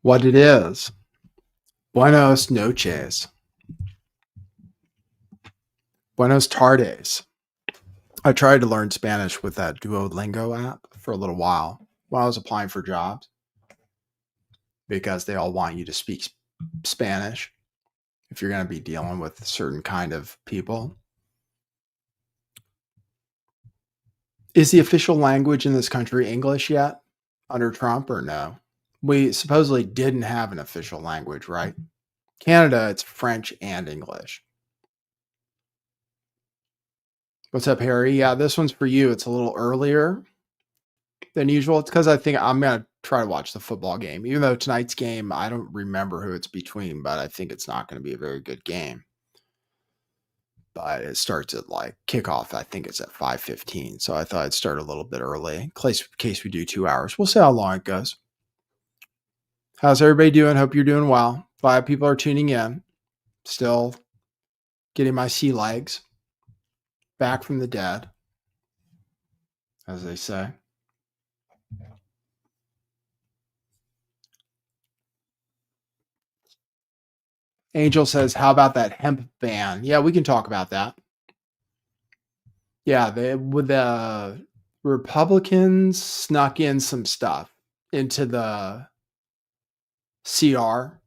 What it is. Buenos noches. Buenos tardes. I tried to learn Spanish with that Duolingo app for a little while I was applying for jobs because they all want you to speak Spanish if you're going to be dealing with a certain kind of people. Is the official language in this country English yet under Trump or no? We supposedly didn't have an official language, right? Canada, it's French and English. What's up, Harry? Yeah, this one's for you. It's a little earlier than usual. It's because I think I'm going to try to watch the football game. Even though tonight's game, I don't remember who it's between, but I think it's not going to be a very good game. But it starts at like kickoff. I think it's at 5:15. So I thought I'd start a little bit early in case we do 2 hours. We'll see how long it goes. How's everybody doing? Hope you're doing well. 5 people are tuning in. Still getting my sea legs back from the dead, as they say. Angel says, how about that hemp ban? Yeah, we can talk about that. Yeah, the Republicans snuck in some stuff into the CR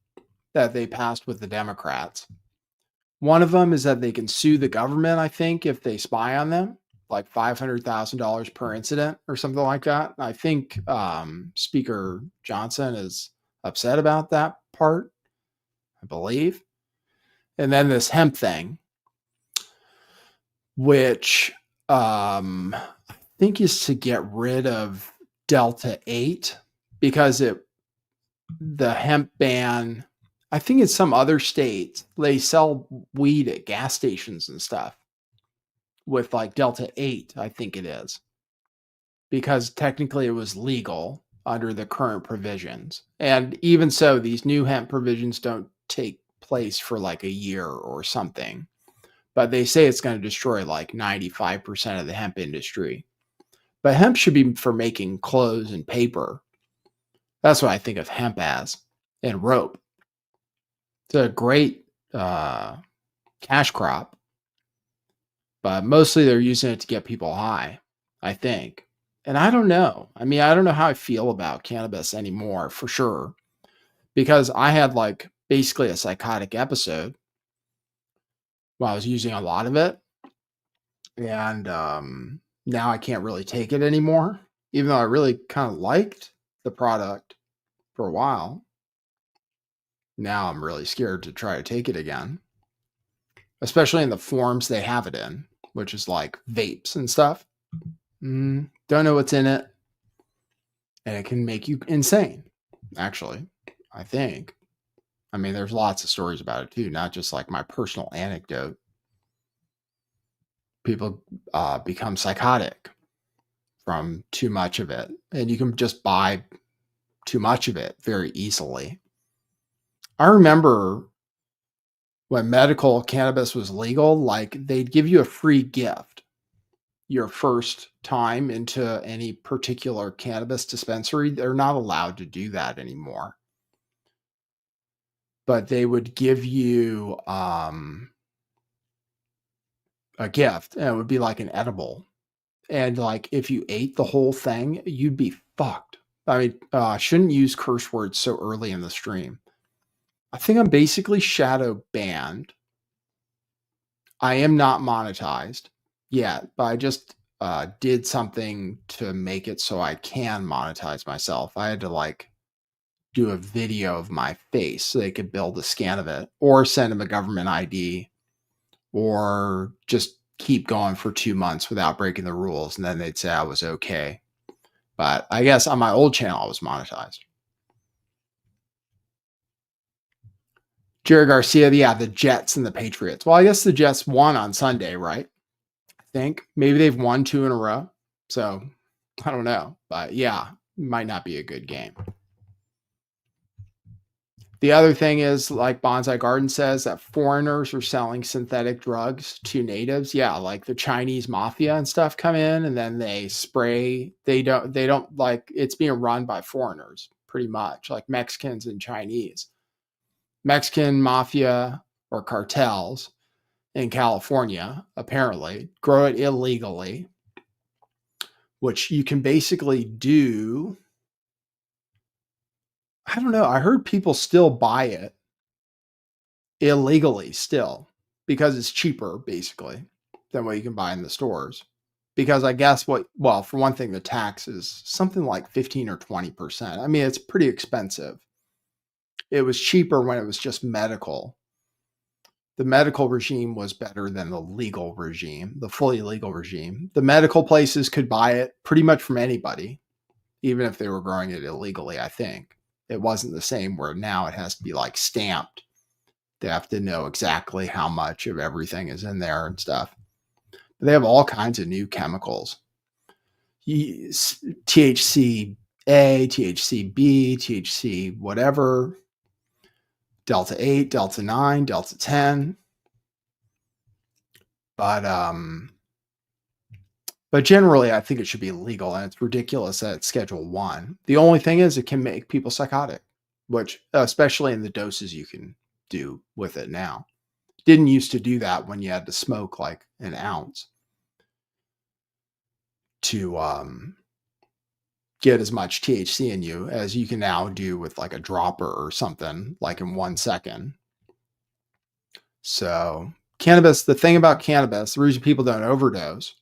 that they passed with the Democrats. One of them is that they can sue the government, I think, if they spy on them, like $500,000 per incident or something like that. I think Speaker Johnson is upset about that part, I believe. And then this hemp thing, which I think is to get rid of Delta 8 because the hemp ban, I think in some other states, they sell weed at gas stations and stuff with like Delta 8, I think it is. Because technically it was legal under the current provisions. And even so, these new hemp provisions don't take place for like a year or something. But they say it's going to destroy like 95% of the hemp industry. But hemp should be for making clothes and paper. That's what I think of hemp as, and rope. It's a great cash crop, but mostly they're using it to get people high, I think. And I don't know. I mean, I don't know how I feel about cannabis anymore, for sure, because I had like basically a psychotic episode while I was using a lot of it. And now I can't really take it anymore, even though I really kind of liked the product for a while. Now I'm really scared to try to take it again, especially in the forms they have it in, which is like vapes and stuff. Don't know what's in it. And it can make you insane, actually, I think. I mean, there's lots of stories about it too, not just like my personal anecdote. People become psychotic from too much of it, and you can just buy too much of it very easily. I remember when medical cannabis was legal, like they'd give you a free gift your first time into any particular cannabis dispensary. They're not allowed to do that anymore. But they would give you a gift, and it would be like an edible. And like if you ate the whole thing, you'd be fucked. I mean, I shouldn't use curse words so early in the stream. I think I'm basically shadow banned. I am not monetized yet, but I just did something to make it so I can monetize myself. I had to like do a video of my face so they could build a scan of it or send them a government ID or just keep going for 2 months without breaking the rules. And then they'd say I was okay. But I guess on my old channel, I was monetized. Jerry Garcia, yeah, the Jets and the Patriots. Well, I guess the Jets won on Sunday, right? I think maybe they've won 2 in a row. So I don't know. But yeah, might not be a good game. The other thing is, like Bonsai Garden says, that foreigners are selling synthetic drugs to natives. Yeah, like the Chinese mafia and stuff come in and then they spray. They don't like, it's being run by foreigners pretty much, like Mexicans and Chinese. Mexican mafia or cartels in California, apparently, grow it illegally, which you can basically do. I don't know. I heard people still buy it illegally still because it's cheaper, basically, than what you can buy in the stores. Because I guess well, for one thing, the tax is something like 15 or 20%. I mean, it's pretty expensive. It was cheaper when it was just medical. The medical regime was better than the legal regime, the fully legal regime. The medical places could buy it pretty much from anybody, even if they were growing it illegally, I think. It wasn't the same where now it has to be like stamped. They have to know exactly how much of everything is in there and stuff. But they have all kinds of new chemicals. THC A, THC B, THC whatever, Delta 8, Delta 9, Delta 10. But generally, I think it should be legal, and it's ridiculous that it's Schedule 1. The only thing is it can make people psychotic, which especially in the doses you can do with it now. Didn't used to do that when you had to smoke like an ounce to get as much THC in you as you can now do with like a dropper or something like in 1 second. So cannabis, the thing about cannabis, the reason people don't overdose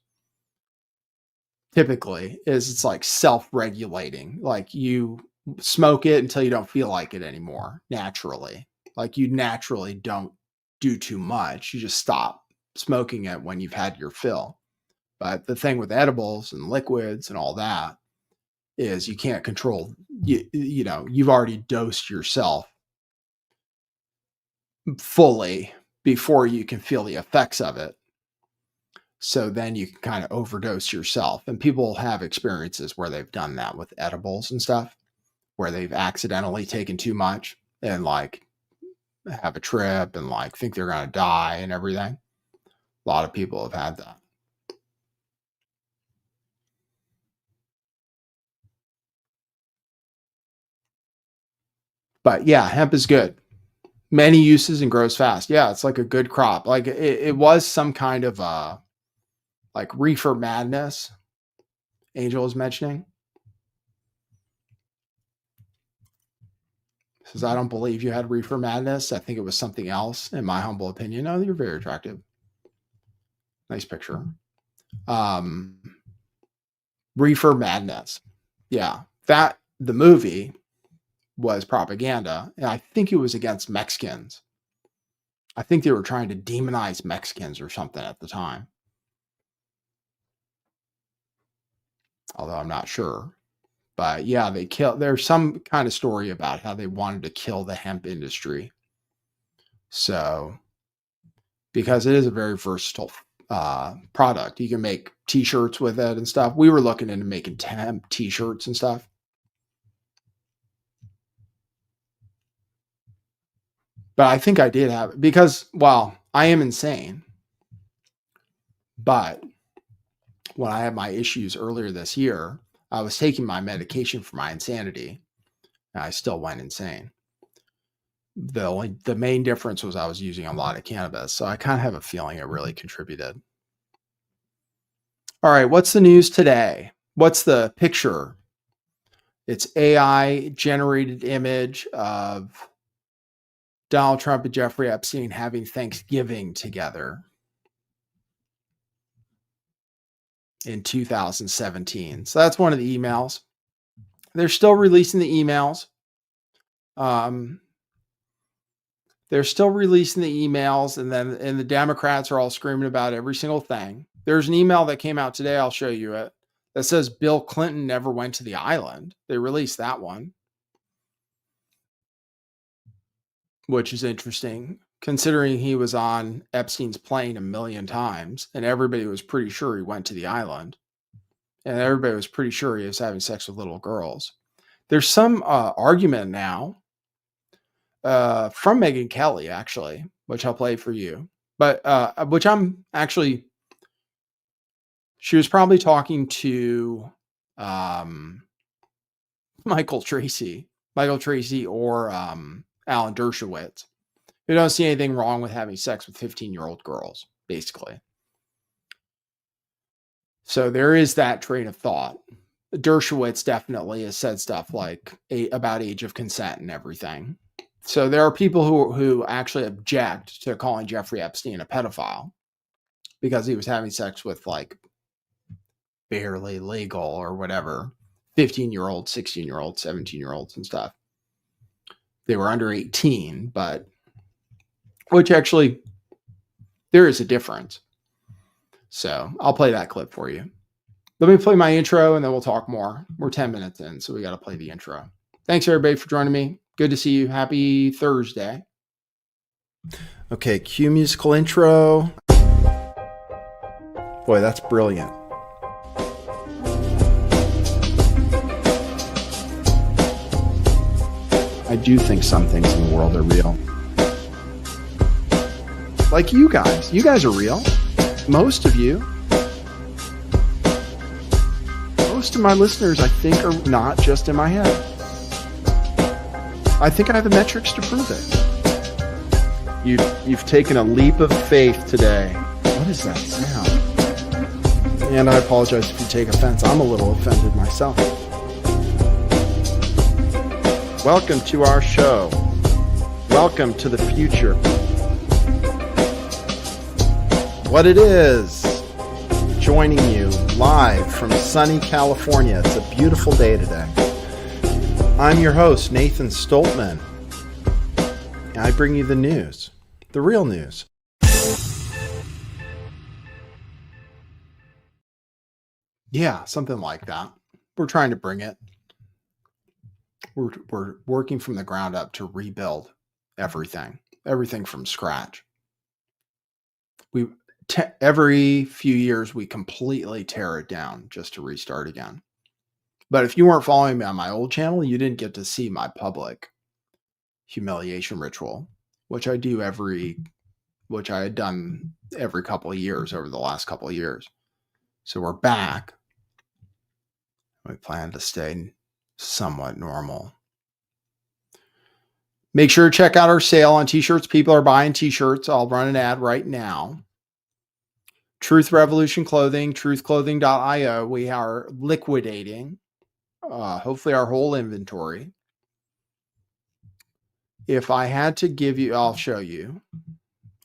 typically is it's like self-regulating. Like you smoke it until you don't feel like it anymore naturally. Like you naturally don't do too much. You just stop smoking it when you've had your fill. But the thing with edibles and liquids and all that is you can't control, you know, you've already dosed yourself fully before you can feel the effects of it. So then you can kind of overdose yourself. And people have experiences where they've done that with edibles and stuff, where they've accidentally taken too much and like have a trip and like think they're going to die and everything. A lot of people have had that. But yeah, hemp is good. Many uses and grows fast. Yeah, it's like a good crop. Like it was some kind of like reefer madness Angel is mentioning. Says, I don't believe you had reefer madness. I think it was something else, in my humble opinion. No, you're very attractive. Nice picture. Um, reefer madness. Yeah. That the movie was propaganda. And I think it was against Mexicans. I think they were trying to demonize Mexicans or something at the time. Although I'm not sure. But yeah, there's some kind of story about how they wanted to kill the hemp industry. So, because it is a very versatile product, you can make t-shirts with it and stuff. We were looking into making hemp t-shirts and stuff. But I think I did have it because, well, I am insane. But when I had my issues earlier this year, I was taking my medication for my insanity, and I still went insane. The main difference was I was using a lot of cannabis, so I kind of have a feeling it really contributed. All right, what's the news today? What's the picture? It's AI generated image of Donald Trump and Jeffrey Epstein having Thanksgiving together in 2017. So that's one of the emails. They're still releasing the emails. They're still releasing the emails, and the Democrats are all screaming about every single thing. There's an email that came out today. I'll show you it. That says Bill Clinton never went to the island. They released that one, which is interesting considering he was on Epstein's plane a million times and everybody was pretty sure he went to the island and everybody was pretty sure he was having sex with little girls. There's some argument now from Megyn Kelly, actually, which I'll play for you, but which I'm actually, she was probably talking to Michael Tracy. Michael Tracy or Alan Dershowitz, who don't see anything wrong with having sex with 15-year-old girls, basically. So there is that train of thought. Dershowitz definitely has said stuff like about age of consent and everything. So there are people who actually object to calling Jeffrey Epstein a pedophile because he was having sex with like barely legal or whatever 15-year-olds, 16-year-olds, 17-year-olds and stuff. They were under 18, but which actually there is a difference. So I'll play that clip for you. Let me play my intro and then we'll talk more. We're 10 minutes in, so we got to play the intro. Thanks everybody for joining me. Good to see you. Happy Thursday. Okay, cue musical intro. Boy, that's brilliant. I do think some things in the world are real. Like you guys. You guys are real. Most of you. Most of my listeners, I think, are not just in my head. I think I have the metrics to prove it. You've taken a leap of faith today. What is that sound? And I apologize if you take offense. I'm a little offended myself. Welcome to our show. Welcome to the future. What it is, joining you live from sunny California. It's a beautiful day today. I'm your host, Nathan Stoltman. And I bring you the news, the real news. Yeah, something like that. We're trying to bring it. We're working from the ground up to rebuild everything from scratch. Every few years, we completely tear it down just to restart again. But if you weren't following me on my old channel, you didn't get to see my public humiliation ritual, which I had done every couple of years over the last couple of years. So we're back. We plan to stay somewhat normal. Make sure to check out our sale on t-shirts. People are buying t-shirts. I'll run an ad right now. Truth Revolution Clothing, truthclothing.io. We are liquidating, hopefully, our whole inventory. If I had to give you, I'll show you.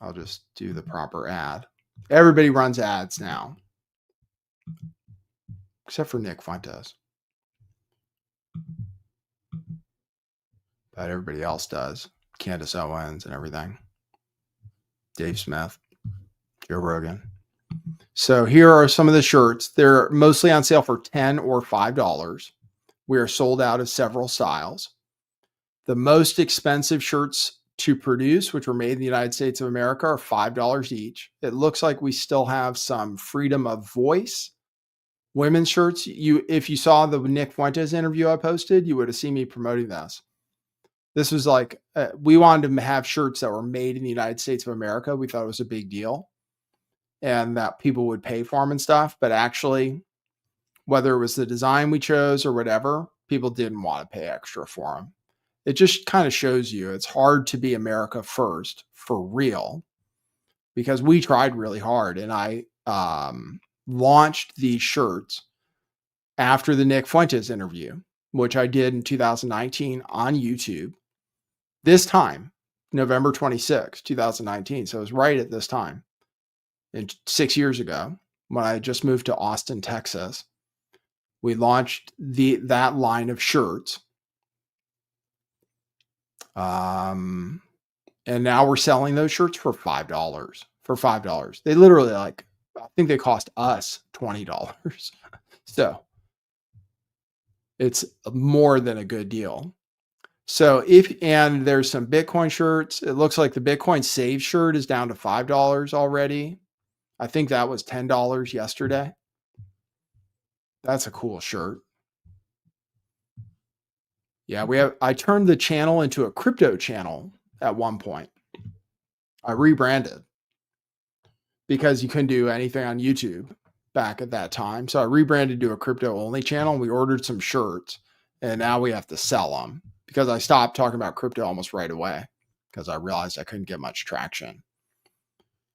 I'll just do the proper ad. Everybody runs ads now, except for Nick Fuentes. But everybody else does. Candace Owens and everything. Dave Smith, Joe Rogan. So here are some of the shirts. They're mostly on sale for $10 or $5. We are sold out of several styles. The most expensive shirts to produce, which were made in the United States of America, are $5 each. It looks like we still have some freedom of voice. Women's shirts, if you saw the Nick Fuentes interview I posted, you would have seen me promoting this. This was like, we wanted to have shirts that were made in the United States of America. We thought it was a big deal and that people would pay for them and stuff. But actually, whether it was the design we chose or whatever, people didn't want to pay extra for them. It just kind of shows you it's hard to be America first for real, because we tried really hard. And I launched these shirts after the Nick Fuentes interview, which I did in 2019 on YouTube. This time, November 26, 2019. So it was right at this time. And 6 years ago, when I just moved to Austin, Texas, we launched that line of shirts. And now we're selling those shirts for $5. For $5. They literally, I think they cost us $20. So it's more than a good deal. So and there's some Bitcoin shirts. It looks like the Bitcoin Save shirt is down to $5 already. I think that was $10 yesterday. That's a cool shirt. Yeah, I turned the channel into a crypto channel at one point. I rebranded because you couldn't do anything on YouTube back at that time. So I rebranded to a crypto only channel. We ordered some shirts and now we have to sell them because I stopped talking about crypto almost right away because I realized I couldn't get much traction.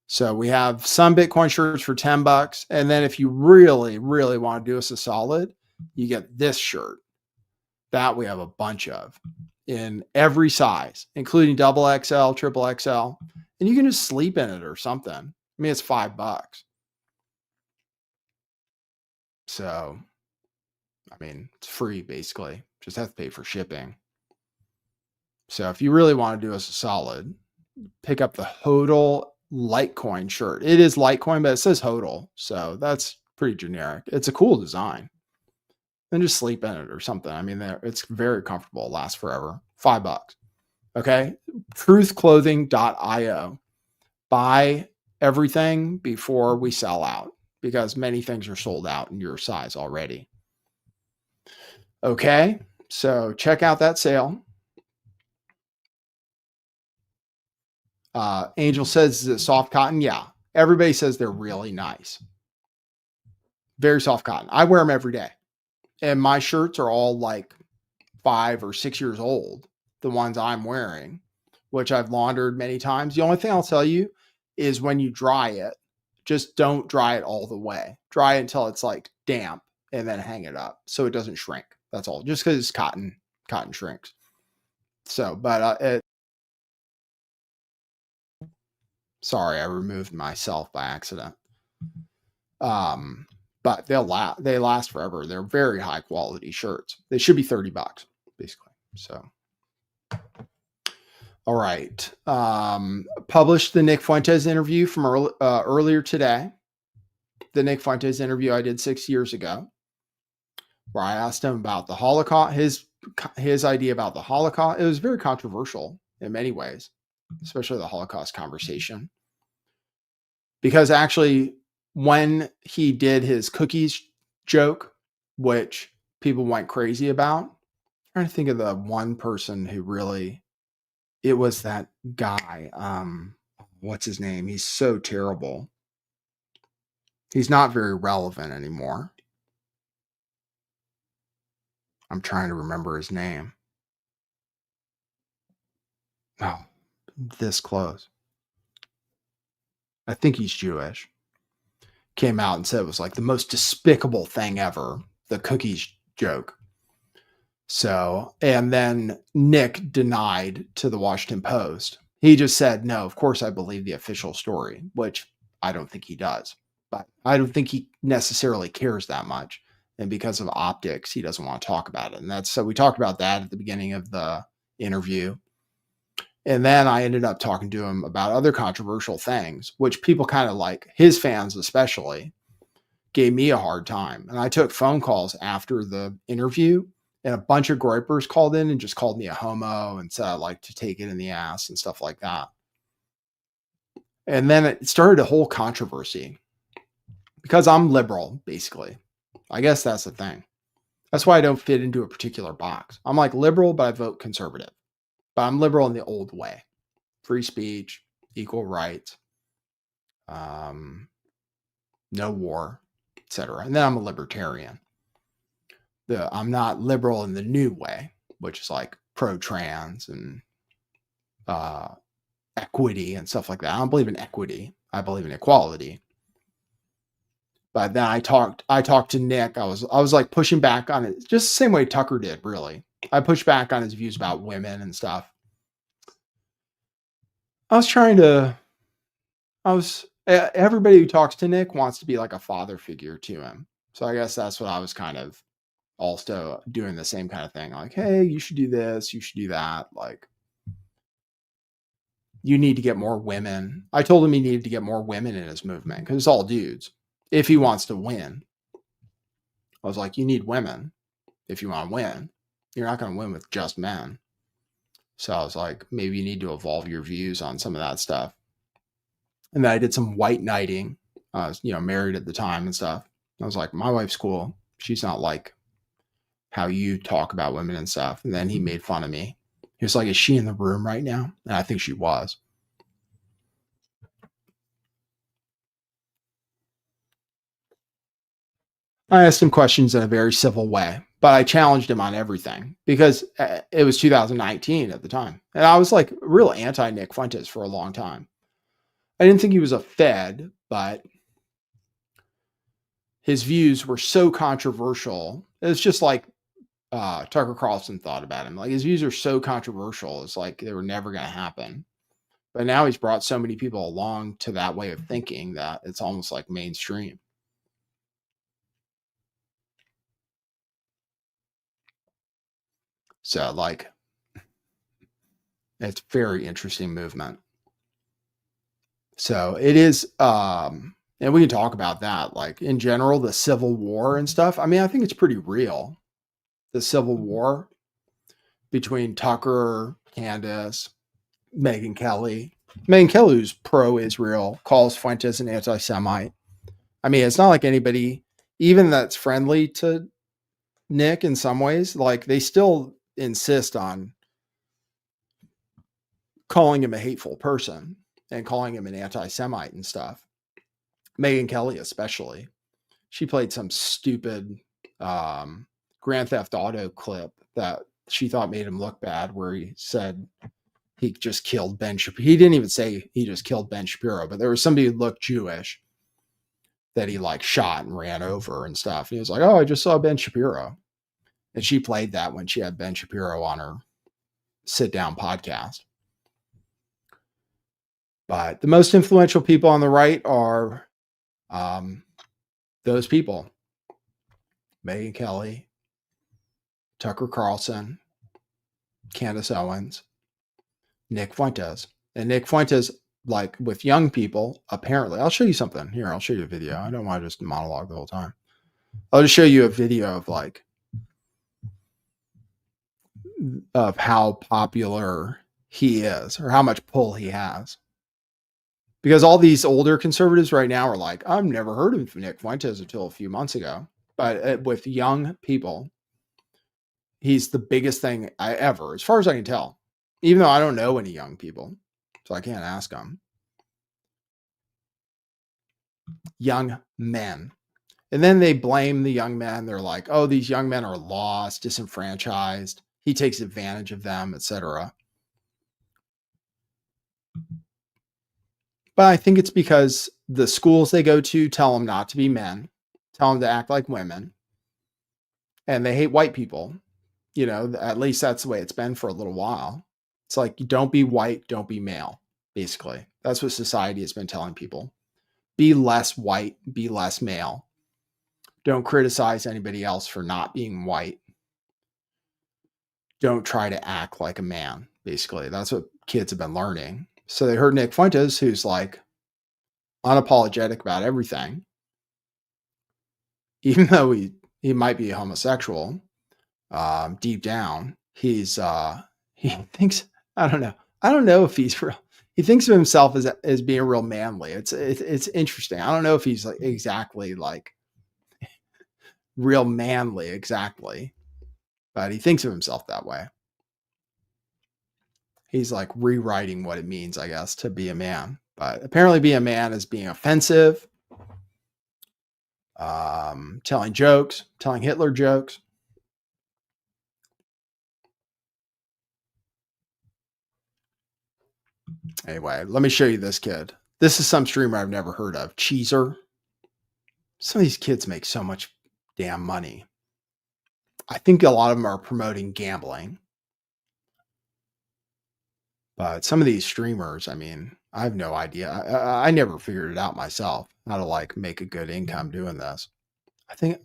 So we have some Bitcoin shirts for $10. And then if you really, really want to do us a solid, you get this shirt that we have a bunch of in every size, including double XL, triple XL. And you can just sleep in it or something. I mean, it's $5. So, I mean, it's free basically. Just have to pay for shipping. So if you really want to do us a solid, pick up the HODL Litecoin shirt. It is Litecoin, but it says HODL. So that's pretty generic. It's a cool design. Then just sleep in it or something. I mean, it's very comfortable. It lasts forever. $5. Okay. Truthclothing.io. Buy everything before we sell out because many things are sold out in your size already. Okay. So check out that sale. Angel says, is it soft cotton? Yeah. Everybody says they're really nice. Very soft cotton. I wear them every day. And my shirts are all like 5 or 6 years old. The ones I'm wearing, which I've laundered many times. The only thing I'll tell you is when you dry it, just don't dry it all the way. Dry it until it's like damp and then hang it up so it doesn't shrink. That's all. Just because it's cotton shrinks. So, but sorry, I removed myself by accident. But they last forever. They're very high quality shirts. They should be $30 basically. So, all right. Published the Nick Fuentes interview from earlier today. The Nick Fuentes interview I did 6 years ago, where I asked him about the Holocaust, his idea about the Holocaust. It was very controversial in many ways, especially the Holocaust conversation. Because actually, when he did his cookies joke, which people went crazy about, I'm trying to think of the one person who really, it was that guy. What's his name? He's so terrible. He's not very relevant anymore. I'm trying to remember his name. Oh, this close. I think he's Jewish. Came out and said it was like the most despicable thing ever, the cookies joke. So, and then Nick denied to the Washington Post. He just said, no, of course I believe the official story, which I don't think he does. But I don't think he necessarily cares that much. And because of optics, he doesn't want to talk about it. And so we talked about that at the beginning of the interview. And then I ended up talking to him about other controversial things, which people kind of like, his fans especially, gave me a hard time. And I took phone calls after the interview, and a bunch of gripers called in and just called me a homo and said I like to take it in the ass and stuff like that. And then it started a whole controversy because I'm liberal, basically. I guess that's the thing. That's why I don't fit into a particular box. I'm like liberal, but I vote conservative. But I'm liberal in the old way. Free speech, equal rights, no war, etc. And then I'm a libertarian. I'm not liberal in the new way, which is like pro-trans and equity and stuff like that. I don't believe in equity. I believe in equality. But then I talked to Nick. I was like pushing back on it, just the same way Tucker did, really. I pushed back on his views about women and stuff. Everybody who talks to Nick wants to be like a father figure to him. So I guess that's what I was kind of also doing, the same kind of thing. Like, hey, you should do this, you should do that. Like, you need to get more women. I told him he needed to get more women in his movement because it's all dudes. If he wants to win, I was like, you need women if you want to win. You're not going to win with just men. So I was like, maybe you need to evolve your views on some of that stuff. And then I did some white knighting. I was, married at the time and stuff. I was like, my wife's cool. She's not like how you talk about women and stuff. And then he made fun of me. He was like, is she in the room right now? And I think she was. I asked him questions in a very civil way but I challenged him on everything because it was 2019 at the time. And I was like real anti Nick Fuentes for a long time. I didn't think he was a Fed, but his views were so controversial. It's just like Tucker Carlson thought about him. Like his views are so controversial. It's like they were never going to happen. But now he's brought so many people along to that way of thinking that it's almost like mainstream. So like, it's a very interesting movement. So it is, and we can talk about that. Like in general, the Civil War and stuff. I mean, I think it's pretty real. The Civil War between Tucker, Candace, Megyn Kelly. Megyn Kelly, who's pro-Israel, calls Fuentes an anti-Semite. I mean, it's not like anybody, even that's friendly to Nick in some ways, like they still insist on calling him a hateful person and calling him an anti-Semite and stuff. Megyn Kelly, especially. She played some stupid Grand Theft Auto clip that she thought made him look bad, where he said he just killed Ben Shapiro. He didn't even say he just killed Ben Shapiro, but there was somebody who looked Jewish that he like shot and ran over and stuff. And he was like, "Oh, I just saw Ben Shapiro." And she played that when she had Ben Shapiro on her sit down podcast. But the most influential people on the right are those people: Megyn Kelly, Tucker Carlson, Candace Owens, Nick Fuentes. And Nick Fuentes, like with young people, apparently, I'll show you something here. I'll show you a video. I don't want to just monologue the whole time. I'll just show you a video of like, of how popular he is or how much pull he has. Because all these older conservatives right now are like, I've never heard of Nick Fuentes until a few months ago. But with young people, he's the biggest thing I ever, as far as I can tell, even though I don't know any young people, so I can't ask them. Young men. And then they blame the young men. They're like, oh, these young men are lost, disenfranchised. He takes advantage of them, etc. But I think it's because the schools they go to tell them not to be men, tell them to act like women, and they hate white people. You know, at least that's the way it's been for a little while. It's like, don't be white, don't be male, basically. That's what society has been telling people. Be less white, be less male. Don't criticize anybody else for not being white. Don't try to act like a man, basically. That's what kids have been learning. So they heard Nick Fuentes, who's like unapologetic about everything, even though he might be homosexual. Deep down, he thinks, I don't know if he's real. He thinks of himself as being real manly. It's interesting. I don't know if he's like exactly like real manly exactly, but he thinks of himself that way. He's like rewriting what it means, I guess, to be a man. But apparently being a man is being offensive, telling jokes, telling Hitler jokes. Anyway, let me show you this kid. This is some streamer I've never heard of, Cheezer. Some of these kids make so much damn money. I think a lot of them are promoting gambling. But some of these streamers, I mean, I have no idea. I never figured it out myself, how to like make a good income doing this. I think,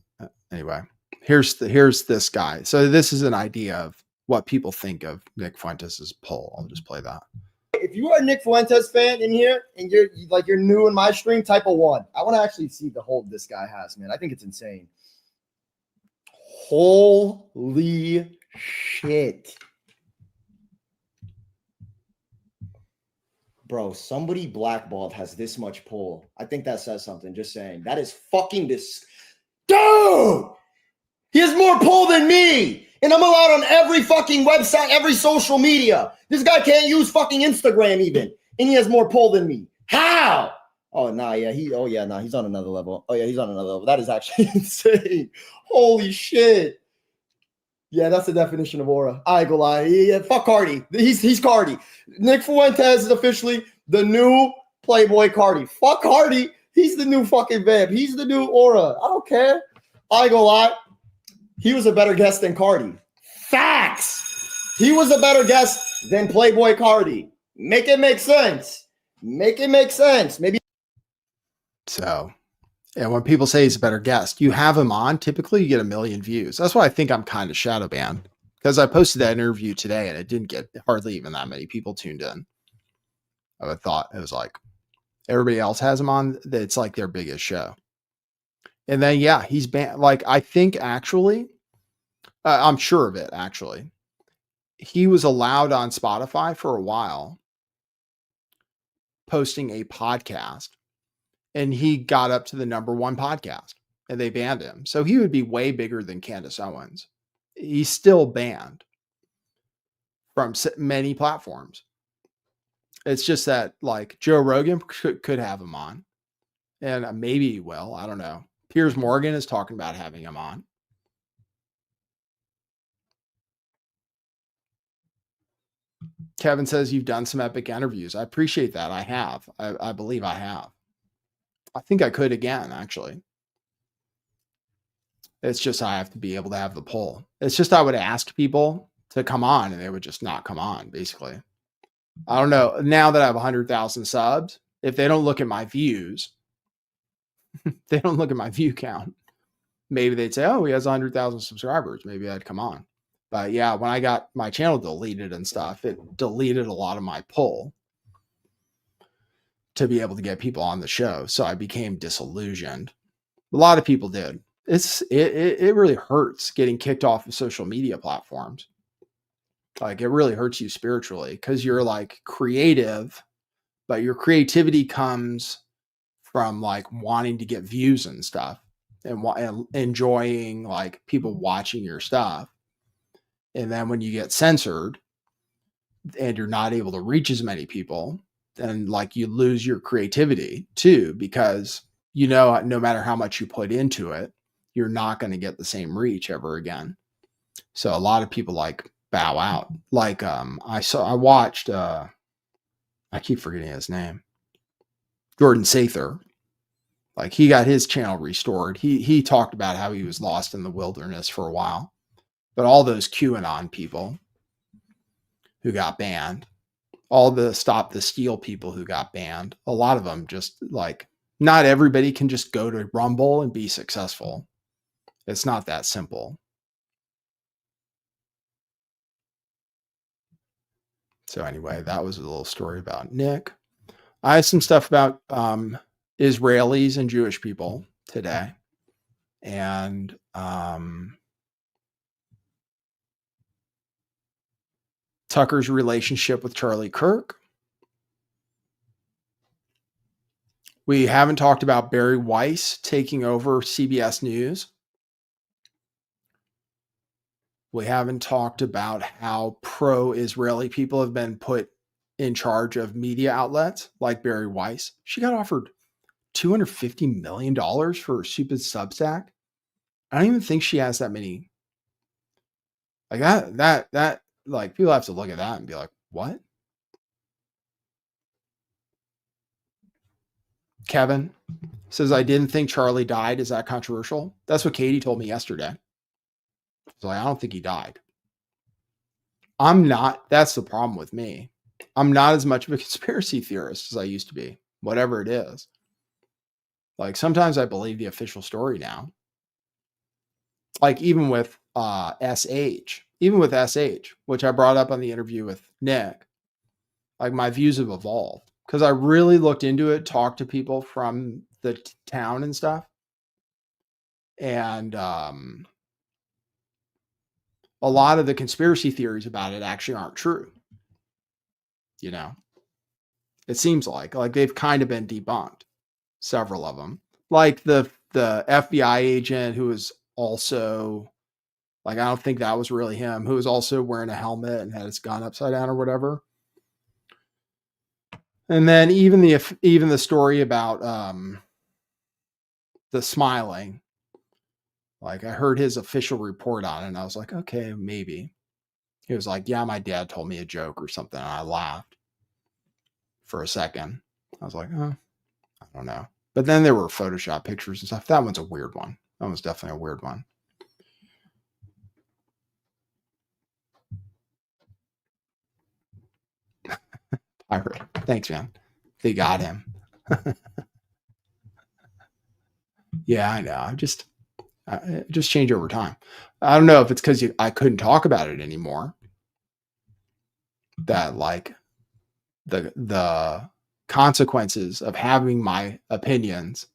anyway, here's this guy. So this is an idea of what people think of Nick Fuentes' poll. I'll just play that. If you are a Nick Fuentes fan in here and you're new in my stream, type a 1. I want to actually see the hold this guy has, man. I think it's insane. Holy shit. Bro, somebody blackballed has this much pull. I think that says something. Just saying. That is fucking Dude! He has more pull than me. And I'm allowed on every fucking website, every social media. This guy can't use fucking Instagram even. And he has more pull than me. How? Oh, nah, yeah. He's on another level. Oh, yeah, he's on another level. That is actually insane. Holy shit. Yeah, that's the definition of aura. I ain't gonna lie. Yeah, fuck Cardi. He's Cardi. Nick Fuentes is officially the new Playboy Cardi. Fuck Cardi. He's the new fucking vamp. He's the new aura. I don't care. I ain't gonna lie. He was a better guest than Cardi. Facts. He was a better guest than Playboy Cardi. Make it make sense. Make it make sense. Maybe. So, and when people say he's a better guest, you have him on, typically you get 1 million views. That's why I think I'm kind of shadow banned, because I posted that interview today and it didn't get hardly even that many people tuned in. I thought it was like everybody else has him on. It's like their biggest show. And then, yeah, he's banned. Like, I think actually, I'm sure of it actually. He was allowed on Spotify for a while posting a podcast, and he got up to the #1 podcast and they banned him. So he would be way bigger than Candace Owens. He's still banned from many platforms. It's just that like Joe Rogan could have him on, and maybe he will. I don't know. Piers Morgan is talking about having him on. Kevin says you've done some epic interviews. I appreciate that. I have. I believe I have. I think I could again, actually. It's just I have to be able to have the poll. It's just I would ask people to come on and they would just not come on, basically. I don't know. Now that I have 100,000 subs, if they don't look at my views, they don't look at my view count, maybe they'd say, oh, he has 100,000 subscribers. Maybe I'd come on. But yeah, when I got my channel deleted and stuff, it deleted a lot of my pull to be able to get people on the show. So I became disillusioned. A lot of people did. It really hurts getting kicked off of social media platforms. Like it really hurts you spiritually because you're like creative, but your creativity comes from like wanting to get views and stuff and enjoying like people watching your stuff. And then when you get censored and you're not able to reach as many people, then like you lose your creativity too, because you know, no matter how much you put into it, you're not going to get the same reach ever again. So a lot of people like bow out. Like I watched I keep forgetting his name. Jordan Sather. Like he got his channel restored. He talked about how he was lost in the wilderness for a while. But all those QAnon people who got banned, all the Stop the Steal people who got banned, a lot of them just like not everybody can just go to Rumble and be successful. It's not that simple. So anyway, that was a little story about Nick. I have some stuff about Israelis and Jewish people today. And Tucker's relationship with Charlie Kirk. We haven't talked about Barry Weiss taking over CBS News. We haven't talked about how pro-Israeli people have been put in charge of media outlets like Barry Weiss. She got offered $250 million for her stupid Substack. I don't even think she has that many. Like that, like people have to look at that and be like, what? Kevin says, I didn't think Charlie died. Is that controversial? That's what Katie told me yesterday. So I don't think he died. I'm not. That's the problem with me. I'm not as much of a conspiracy theorist as I used to be, whatever it is. Like sometimes I believe the official story now. Like even with SH, which I brought up on the interview with Nick, like my views have evolved because I really looked into it, talked to people from the town and stuff. And a lot of the conspiracy theories about it actually aren't true. You know, it seems like they've kind of been debunked, several of them. Like the FBI agent who was also like, I don't think that was really him, who was also wearing a helmet and had his gun upside down or whatever. And then even the story about the smiling, Like, I heard his official report on it, and I was like, okay, maybe. He was like, yeah, my dad told me a joke or something. And I laughed for a second. I was like, oh, I don't know. But then there were Photoshop pictures and stuff. That one's a weird one. That was definitely a weird one. Pirate. Thanks, man. They got him. Yeah, I know. It just changed over time. I don't know if it's because I couldn't talk about it anymore. That like the consequences of having my opinions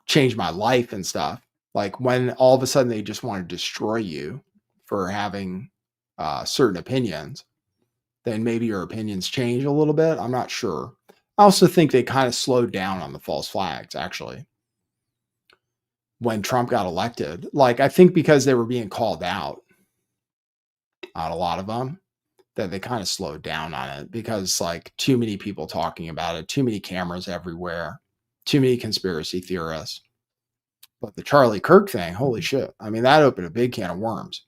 change my life and stuff. Like when all of a sudden they just want to destroy you for having certain opinions, then maybe your opinions change a little bit. I'm not sure. I also think they kind of slowed down on the false flags, actually, when Trump got elected. Like, I think because they were being called out on a lot of them, that they kind of slowed down on it because, like, too many people talking about it, too many cameras everywhere, too many conspiracy theorists. But the Charlie Kirk thing, holy shit. I mean, that opened a big can of worms.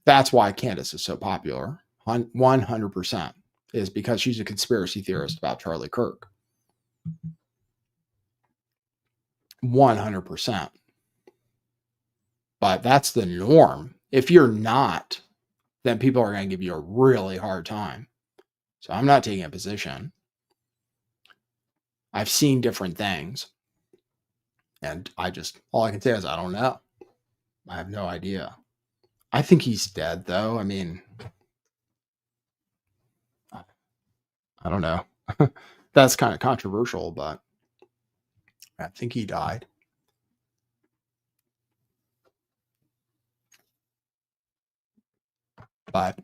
That's why Candace is so popular. 100% is because she's a conspiracy theorist about Charlie Kirk. 100%. But that's the norm. If you're not, then people are going to give you a really hard time. So I'm not taking a position. I've seen different things. And all I can say is I don't know. I have no idea. I think he's dead, though. I mean, I don't know. That's kind of controversial, but I think he died. But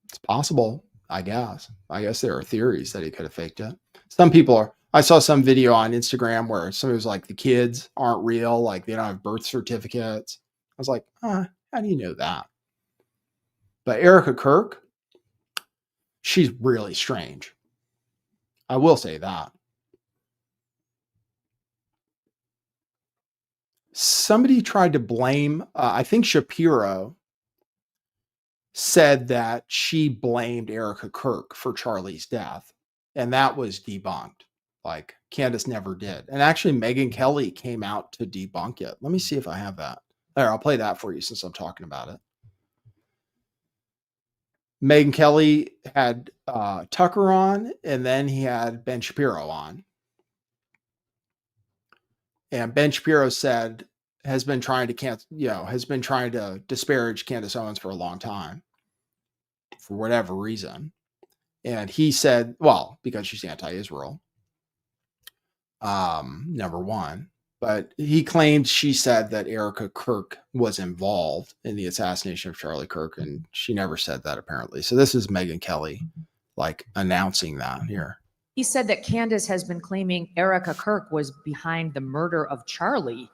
it's possible, I guess. I guess there are theories that he could have faked it. Some people are. I saw some video on Instagram where somebody was like, the kids aren't real, like they don't have birth certificates. I was like, how do you know that? But Erica Kirk, she's really strange. I will say that. Somebody tried to blame, I think Shapiro said that she blamed Erica Kirk for Charlie's death. And that was debunked. Like Candace never did. And actually, Megyn Kelly came out to debunk it. Let me see if I have that. There, I'll play that for you since I'm talking about it. Megyn Kelly had Tucker on, and then he had Ben Shapiro on. And Ben Shapiro has been trying to disparage Candace Owens for a long time, for whatever reason. And he said, well, because she's anti-Israel, number one. But he claimed she said that Erica Kirk was involved in the assassination of Charlie Kirk, and she never said that apparently. So this is Megyn Kelly, like announcing that here. He said that Candace has been claiming Erica Kirk was behind the murder of Charlie,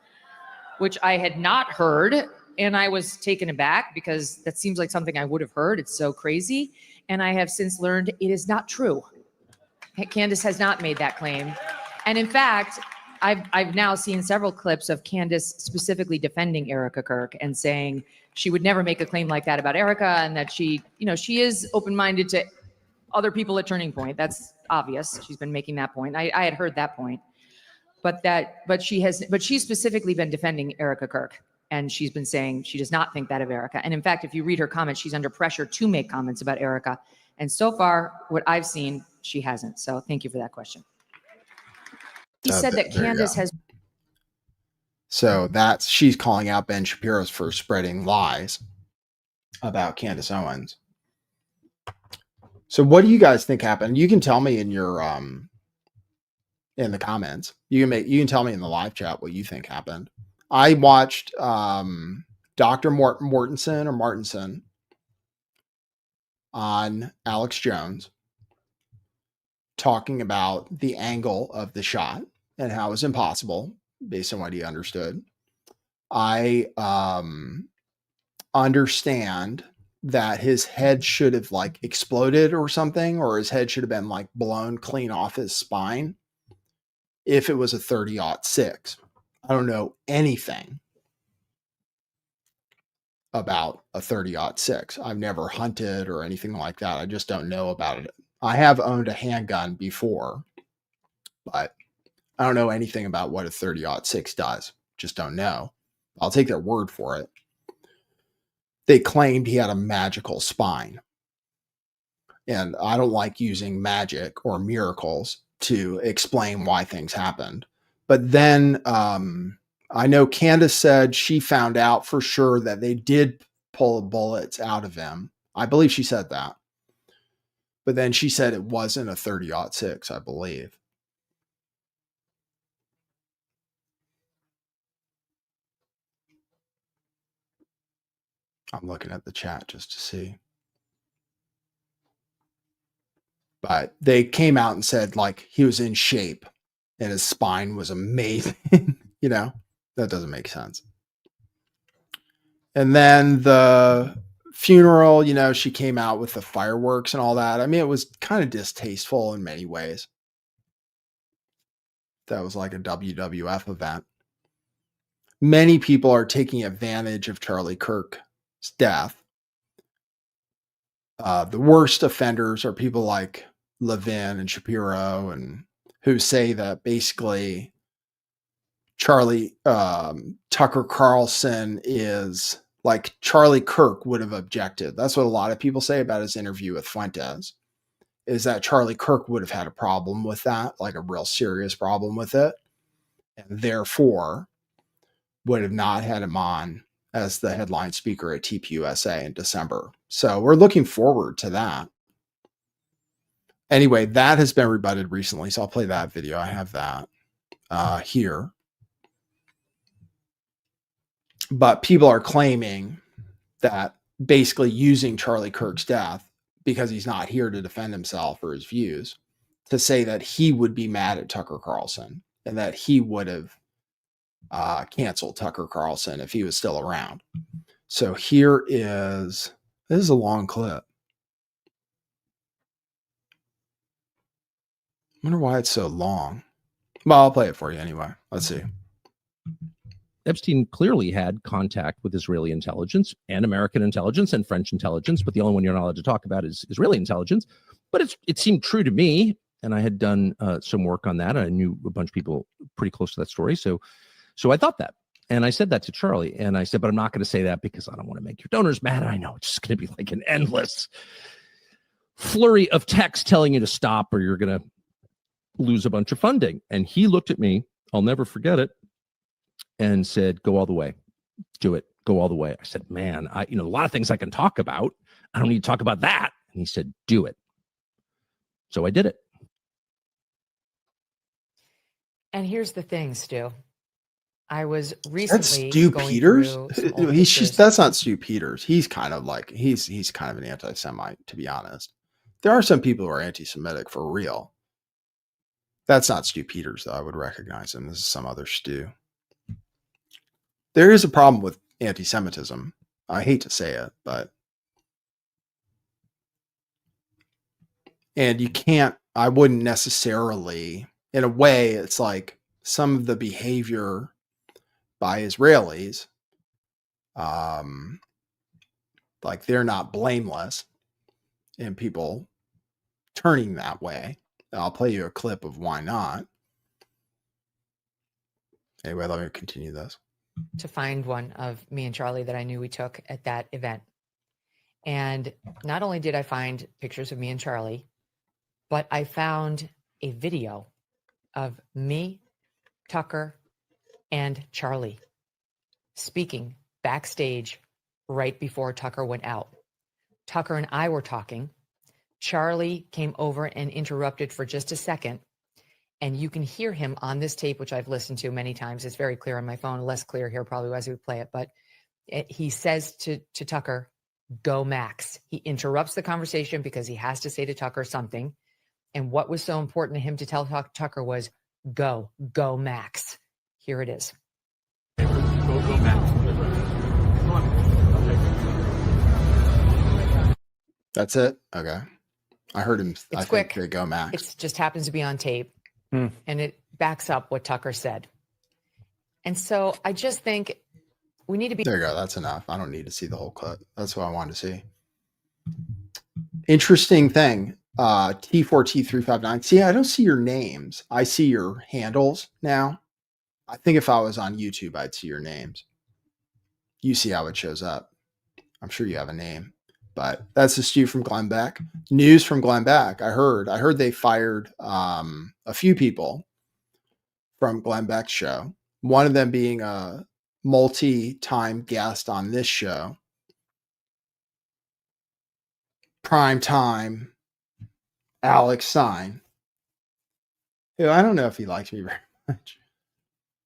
which I had not heard. And I was taken aback because that seems like something I would have heard. It's so crazy. And I have since learned it is not true. Candace has not made that claim. And in fact, I've now seen several clips of Candace specifically defending Erica Kirk and saying she would never make a claim like that about Erica, and that she is open-minded to other people at Turning Point. That's obvious. She's been making that point. I had heard that point, but she's specifically been defending Erica Kirk, and she's been saying she does not think that of Erica. And in fact, if you read her comments, she's under pressure to make comments about Erica. And so far, what I've seen, she hasn't. So thank you for that question. He said that Candace has. So she's calling out Ben Shapiro's for spreading lies about Candace Owens. So what do you guys think happened? You can tell me in your in the comments. You can tell me in the live chat what you think happened. I watched Dr. Martinson on Alex Jones talking about the angle of the shot and how it was impossible based on what he understood. I understand that his head should have like exploded or something, or his head should have been like blown clean off his spine if it was a 30-06. I don't know anything about a 30-06. I've never hunted or anything like that. I just don't know about it. I have owned a handgun before, but I don't know anything about what a 30-06 does. Just don't know. I'll take their word for it. They claimed he had a magical spine. And I don't like using magic or miracles to explain why things happened. But then I know Candace said she found out for sure that they did pull the bullets out of him. I believe she said that. But then she said it wasn't a 30-06, I believe. I'm looking at the chat just to see. But they came out and said like he was in shape and his spine was amazing. You know, that doesn't make sense. And then the funeral, you know, she came out with the fireworks and all that. I mean, it was kind of distasteful in many ways. That was like a WWF event. Many people are taking advantage of Charlie Kirk's death. The worst offenders are people like Levin and Shapiro, and who say that basically Charlie Tucker Carlson is like Charlie Kirk would have objected. That's what a lot of people say about his interview with Fuentes, is that Charlie Kirk would have had a problem with that, like a real serious problem with it, and therefore would have not had him on as the headline speaker at TPUSA in December. So we're looking forward to that. Anyway, that has been rebutted recently, so I'll play that video. I have that here. But people are claiming that basically using Charlie Kirk's death, because he's not here to defend himself or his views, to say that he would be mad at Tucker Carlson and that he would have canceled Tucker Carlson if he was still around. So here is, this is a long clip. I wonder why it's so long. Well, I'll play it for you anyway. Let's see. Epstein clearly had contact with Israeli intelligence and American intelligence and French intelligence, but the only one you're not allowed to talk about is Israeli intelligence. But it seemed true to me, and I had done some work on that. I knew a bunch of people pretty close to that story, so I thought that, and I said that to Charlie, and I said, but I'm not going to say that because I don't want to make your donors mad. I know it's just going to be like an endless flurry of text telling you to stop or you're going to lose a bunch of funding. And he looked at me, I'll never forget it, and said, go all the way, do it, go all the way. I said, man, a lot of things I can talk about. I don't need to talk about that. And he said, do it. So I did it. And here's the thing, Stu. I was recently That's Stu going Peters. through some old He's pictures. just, that's not Stu Peters. He's kind of like he's kind of an anti-Semite, to be honest. There are some people who are anti-Semitic for real. That's not Stu Peters, though. I would recognize him. This is some other Stu. There is a problem with anti-Semitism. I hate to say it, and you can't, I wouldn't necessarily, in a way, it's like some of the behavior by Israelis, like they're not blameless in people turning that way. I'll play you a clip of why not. Anyway, let me continue this. To find one of me and Charlie that I knew we took at that event. And not only did I find pictures of me and Charlie, but I found a video of me, Tucker, and Charlie speaking backstage right before Tucker went out. Tucker and I were talking. Charlie came over and interrupted for just a second. And you can hear him on this tape, which I've listened to many times. It's very clear on my phone, less clear here probably as we play it. But he says to Tucker, go Max. He interrupts the conversation because he has to say to Tucker something. And what was so important to him to tell Tucker was, go Max. Here it is. Go Max. That's it? Okay. I heard him. It's I quick. think they go Max. It just happens to be on tape. And it backs up what Tucker said. And so I just think We need to be. There you go. That's enough. I don't need to see the whole clip. That's what I wanted to see. Interesting thing. T4T359. See, I don't see your names. I see your handles now. I think if I was on YouTube, I'd see your names. You see how it shows up. I'm sure you have a name. But that's the Stu from Glenn Beck. News from Glenn Beck. I heard they fired a few people from Glenn Beck's show. One of them being a multi-time guest on this show. Prime time, Alex Stein. Who I don't know if he likes me very much.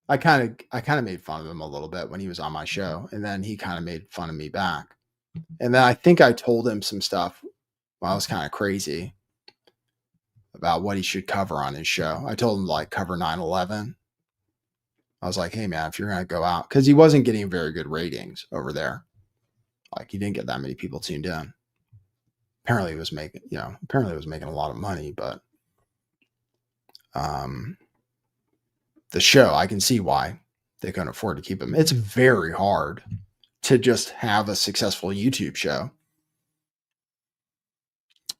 I kind of made fun of him a little bit when he was on my show, and then he kind of made fun of me back. And then I think I told him some stuff when I was kind of crazy about what he should cover on his show. I told him to like cover 9/11. I was like, hey man, if you're gonna go out, because he wasn't getting very good ratings over there. Like he didn't get that many people tuned in. Apparently he was making, a lot of money, but the show, I can see why they couldn't afford to keep him. It's very hard to just have a successful YouTube show.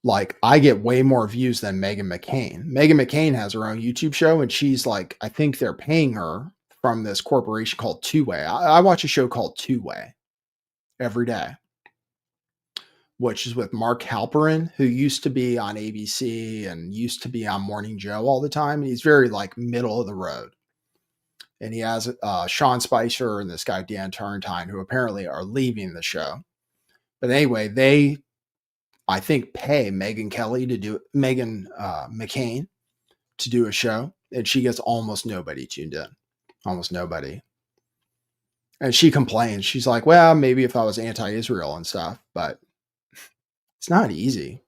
Like I get way more views than Meghan McCain. Meghan McCain has her own YouTube show and she's like, I think they're paying her from this corporation called Two Way. I watch a show called Two Way every day, which is with Mark Halperin, who used to be on ABC and used to be on Morning Joe all the time. And he's very like middle of the road. And he has Sean Spicer and this guy, Dan Turrentine, who apparently are leaving the show. But anyway, they, I think, pay Megyn McCain to do a show. And she gets almost nobody tuned in. Almost nobody. And she complains. She's like, well, maybe if I was anti-Israel and stuff, but it's not easy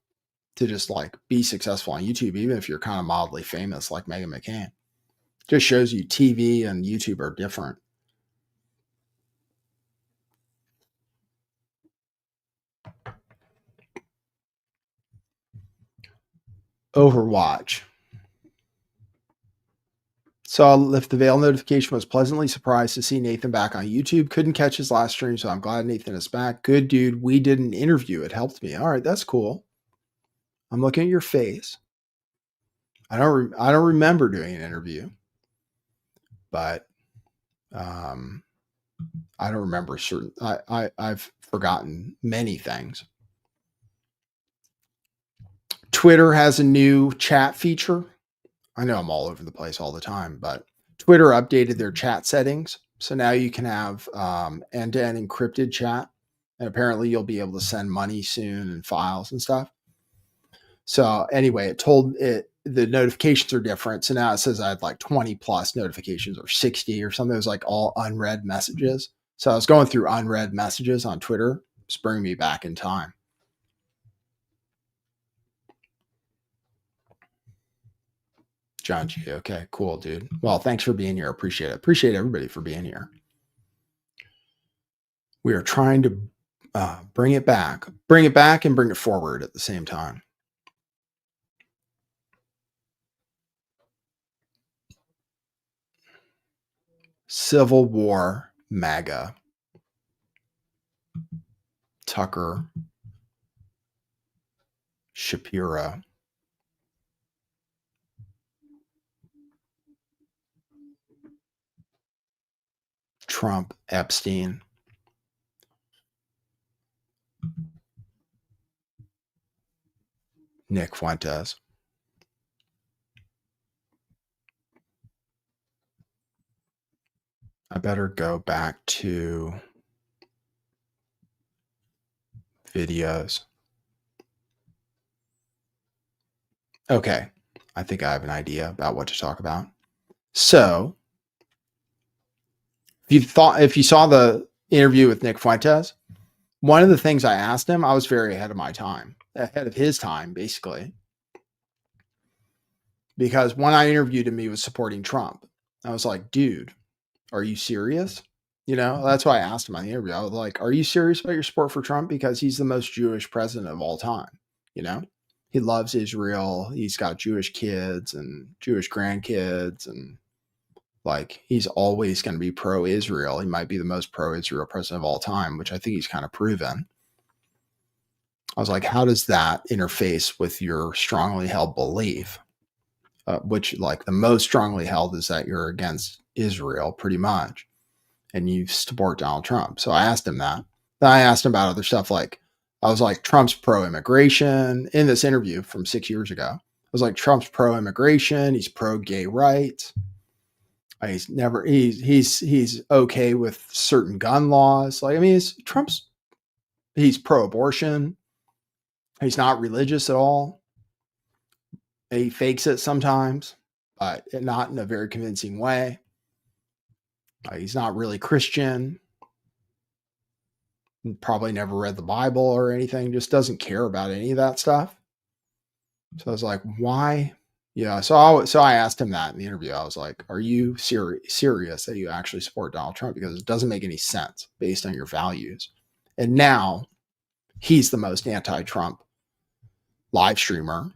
to just like be successful on YouTube, even if you're kind of mildly famous like Meghan McCain. Just shows you TV and YouTube are different. Overwatch. Saw Lift the Veil notification, was pleasantly surprised to see Nathan back on YouTube. Couldn't catch his last stream, so I'm glad Nathan is back. Good dude. We did an interview. It helped me. All right, that's cool. I'm looking at your face. I don't remember doing an interview, but I don't remember certain. I've forgotten many things. Twitter has a new chat feature. I know I'm all over the place all the time, but Twitter updated their chat settings. So now you can have end-to-end encrypted chat. And apparently you'll be able to send money soon and files and stuff. So anyway, the notifications are different. So now it says I had like 20 plus notifications or 60 or something. It was like all unread messages. So I was going through unread messages on Twitter. It's bringing me back in time. John G. Okay, cool, dude. Well, thanks for being here. Appreciate it. Appreciate everybody for being here. We are trying to bring it back and bring it forward at the same time. Civil War MAGA. Tucker. Shapiro. Trump, Epstein. Nick Fuentes. I better go back to videos. Okay. I think I have an idea about what to talk about. So, if you saw the interview with Nick Fuentes, one of the things I asked him, I was very ahead of his time, basically. Because when I interviewed him, he was supporting Trump. I was like, dude, are you serious? You know, that's why I asked him on the interview. I was like, are you serious about your support for Trump? Because he's the most Jewish president of all time. You know, he loves Israel. He's got Jewish kids and Jewish grandkids and Like, he's always going to be pro-Israel. He might be the most pro-Israel president of all time, which I think he's kind of proven. I was like, how does that interface with your strongly held belief? Which, like, the most strongly held is that you're against Israel pretty much, and you support Donald Trump. So I asked him that. Then I asked him about other stuff. Like, I was like, Trump's pro-immigration in this interview from 6 years ago. I was like, Trump's pro-immigration. He's pro-gay rights. He's okay with certain gun laws. Like, I mean, he's pro-abortion. He's not religious at all. He fakes it sometimes, but not in a very convincing way. He's not really Christian. Probably never read the Bible or anything. Just doesn't care about any of that stuff. So I was like, why? Yeah. So I asked him that in the interview. I was like, are you serious that you actually support Donald Trump? Because it doesn't make any sense based on your values. And now he's the most anti-Trump live streamer.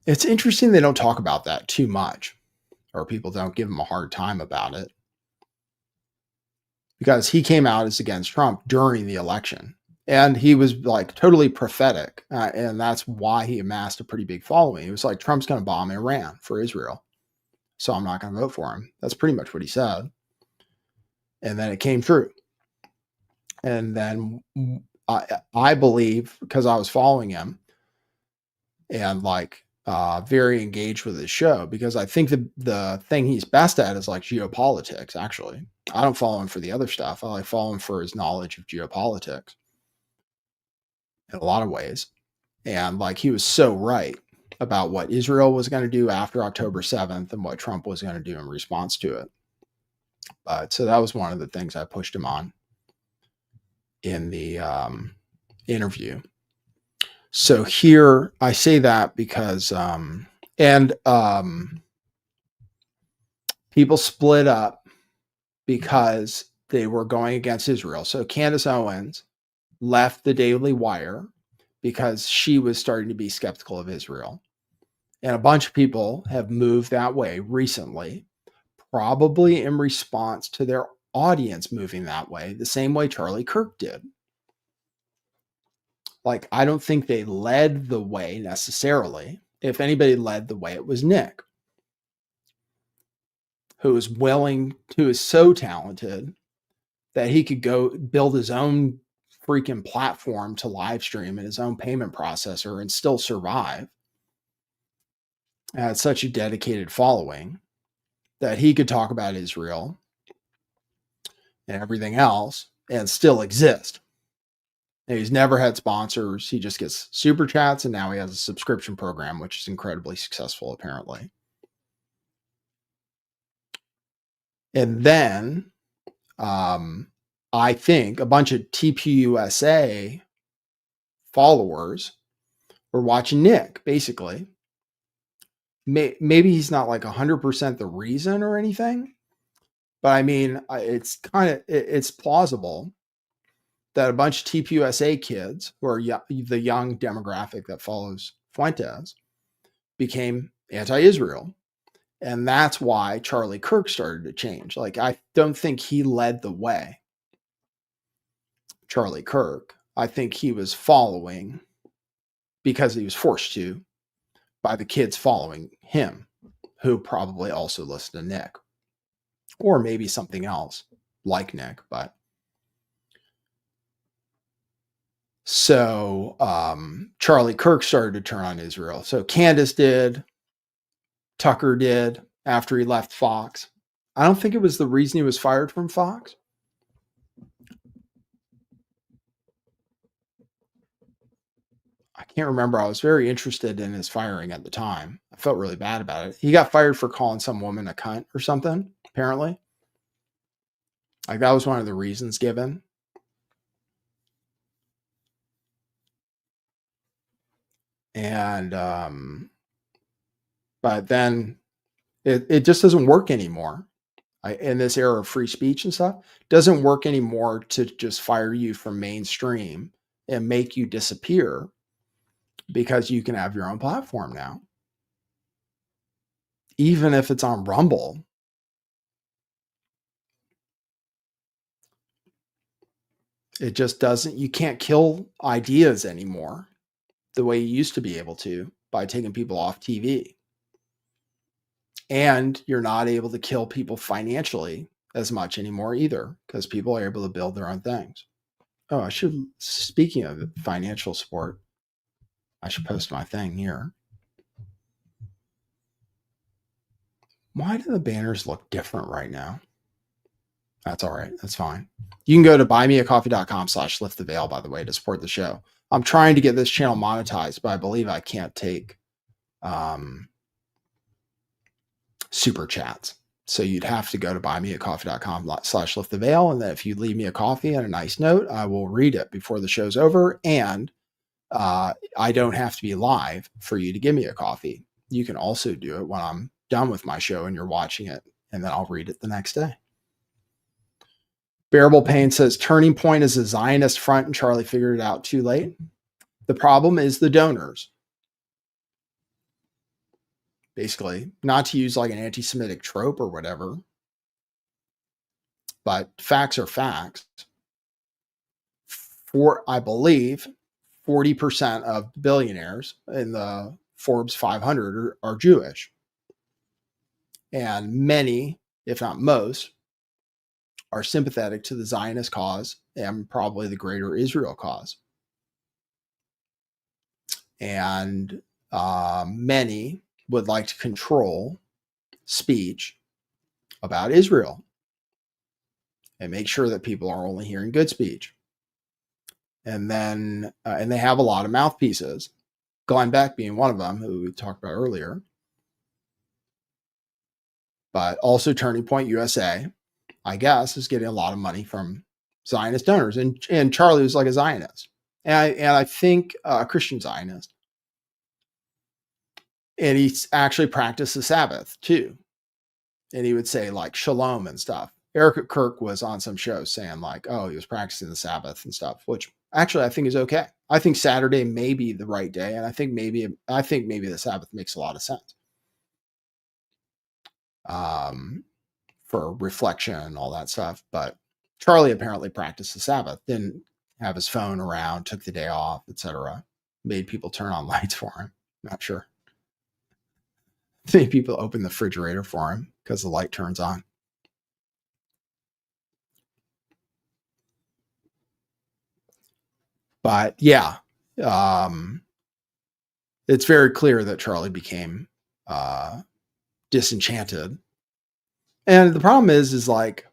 It's interesting they don't talk about that too much, or people don't give him a hard time about it, because he came out as against Trump during the election, and he was like totally prophetic, and that's why he amassed a pretty big following. He was like, Trump's going to bomb Iran for Israel, so I'm not going to vote for him. That's pretty much what he said, and then it came true. And then I believe, because I was following him and like very engaged with his show, because I think the thing he's best at is like geopolitics. Actually, I don't follow him for the other stuff. I like follow him for his knowledge of geopolitics in a lot of ways. And like, he was so right about what Israel was going to do after October 7th and what Trump was going to do in response to it. But so that was one of the things I pushed him on in the interview. So here I say that because people split up because they were going against Israel. So Candace Owens left the Daily Wire because she was starting to be skeptical of Israel. And a bunch of people have moved that way recently, probably in response to their audience moving that way, the same way Charlie Kirk did. Like, I don't think they led the way necessarily. If anybody led the way, it was Nick, who is so talented that he could go build his own freaking platform to live stream and his own payment processor and still survive. Had such a dedicated following that he could talk about Israel and everything else and still exist. And he's never had sponsors. He just gets super chats, and now he has a subscription program, which is incredibly successful, apparently. And then I think a bunch of TPUSA followers were watching Nick, basically. Maybe he's not like 100% the reason or anything, but I mean, it's plausible that a bunch of TPUSA kids, who are the young demographic that follows Fuentes, became anti-Israel. And that's why Charlie Kirk started to change. Like, I don't think he led the way, Charlie Kirk. I think he was following because he was forced to by the kids following him, who probably also listened to Nick, or maybe something else like Nick. But so Charlie Kirk started to turn on Israel. So Candace did, Tucker did after he left Fox. I don't think it was the reason he was fired from Fox. I can't remember. I was very interested in his firing at the time. I felt really bad about it. He got fired for calling some woman a cunt or something, apparently. Like, that was one of the reasons given. And but then it just doesn't work anymore. In this era of free speech and stuff, doesn't work anymore to just fire you from mainstream and make you disappear, because you can have your own platform now. even if it's on Rumble. It just doesn't, you can't kill ideas anymore the way you used to be able to by taking people off TV. And you're not able to kill people financially as much anymore either, because people are able to build their own things. Oh, I should, speaking of financial support, I should post my thing here. Why do the banners look different right now? That's all right. That's fine. You can go to buymeacoffee.com/lifttheveil, by the way, to support the show. I'm trying to get this channel monetized, but I believe I can't take super chats. So you'd have to go to buymeacoffee.com/lifttheveil. And then if you leave me a coffee and a nice note, I will read it before the show's over. And I don't have to be live for you to give me a coffee. You can also do it when I'm done with my show and you're watching it, and then I'll read it the next day. Bearable Pain says Turning Point is a Zionist front and Charlie figured it out too late. The problem is the donors. Basically, not to use like an anti-Semitic trope or whatever, but facts are facts. I believe 40% of billionaires in the Forbes 500 are Jewish. And many, if not most, are sympathetic to the Zionist cause and probably the greater Israel cause. And many would like to control speech about Israel and make sure that people are only hearing good speech. And then, and they have a lot of mouthpieces, Glenn Beck being one of them, who we talked about earlier, but also Turning Point USA, I guess, is getting a lot of money from Zionist donors. And Charlie was like a Zionist. And I think a Christian Zionist. And he actually practiced the Sabbath too. And he would say like shalom and stuff. Eric Kirk was on some show saying like, oh, he was practicing the Sabbath and stuff, which actually I think is okay. I think Saturday may be the right day. And I think maybe the Sabbath makes a lot of sense. For reflection and all that stuff. But Charlie apparently practiced the Sabbath, didn't have his phone around, took the day off, etc. Made people turn on lights for him. Not sure. Made people open the refrigerator for him because the light turns on. But yeah, it's very clear that Charlie became disenchanted. And the problem is like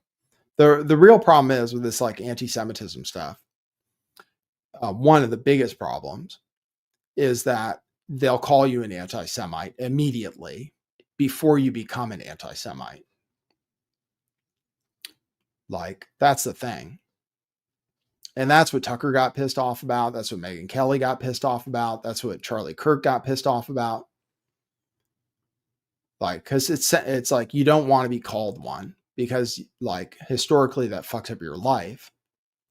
the real problem is with this like anti-Semitism stuff. One of the biggest problems is that they'll call you an anti-Semite immediately before you become an anti-Semite. Like, that's the thing. And that's what Tucker got pissed off about. That's what Megyn Kelly got pissed off about. That's what Charlie Kirk got pissed off about. Like, because it's like you don't want to be called one, because like historically that fucks up your life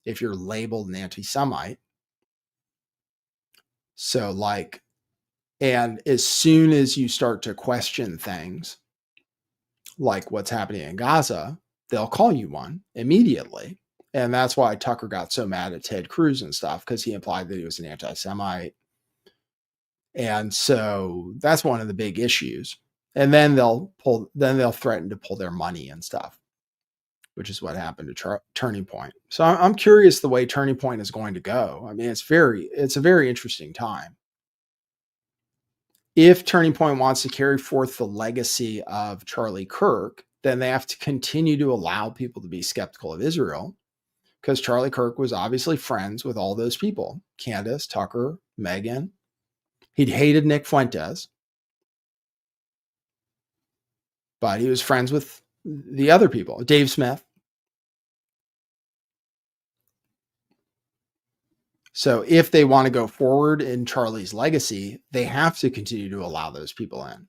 if you're labeled an anti-Semite. So like, and as soon as you start to question things like what's happening in Gaza, they'll call you one immediately. And that's why Tucker got so mad at Ted Cruz and stuff, because he implied that he was an anti-Semite. And so that's one of the big issues. And then they'll threaten to pull their money and stuff, which is what happened to Turning Point. So I'm curious the way Turning Point is going to go. I mean, it's a very interesting time. If Turning Point wants to carry forth the legacy of Charlie Kirk, then they have to continue to allow people to be skeptical of Israel, because Charlie Kirk was obviously friends with all those people. Candace, Tucker, Megyn. He'd hated Nick Fuentes, but he was friends with the other people. Dave Smith. So if they want to go forward in Charlie's legacy, they have to continue to allow those people in.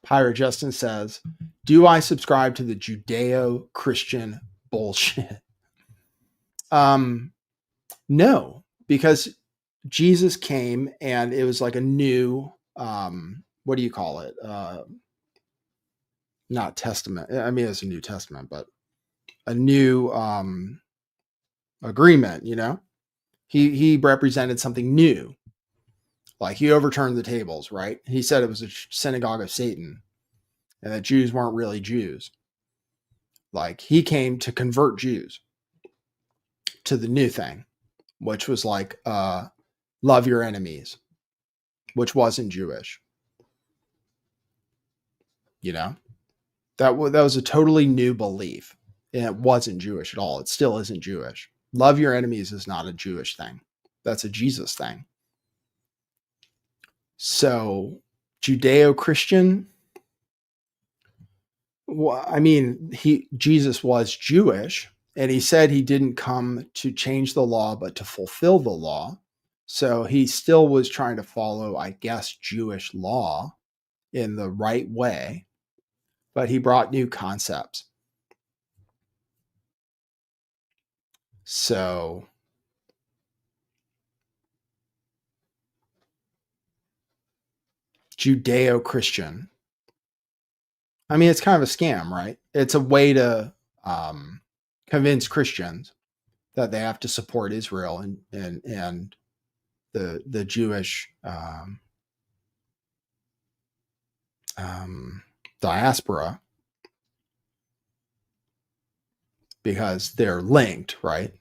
Pirate Justin says, do I subscribe to the Judeo-Christian bullshit? No, because Jesus came and it was like a new, what do you call it? Not testament. I mean, it's a New Testament, but a new agreement, you know? He represented something new. Like he overturned the tables, right? He said it was a synagogue of Satan and that Jews weren't really Jews. Like he came to convert Jews to the new thing, which was like love your enemies, which wasn't Jewish. You know, that was a totally new belief, and it wasn't Jewish at all. It still isn't Jewish. Love your enemies is not a Jewish thing. That's a Jesus thing. So Judeo-Christian, well, I mean, Jesus was Jewish, and he said he didn't come to change the law, but to fulfill the law. So he still was trying to follow, I guess, Jewish law in the right way, but he brought new concepts. So Judeo-Christian. I mean, it's kind of a scam, right? It's a way to convince Christians that they have to support Israel and the Jewish diaspora because they're linked, right?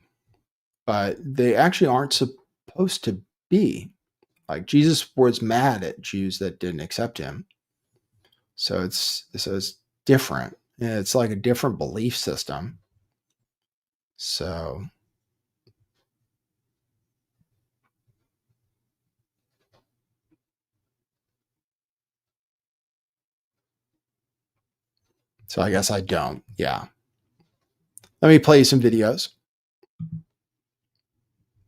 But they actually aren't supposed to be. Like Jesus was mad at Jews that didn't accept him. So it's different. And it's like a different belief system. So I guess I don't. Yeah. Let me play you some videos.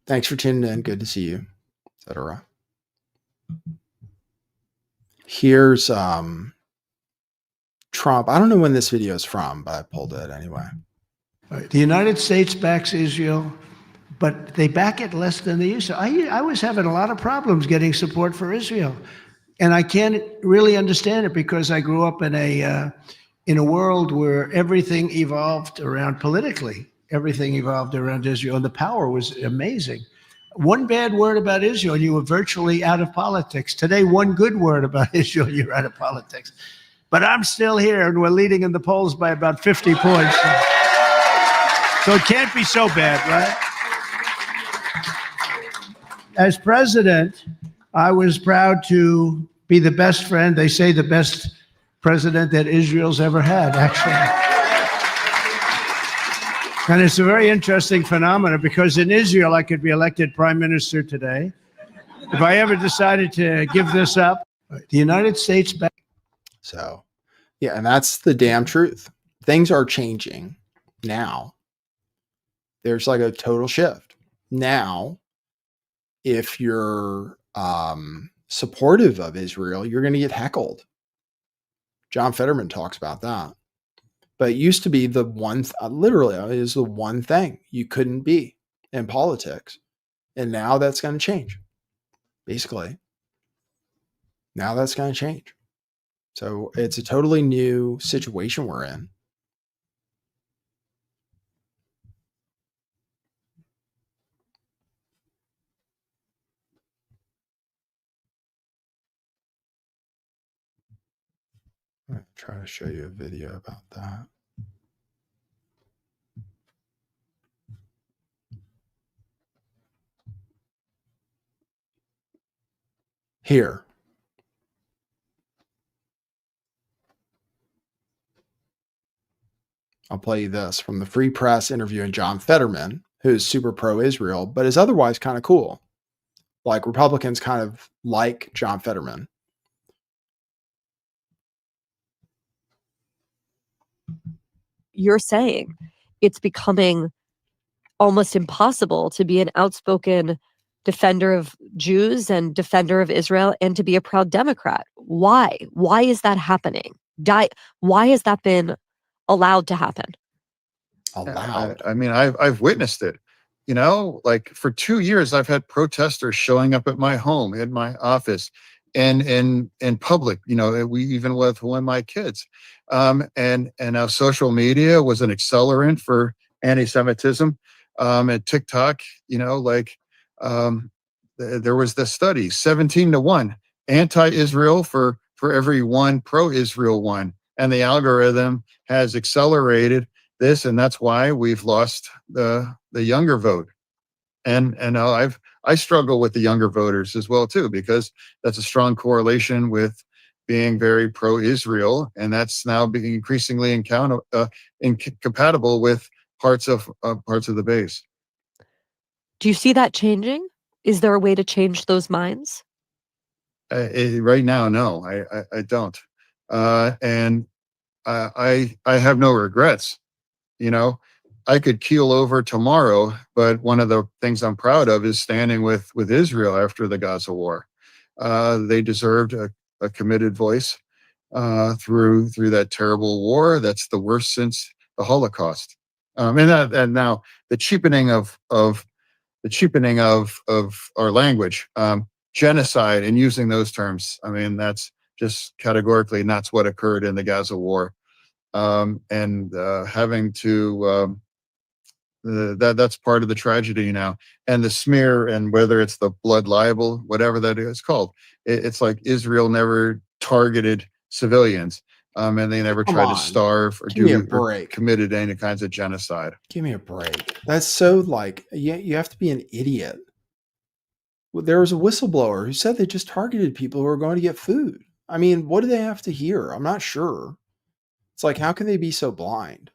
Thanks for tuning in. Good to see you, etc. Here's Trump. I don't know when this video is from, but I pulled it anyway. The United States backs Israel, but they back it less than they used to. I was having a lot of problems getting support for Israel, and I can't really understand it because I grew up in a world where everything evolved around politically. Everything evolved around Israel, and the power was amazing. One bad word about Israel, you were virtually out of politics. Today, one good word about Israel, you're out of politics. But I'm still here, and we're leading in the polls by about 50 points. So it can't be so bad, right? As president, I was proud to be the best friend, they say the best president that Israel's ever had, actually. And it's a very interesting phenomenon because in Israel, I could be elected prime minister today. If I ever decided to give this up, the United States back. So, yeah, and that's the damn truth. Things are changing now. There's like a total shift. Now, if you're supportive of Israel, you're going to get heckled. John Fetterman talks about that. But it used to be the one, literally, it is the one thing you couldn't be in politics. And now that's going to change, basically. Now that's going to change. So it's a totally new situation we're in. I'm going to try to show you a video about that. Here. I'll play you this from the Free Press interviewing John Fetterman, who's super pro-Israel, but is otherwise kind of cool. Like Republicans kind of like John Fetterman. You're saying it's becoming almost impossible to be an outspoken defender of Jews and defender of Israel and to be a proud Democrat. Why? Why is that happening? Why has that been allowed to happen? Allowed. I mean, I've witnessed it. You know, like for 2 years, I've had protesters showing up at my home, in my office, and in public. You know, we even with one of my kids, and now social media was an accelerant for anti-Semitism, and TikTok. You know, like there was this study, 17-1 anti-Israel for every one pro-Israel one, and the algorithm has accelerated this, and that's why we've lost the younger vote. And I struggle with the younger voters as well too, because that's a strong correlation with being very pro-Israel, and that's now being increasingly incompatible with parts of the base. Do you see that changing? Is there a way to change those minds? Right now, no, I don't, and I have no regrets. You know, I could keel over tomorrow, but one of the things I'm proud of is standing with Israel after the Gaza war. They deserved a committed voice through that terrible war. That's the worst since the Holocaust. And now the cheapening of our language, genocide, and using those terms. I mean, that's just categorically not what occurred in the Gaza war. And having to that's part of the tragedy now, and the smear, and whether it's the blood libel, whatever that is called, it's like Israel never targeted civilians, and they never Come tried to on. starve or Give me a or break. committed any kinds of genocide. Give me a break. That's so like, you have to be an idiot. Well, there was a whistleblower who said they just targeted people who were going to get food. I mean, what do they have to hear? I'm not sure. It's like, how can they be so blind?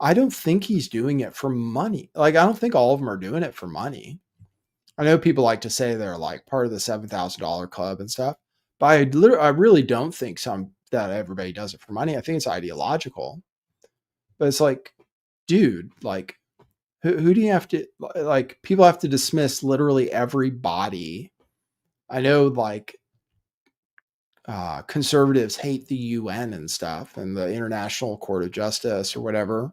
I don't think he's doing it for money. Like, I don't think all of them are doing it for money. I know people like to say they're like part of the $7,000 club and stuff, but I really don't think that everybody does it for money. I think it's ideological. But it's like, dude, like, who do you have to, like, people have to dismiss literally everybody. I know, like, conservatives hate the UN and stuff and the International Court of Justice or whatever,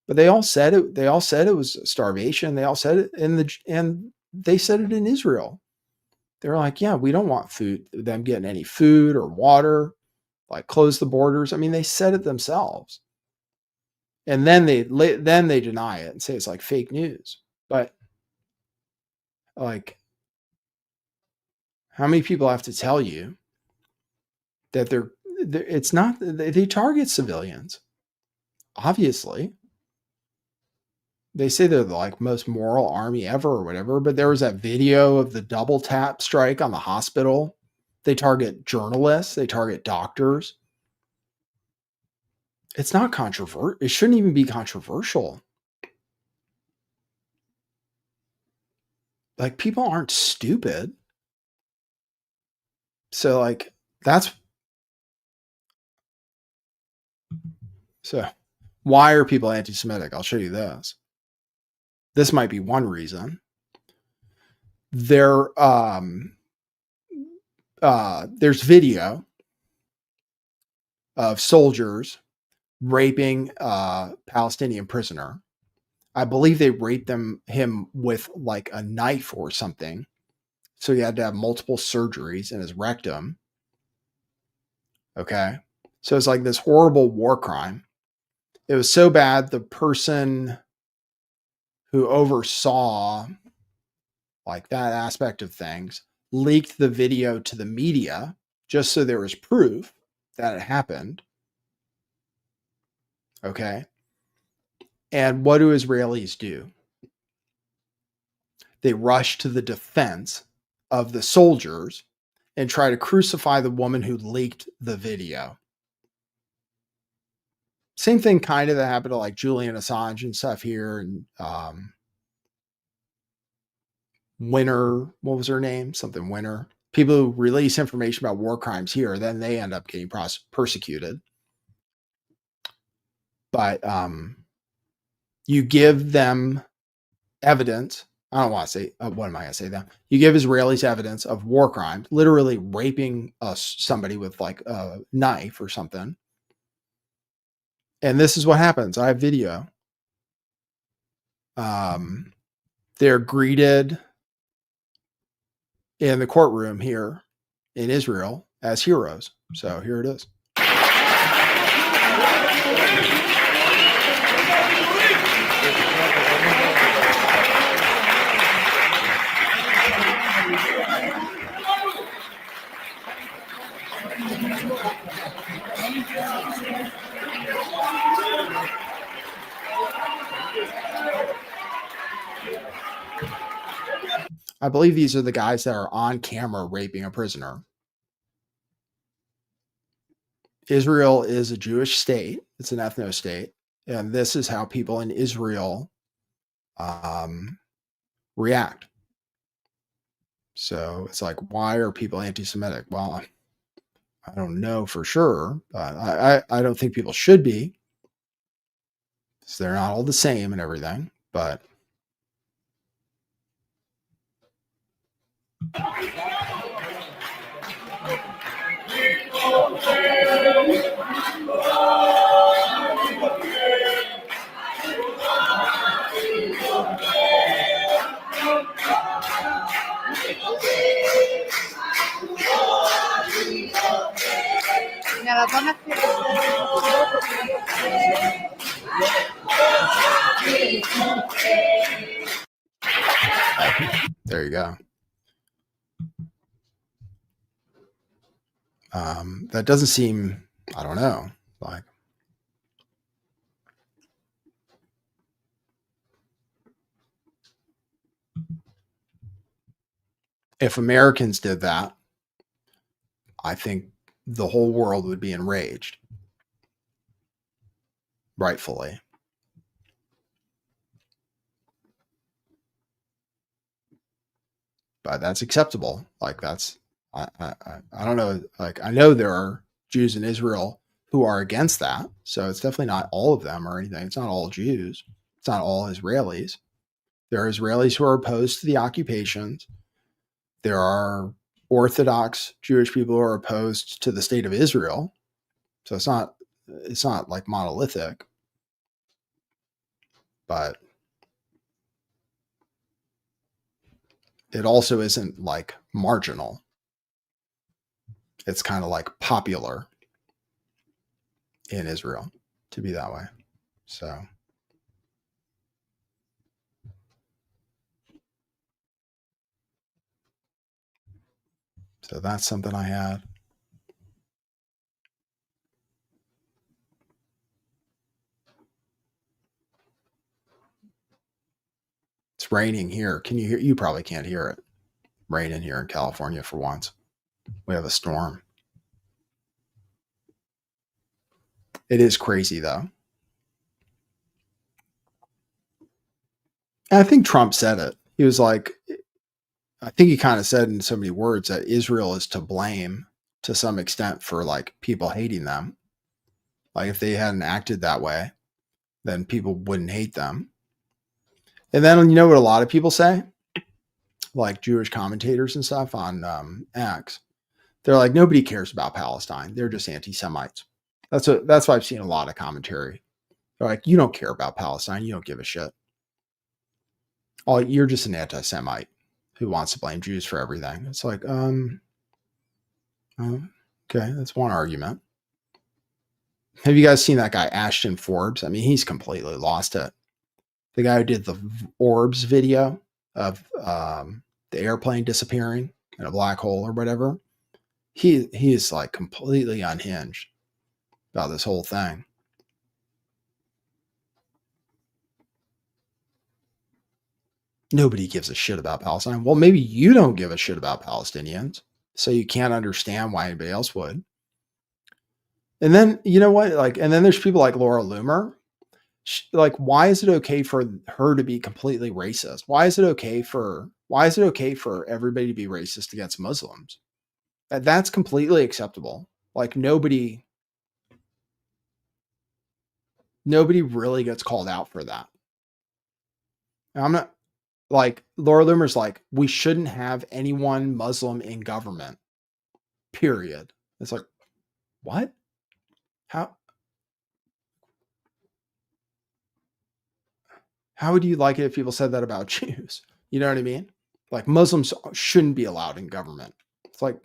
but they all said it. They all said it was starvation. They all said it and they said it in Israel. They're like, yeah, we don't want them getting any food or water, like close the borders. I mean, they said it themselves. And then they deny it and say it's like fake news. But like, how many people have to tell you that it's not, they target civilians? Obviously, they say they're the like most moral army ever or whatever, but there was that video of the double tap strike on the hospital. They target journalists, they target doctors. It's not controversial. It shouldn't even be controversial. Like, people aren't stupid. So like, so why are people anti-Semitic? I'll show you this. This might be one reason. There's video of soldiers raping a Palestinian prisoner. I believe they raped him with like a knife or something. So he had to have multiple surgeries in his rectum. Okay. So it's like this horrible war crime. It was so bad, the person who oversaw like that aspect of things leaked the video to the media just so there was proof that it happened. Okay. And what do Israelis do? They rush to the defense of the soldiers and try to crucify the woman who leaked the video. Same thing kind of that happened to like Julian Assange and stuff here, and Winner, what was her name? Something Winner. People who release information about war crimes here, then they end up getting persecuted. But you give them evidence. I don't want to say, what am I going to say then? You give Israelis evidence of war crimes, literally raping somebody with like a knife or something. And this is what happens. I have video. they're greeted in the courtroom here in Israel as heroes. So here it is. I believe these are the guys that are on camera raping a prisoner. Israel is a Jewish state. It's an ethno state. And this is how people in Israel react. So it's like, why are people anti-Semitic? Well, I don't know for sure, but I don't think people should be. So they're not all the same and everything, but there you go. That doesn't seem, I don't know, like if Americans did that, I think the whole world would be enraged, rightfully. But that's acceptable. Like that's, I don't know. Like I know there are Jews in Israel who are against that. So it's definitely not all of them or anything. It's not all Jews. It's not all Israelis. There are Israelis who are opposed to the occupations. There are Orthodox Jewish people who are opposed to the state of Israel. So it's not like monolithic, but it also isn't like marginal. It's kind of like popular in Israel to be that way. So that's something I had. It's raining here. Can you hear? You probably can't hear it. Raining here in California for once. We have a storm. It is crazy though. And I think Trump said it. He was like, I think he kind of said in so many words that Israel is to blame to some extent for like people hating them. Like if they hadn't acted that way, then people wouldn't hate them. And then you know what a lot of people say? Like Jewish commentators and stuff on X. They're like, nobody cares about Palestine. They're just anti-Semites. That's why I've seen a lot of commentary. They're like, you don't care about Palestine. You don't give a shit. Oh, you're just an anti-Semite who wants to blame Jews for everything. It's like, okay, that's one argument. Have you guys seen that guy, Ashton Forbes? I mean, he's completely lost it. The guy who did the orbs video of the airplane disappearing in a black hole or whatever. He is like completely unhinged about this whole thing. Nobody gives a shit about Palestine. Well, maybe you don't give a shit about Palestinians, so you can't understand why anybody else would. And then, you know what? Like, and then there's people like Laura Loomer. Like, why is it okay for her to be completely racist? Why is it okay for everybody to be racist against Muslims? That's completely acceptable. Like nobody really gets called out for that. And I'm not like Laura Loomer's like, we shouldn't have anyone Muslim in government. Period. It's like, what? How How would you like it if people said that about Jews? You know what I mean? Like Muslims shouldn't be allowed in government. It's like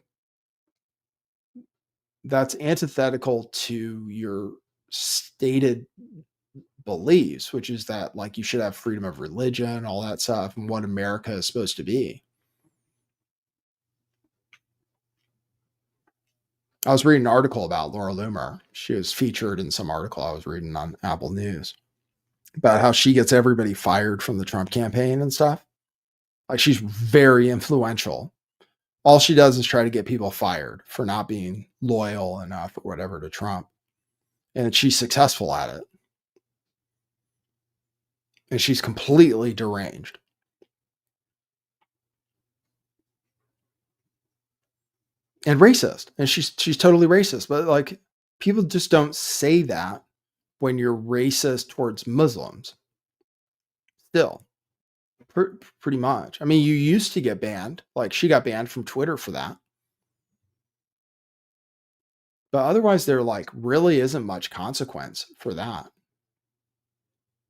that's antithetical to your stated beliefs, which is that like you should have freedom of religion, all that stuff, and what America is supposed to be. I was reading an article about Laura Loomer. She was featured in some article I was reading on Apple News about how she gets everybody fired from the Trump campaign and stuff. Like she's very influential. All she does is try to get people fired for not being loyal enough or whatever to Trump. And she's successful at it. And she's completely deranged. And racist. And she's totally racist. But like people just don't say that when you're racist towards Muslims. Still. Pretty much. I mean, you used to get banned. Like she got banned from Twitter for that. But otherwise, there like really isn't much consequence for that.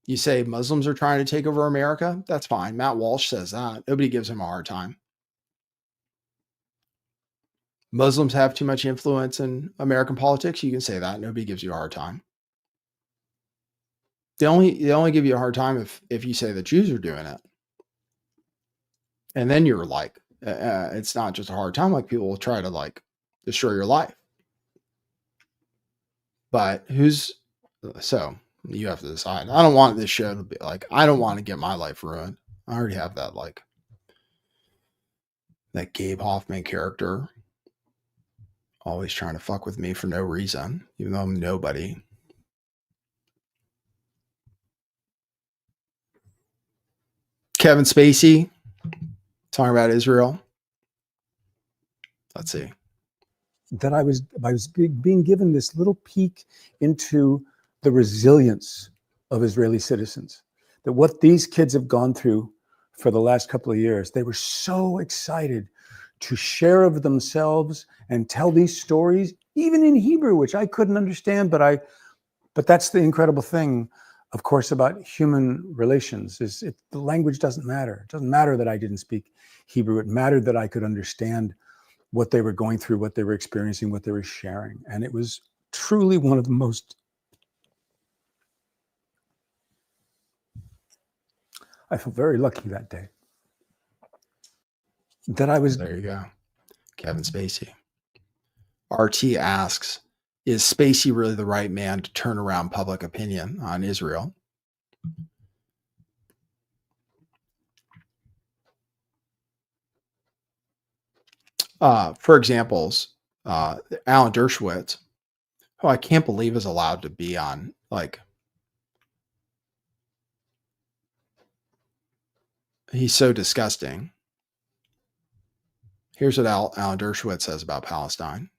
You say Muslims are trying to take over America? That's fine. Matt Walsh says that. Nobody gives him a hard time. Muslims have too much influence in American politics. You can say that. Nobody gives you a hard time. They only give you a hard time if you say the Jews are doing it. And then you're like, it's not just a hard time. Like people will try to like destroy your life. But so you have to decide. I don't want this show to be like, I don't want to get my life ruined. I already have that, like that Gabe Hoffman character always trying to fuck with me for no reason, even though I'm nobody. Kevin Spacey talking about Israel. Let's see. That I was being given this little peek into the resilience of Israeli citizens, that what these kids have gone through for the last couple of years, they were so excited to share of themselves and tell these stories, even in Hebrew, which I couldn't understand, but that's the incredible thing, of course, about human relations is the language doesn't matter. It doesn't matter that I didn't speak Hebrew. It mattered that I could understand what they were going through, what they were experiencing, what they were sharing. And it was truly one of the most, I felt very lucky that day. That I was. There you go. Kevin Spacey. RT asks, is Spacey really the right man to turn around public opinion on Israel? For examples, Alan Dershowitz, who I can't believe is allowed to be on, like, he's so disgusting. Here's what Alan Dershowitz says about Palestine.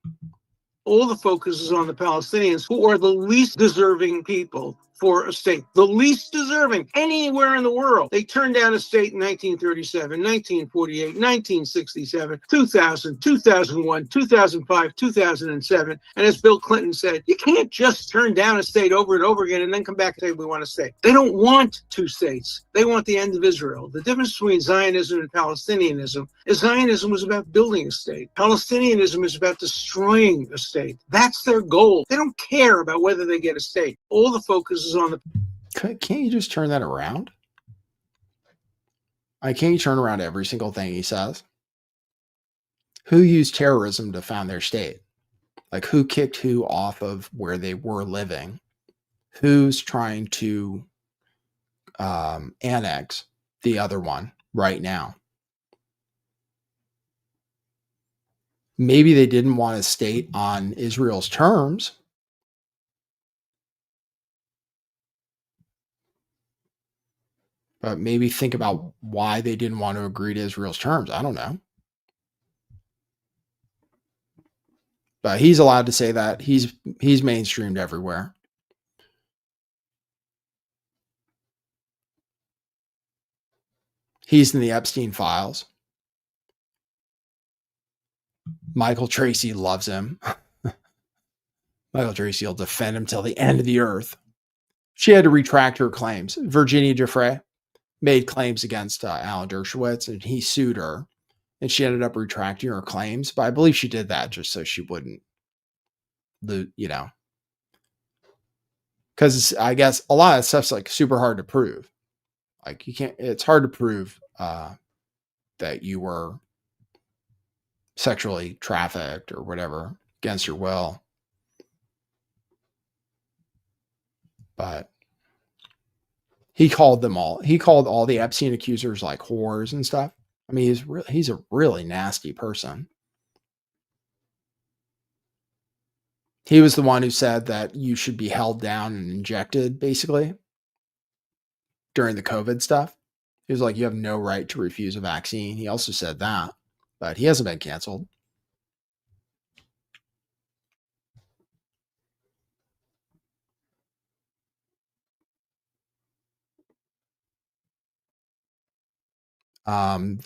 All the focus is on the Palestinians, who are the least deserving people for a state, the least deserving anywhere in the world. They turned down a state in 1937, 1948, 1967, 2000, 2001, 2005, 2007. And as Bill Clinton said, you can't just turn down a state over and over again and then come back and say, we want a state. They don't want two states. They want the end of Israel. The difference between Zionism and Palestinianism is Zionism was about building a state. Palestinianism is about destroying a state. That's their goal. They don't care about whether they get a state. All the focus is on the. Can't you just turn that around? Can't you turn around every single thing he says? Who used terrorism to found their state? Like who kicked who off of where they were living? Who's trying to annex the other one right now? Maybe they didn't want a state on Israel's terms. But maybe think about why they didn't want to agree to Israel's terms. I don't know. But he's allowed to say that. He's mainstreamed everywhere. He's in the Epstein files. Michael Tracy loves him. Michael Tracy will defend him till the end of the earth. She had to retract her claims. Virginia Giuffre, made claims against Alan Dershowitz, and he sued her, and she ended up retracting her claims. But I believe she did that just so she wouldn't, because I guess a lot of stuff's like super hard to prove. Like it's hard to prove that you were sexually trafficked or whatever against your will. But he called all the Epstein accusers like whores and stuff. I mean, he's a really nasty person. He was the one who said that you should be held down and injected, basically, during the COVID stuff. He was like, you have no right to refuse a vaccine. He also said that, but he hasn't been canceled.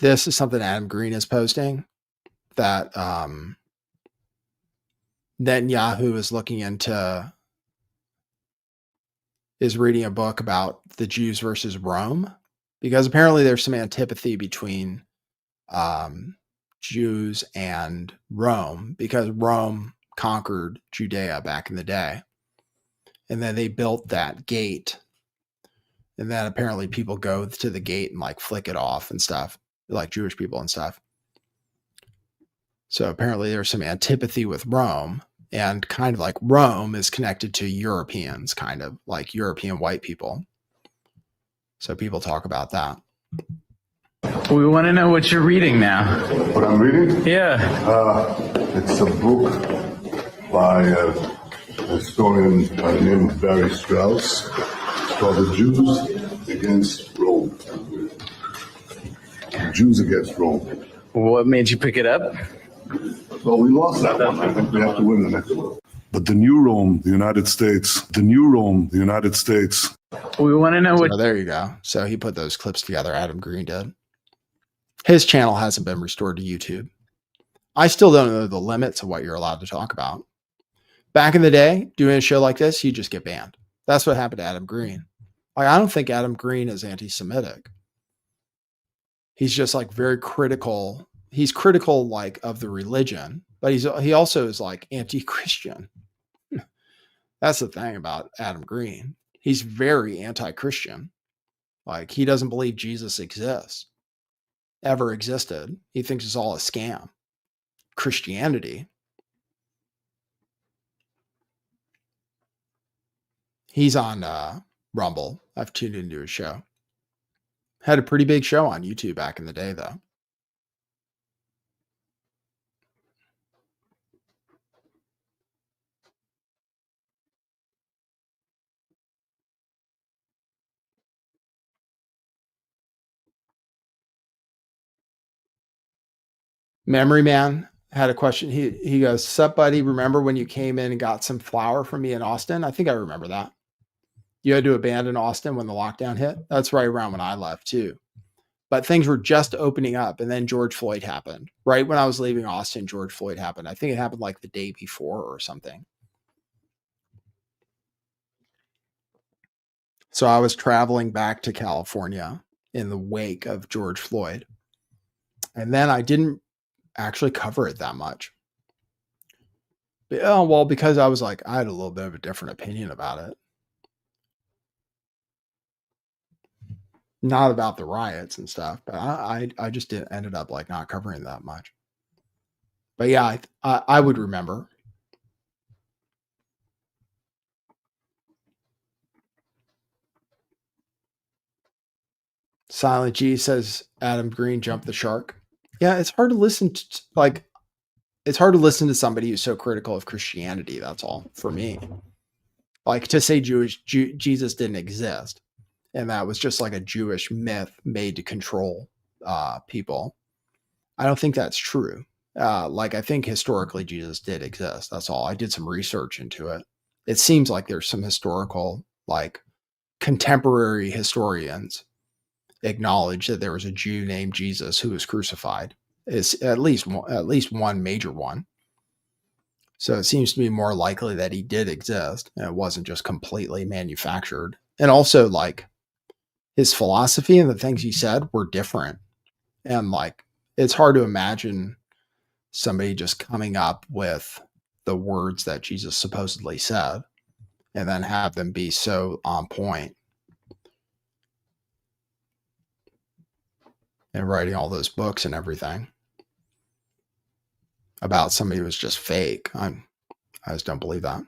This is something Adam Green is posting that Netanyahu is reading a book about the Jews versus Rome, because apparently there's some antipathy between Jews and Rome, because Rome conquered Judea back in the day. And then they built that gate. And then apparently people go to the gate and like flick it off and stuff, like Jewish people and stuff. So apparently there's some antipathy with Rome, and kind of like Rome is connected to Europeans, kind of like European white people. So people talk about that. We want to know what you're reading now. What I'm reading? Yeah. It's a book by a historian by the name of Barry Strauss. It's called The Jews Against Rome. The Jews Against Rome. What made you pick it up? Well, we lost that one. I think we have to win the next one. But the new Rome, the United States. The new Rome, the United States. We want to know what... So there you go. So he put those clips together, Adam Green did. His channel hasn't been restored to YouTube. I still don't know the limits of what you're allowed to talk about. Back in the day, doing a show like this, you just get banned. That's what happened to Adam Green. Like, I don't think Adam Green is anti-Semitic. He's just like very critical. He's critical like of the religion, but he also is like anti-Christian. That's the thing about Adam Green. He's very anti-Christian. Like, he doesn't believe Jesus exists, ever existed. He thinks it's all a scam. Christianity. He's on Rumble. I've tuned into his show. Had a pretty big show on YouTube back in the day, though. Memory Man had a question. He goes, "Sup, buddy? Remember when you came in and got some flour from me in Austin?" I think I remember that. You had to abandon Austin when the lockdown hit. That's right around when I left too. But things were just opening up, and then George Floyd happened. Right when I was leaving Austin, George Floyd happened. I think it happened like the day before or something. So I was traveling back to California in the wake of George Floyd. And then I didn't actually cover it that much. Oh, well, because I was like, I had a little bit of a different opinion about it. Not about the riots and stuff, but I just ended up like not covering that much. But yeah, I would remember. Silent G says Adam Green jumped the shark. Yeah, it's hard to listen to, like, it's hard to listen to somebody who's so critical of Christianity. That's all for me. Like, to say Jesus didn't exist, and that was just like a Jewish myth made to control people. I don't think that's true. Like, I think historically Jesus did exist. That's all. I did some research into it. It seems like there's some historical, like, contemporary historians acknowledge that there was a Jew named Jesus who was crucified. It's at least one major one. So it seems to be more likely that he did exist and it wasn't just completely manufactured. And also, like, his philosophy and the things he said were different. And like, it's hard to imagine somebody just coming up with the words that Jesus supposedly said and then have them be so on point and writing all those books and everything about somebody who was just fake. I just don't believe that.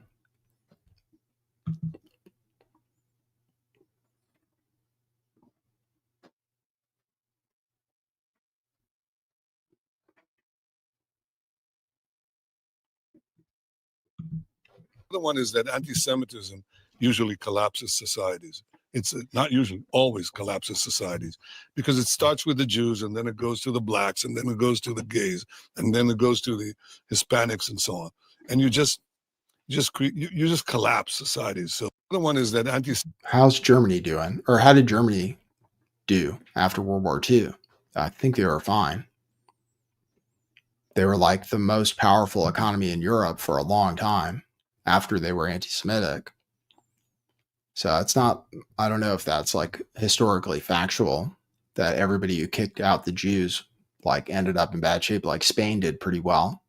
The one is that anti-Semitism usually collapses societies. It's not usually, always collapses societies, because it starts with the Jews, and then it goes to the blacks, and then it goes to the gays, and then it goes to the Hispanics, and so on. And you just collapse societies. So the one is that How's Germany doing? Or how did Germany do after World War II? I think they were fine. They were like the most powerful economy in Europe for a long time after they were anti-Semitic. So it's not, I don't know if that's like historically factual that everybody who kicked out the Jews like ended up in bad shape. Like Spain did pretty well.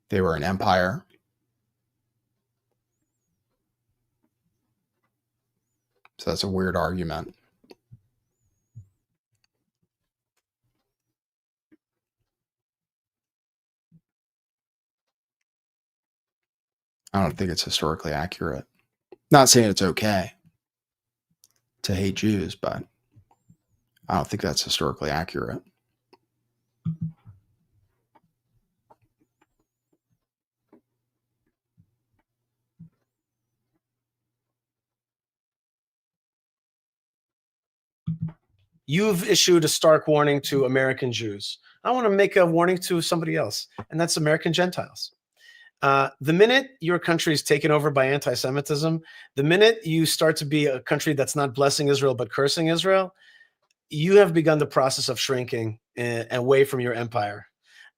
They were an empire. So that's a weird argument. I don't think it's historically accurate. Not saying it's okay to hate Jews, but I don't think that's historically accurate. You've issued a stark warning to American Jews. I want to make a warning to somebody else, and that's American Gentiles. The minute your country is taken over by anti-Semitism, the minute you start to be a country that's not blessing Israel but cursing Israel, you have begun the process of shrinking away from your empire.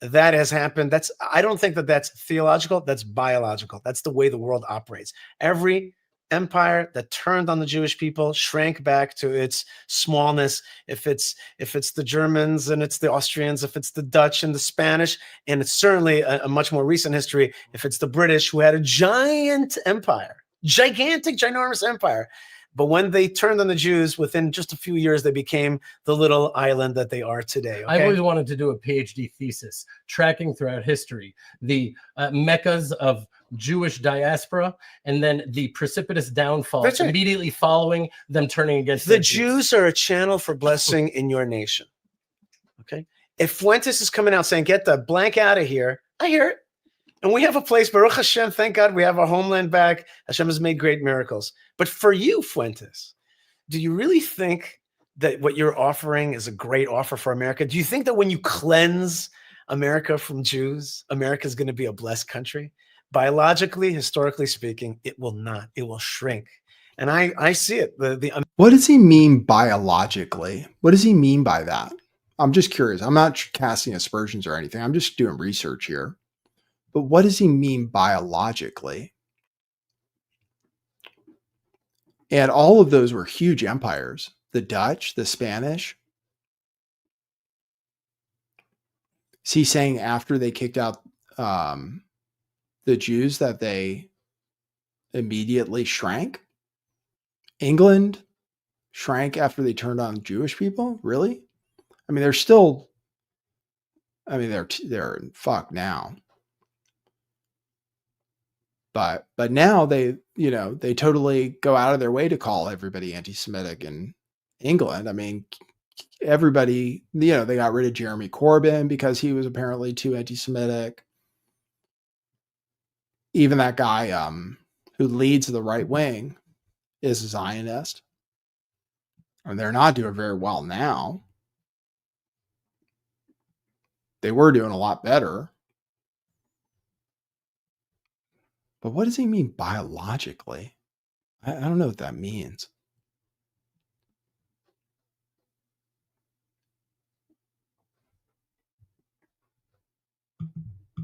That has happened. I don't think that that's theological. That's biological. That's the way the world operates. Every empire that turned on the Jewish people shrank back to its smallness. If it's the Germans and it's the Austrians, if it's the Dutch and the Spanish, and it's certainly a much more recent history, if it's the British, who had a giant empire, gigantic, ginormous empire. But when they turned on the Jews, within just a few years, they became the little island that they are today. I've always wanted to do a PhD thesis tracking throughout history the meccas of Jewish diaspora and then the precipitous downfall immediately following them turning against the Jews are a channel for blessing in your nation. Okay. If Fuentes is coming out saying, get the blank out of here, I hear it. And we have a place, Baruch Hashem, thank God we have our homeland back. Hashem has made great miracles. But for you, Fuentes, do you really think that what you're offering is a great offer for America? Do you think that when you cleanse America from Jews, America is going to be a blessed country? Biologically, historically speaking, it will not. It will shrink. And I see it. What does he mean biologically? What does he mean by that? I'm just curious. I'm not casting aspersions or anything. I'm just doing research here. But what does he mean biologically? And all of those were huge empires. The Dutch, the Spanish. Is he saying after they kicked out the Jews that they immediately shrank? England shrank after they turned on Jewish people? Really? I mean, they're still, I mean, they're fucked now. But now they, they totally go out of their way to call everybody anti-Semitic in England. I mean, everybody, they got rid of Jeremy Corbyn because he was apparently too anti-Semitic. Even that guy who leads the right wing is a Zionist. And they're not doing very well now. They were doing a lot better. But what does he mean biologically? I don't know what that means.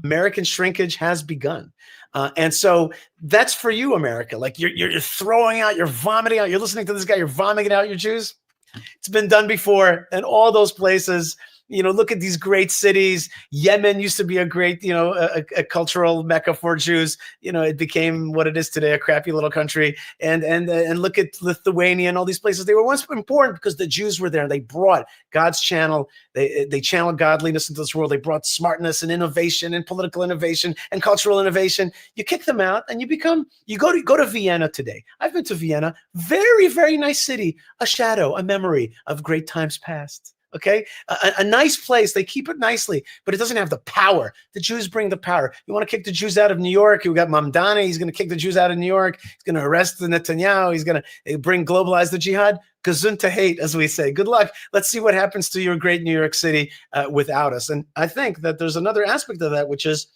American shrinkage has begun. And so that's for you, America. Like you're throwing out, you're vomiting out, you're listening to this guy, you're vomiting out your Jews. It's been done before in all those places. Look at these great cities. Yemen used to be a great, a cultural mecca for Jews. It became what it is today, a crappy little country. And look at Lithuania and all these places. They were once important because the Jews were there. They brought God's channel. They channeled godliness into this world. They brought smartness and innovation and political innovation and cultural innovation. You kick them out and you go to Vienna today. I've been to Vienna. Very, very nice city. A shadow, a memory of great times past. Okay, a nice place. They keep it nicely, but it doesn't have the power. The Jews bring the power. You want to kick the Jews out of New York? You got Mamdani. He's going to kick the Jews out of New York. He's going to arrest the Netanyahu. He's going to globalize the jihad. Gesundheit hate, as we say. Good luck. Let's see what happens to your great New York City without us. And I think that there's another aspect of that, which is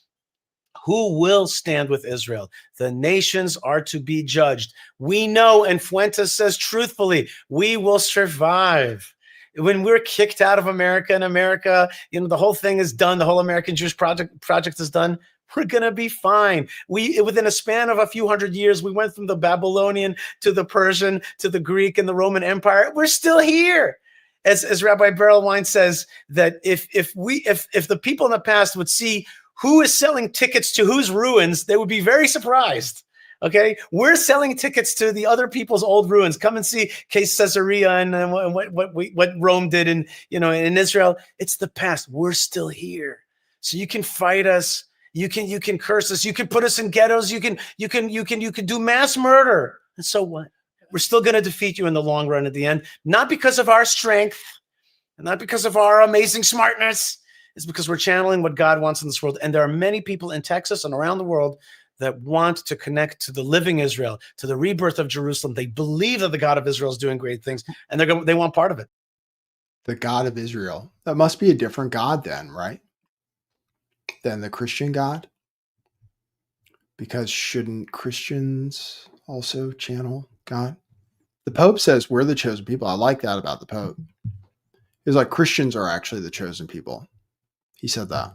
who will stand with Israel? The nations are to be judged. We know, and Fuentes says truthfully, we will survive. When we're kicked out of America and America, the whole thing is done. The whole American Jewish project is done. We're going to be fine. Within a span of a few hundred years, we went from the Babylonian to the Persian to the Greek and the Roman Empire. We're still here. As Rabbi Berelwein says, that if the people in the past would see who is selling tickets to whose ruins, they would be very surprised. Okay, we're selling tickets to the other people's old ruins. Come and see Case Caesarea and what Rome did in Israel. It's the past. We're still here, so you can fight us. You can curse us. You can put us in ghettos. You can do mass murder. And so what? We're still going to defeat you in the long run. At the end, not because of our strength, and not because of our amazing smartness. It's because we're channeling what God wants in this world. And there are many people in Texas and around the world that want to connect to the living Israel, to the rebirth of Jerusalem. They believe that the God of Israel is doing great things, and they want part of it. The God of Israel. That must be a different God then, right? Than the Christian God? Because shouldn't Christians also channel God? The Pope says we're the chosen people. I like that about the Pope. He's like, Christians are actually the chosen people. He said that.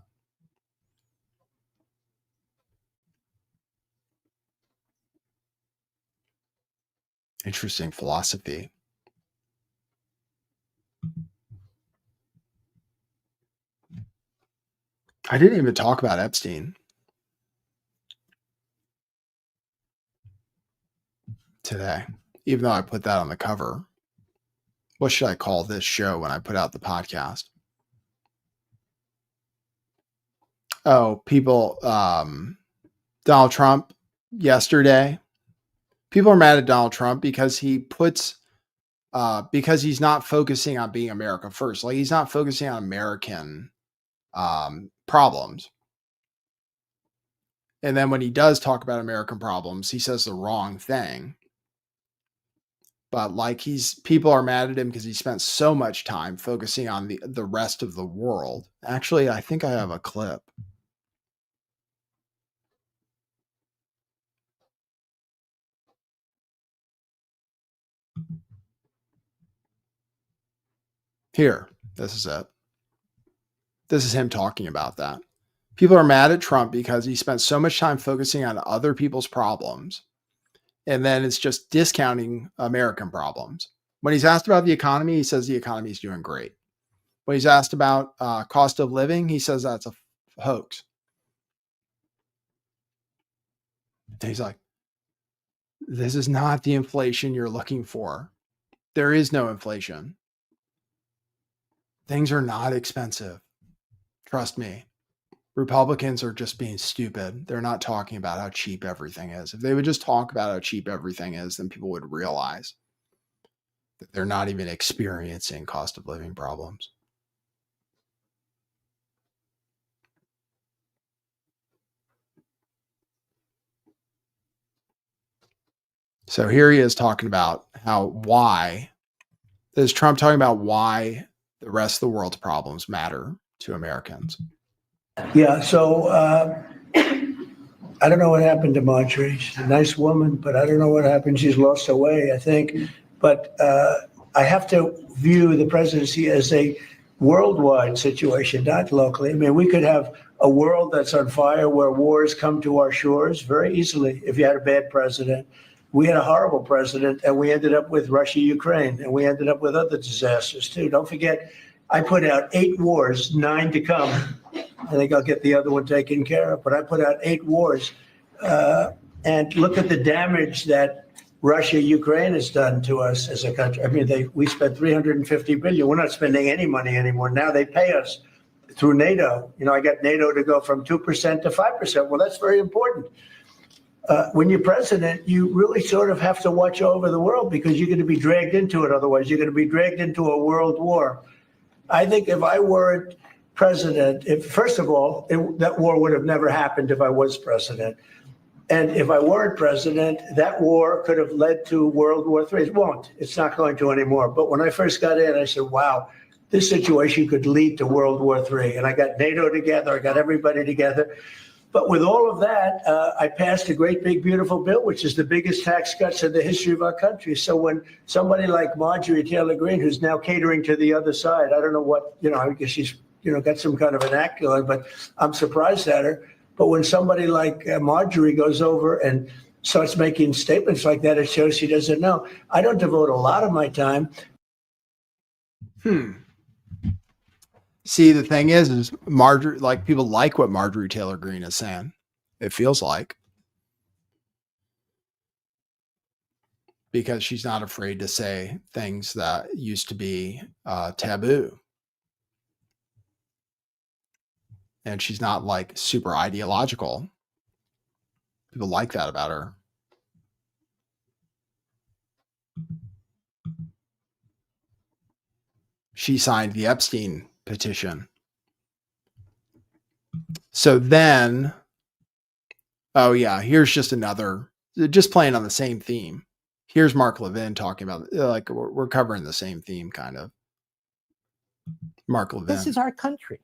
Interesting philosophy. I didn't even talk about Epstein today, even though I put that on the cover. What should I call this show when I put out the podcast? Oh, people, Donald Trump yesterday. People are mad at Donald Trump because he puts, because he's not focusing on being America first. Like he's not focusing on American problems. And then when he does talk about American problems, he says the wrong thing. But like people are mad at him because he spent so much time focusing on the rest of the world. Actually, I think I have a clip. Here, this is it. This is him talking about that. People are mad at Trump because he spent so much time focusing on other people's problems. And then it's just discounting American problems. When he's asked about the economy, he says the economy is doing great. When he's asked about cost of living, he says that's a hoax. And he's like, this is not the inflation you're looking for. There is no inflation. Things are not expensive. Trust me. Republicans are just being stupid. They're not talking about how cheap everything is. If they would just talk about how cheap everything is, then people would realize that they're not even experiencing cost of living problems. So here he is talking about why is Trump talking about why the rest of the world's problems matter to Americans. Yeah, so I don't know what happened to Marjorie. She's a nice woman, but I don't know what happened. She's lost her way, I think. But I have to view the presidency as a worldwide situation, not locally. I mean, we could have a world that's on fire where wars come to our shores very easily if you had a bad president. We had a horrible president, and we ended up with Russia, Ukraine, and we ended up with other disasters too. Don't forget, I put out 8 wars, 9 to come. I think I'll get the other one taken care of, but I put out 8 wars. And look at the damage that Russia, Ukraine has done to us as a country. I mean, we spent $350 billion. We're not spending any money anymore. Now they pay us through NATO. You know, I got NATO to go from 2% to 5%. Well, that's very important. When you're president, you really sort of have to watch over the world because you're going to be dragged into it. Otherwise, you're going to be dragged into a world war. I think if I weren't president, first of all, that war would have never happened if I was president. And if I weren't president, that war could have led to World War III. It won't. It's not going to anymore. But when I first got in, I said, wow, this situation could lead to World War III. And I got NATO together. I got everybody together. But with all of that, I passed a great, big, beautiful bill, which is the biggest tax cuts in the history of our country. So when somebody like Marjorie Taylor Greene, who's now catering to the other side, I don't know what, I guess she's, got some kind of an accolade, but I'm surprised at her. But when somebody like Marjorie goes over and starts making statements like that, it shows she doesn't know. I don't devote a lot of my time. See, the thing is Marjorie, like people like what Marjorie Taylor Greene is saying. It feels like. Because she's not afraid to say things that used to be taboo. And she's not like super ideological. People like that about her. She signed the Epstein petition. So then, oh yeah, here's just playing on the same theme. Here's Mark Levin talking about, like, we're covering the same theme, kind of. Mark Levin. This is our country.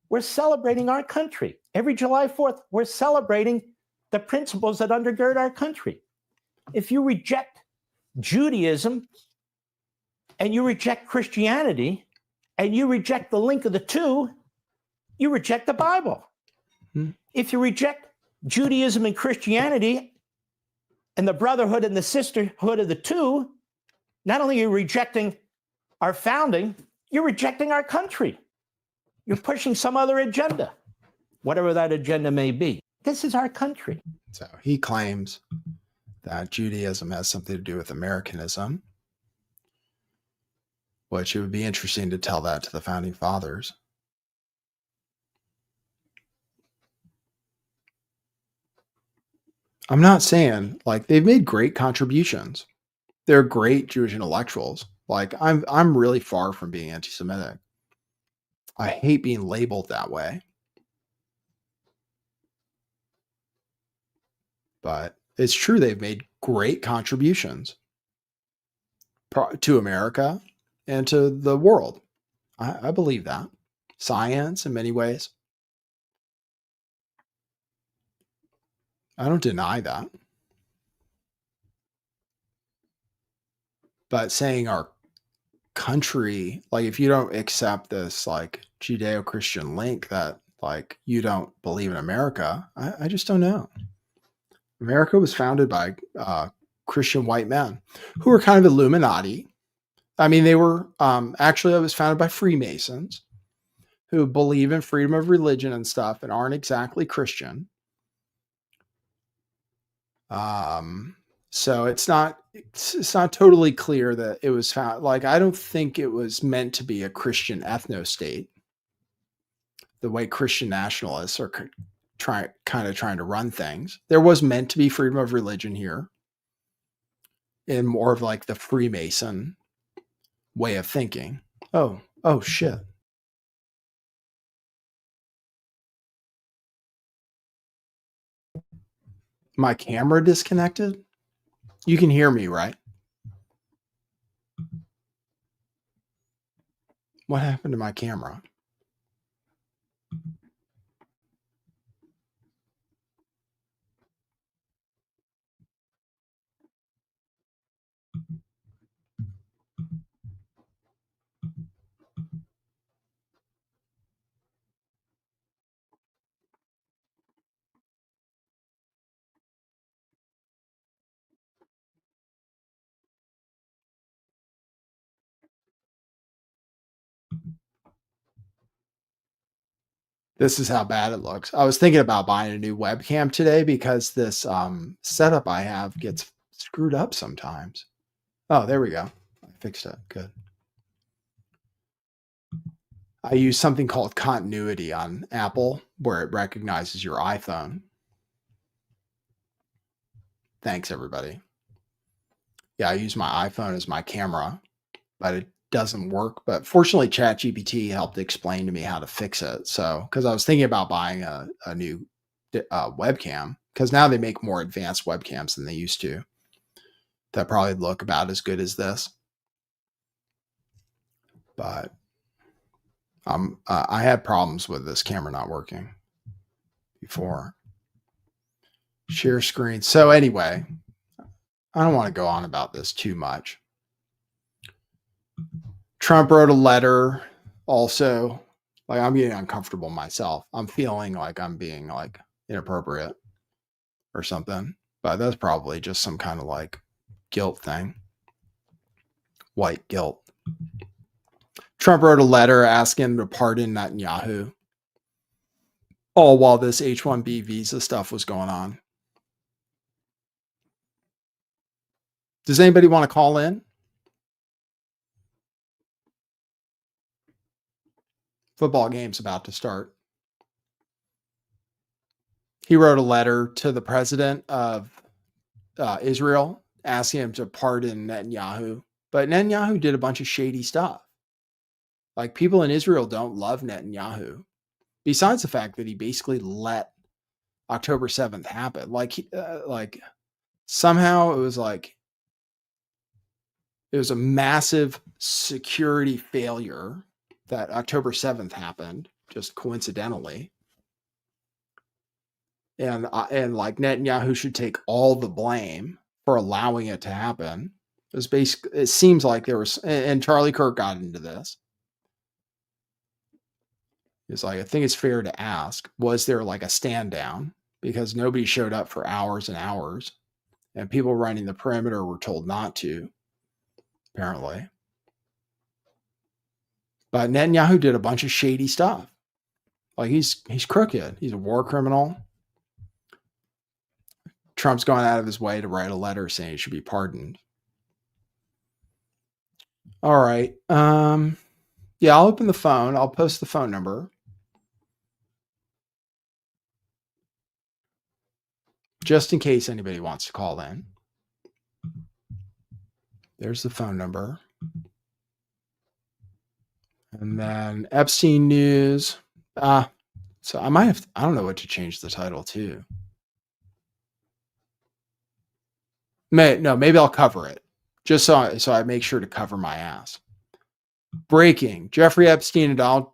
We're celebrating our country. Every July 4th, we're celebrating the principles that undergird our country. If you reject Judaism and you reject Christianity and you reject the link of the two, you reject the Bible. If you reject Judaism and Christianity and the brotherhood and the sisterhood of the two, not only are you rejecting our founding, you're rejecting our country. You're pushing some other agenda, whatever that agenda may be. This is our country. So he claims that Judaism has something to do with Americanism, which it would be interesting to tell that to the founding fathers. I'm not saying, like, they've made great contributions. They're great Jewish intellectuals. Like, I'm really far from being anti-Semitic. I hate being labeled that way. But it's true, they've made great contributions to America and to the world. I believe that. Science in many ways. I don't deny that. But saying our country, like, if you don't accept this, like, Judeo-Christian link that, like, you don't believe in America, I just don't know. America was founded by Christian white men who were kind of Illuminati. I mean, they were, actually, it was founded by Freemasons who believe in freedom of religion and stuff and aren't exactly Christian. So it's not totally clear that it was found. Like, I don't think it was meant to be a Christian ethno-state the way Christian nationalists are trying to run things. There was meant to be freedom of religion here in more of like the Freemason way of thinking. Oh shit. My camera disconnected? You can hear me, right? What happened to my camera? This is how bad it looks. I was thinking about buying a new webcam today because this setup I have gets screwed up sometimes. Oh, there we go. I fixed it. Good. I use something called continuity on Apple where it recognizes your iPhone. Thanks, everybody. Yeah, I use my iPhone as my camera, but it doesn't work. But fortunately, ChatGPT helped explain to me how to fix it. So, because I was thinking about buying a new webcam, because now they make more advanced webcams than they used to that probably look about as good as this. But I had problems with this camera not working before. Share screen. So anyway, I don't want to go on about this too much. Trump wrote a letter also. Like, I'm getting uncomfortable myself. I'm feeling like I'm being like inappropriate or something, but that's probably just some kind of like guilt thing. White guilt. Trump wrote a letter asking to pardon Netanyahu, all while this H-1B visa stuff was going on. Does anybody want to call in? Football game's about to start. He wrote a letter to the president of Israel asking him to pardon Netanyahu, but Netanyahu did a bunch of shady stuff. Like, people in Israel don't love Netanyahu, besides the fact that he basically let October 7th happen. Like somehow it was a massive security failure that October 7th happened just coincidentally. And like Netanyahu should take all the blame for allowing it to happen. It seems like there was, and Charlie Kirk got into this. It's like, I think it's fair to ask, was there like a stand down? Because nobody showed up for hours and hours, and people running the perimeter were told not to, apparently. But Netanyahu did a bunch of shady stuff. Like, he's crooked. He's a war criminal. Trump's going out of his way to write a letter saying he should be pardoned. All right. Yeah, I'll open the phone. I'll post the phone number. Just in case anybody wants to call in. There's the phone number. And then Epstein news. So I don't know what to change the title to. Maybe I'll cover it. Just so I make sure to cover my ass. Breaking. Jeffrey Epstein and Donald.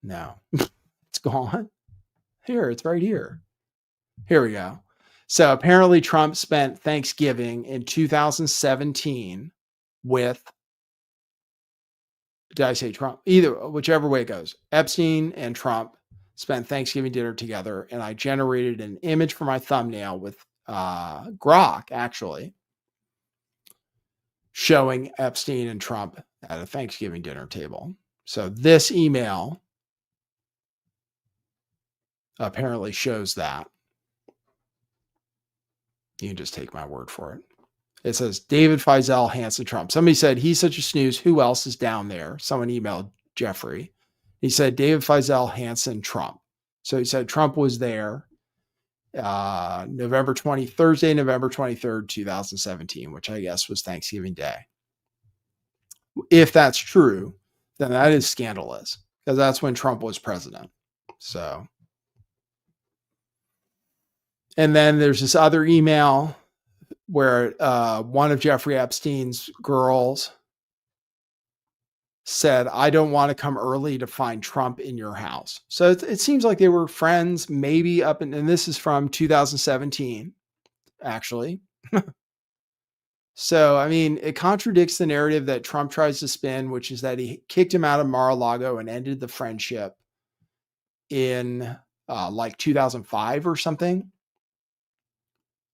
No, it's gone. Here, it's right here. Here we go. So apparently Trump spent Thanksgiving in 2017 with, did I say Trump? Whichever way it goes. Epstein and Trump spent Thanksgiving dinner together, and I generated an image for my thumbnail with Grok, actually, showing Epstein and Trump at a Thanksgiving dinner table. So this email apparently shows that. You can just take my word for it. It says David Feisal, Hanson, Trump. Somebody said, he's such a snooze. Who else is down there? Someone emailed Jeffrey. He said, David Feisal, Hanson, Trump. So he said Trump was there Thursday, November 23rd, 2017, which I guess was Thanksgiving Day. If that's true, then that is scandalous because that's when Trump was president. So, and then there's this other email where one of Jeffrey Epstein's girls said, I don't want to come early to find Trump in your house. So it seems like they were friends, maybe and this is from 2017, actually. So, I mean, it contradicts the narrative that Trump tries to spin, which is that he kicked him out of Mar-a-Lago and ended the friendship in like 2005 or something.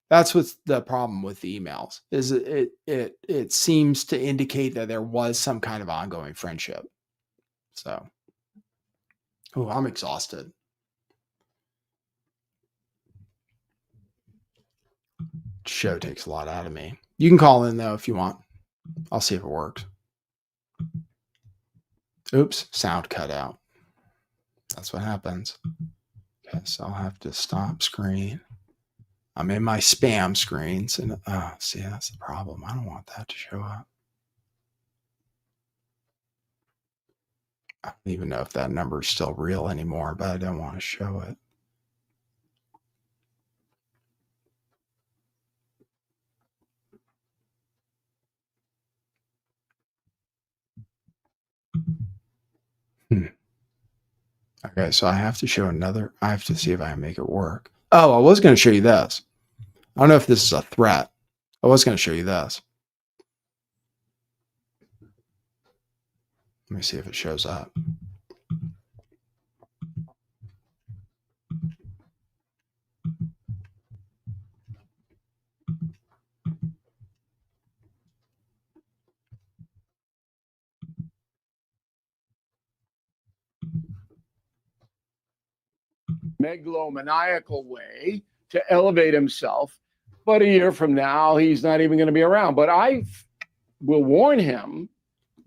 That's what's the problem with the emails, is it seems to indicate that there was some kind of ongoing friendship. So, I'm exhausted. show takes a lot out of me. You can call in though if you want. I'll see if it works. Oops, sound cut out. That's what happens. Okay, so I'll have to stop screen. I'm in my spam screens, and see, that's the problem. I don't want that to show up. I don't even know if that number is still real anymore, but I don't want to show it. Okay, so I have to show another. I have to see if I can make it work. Oh, I was going to show you this. I don't know if this is a threat. I was going to show you this. Let me see if it shows up. Megalomaniacal way to elevate himself. But a year from now, he's not even going to be around. But I will warn him,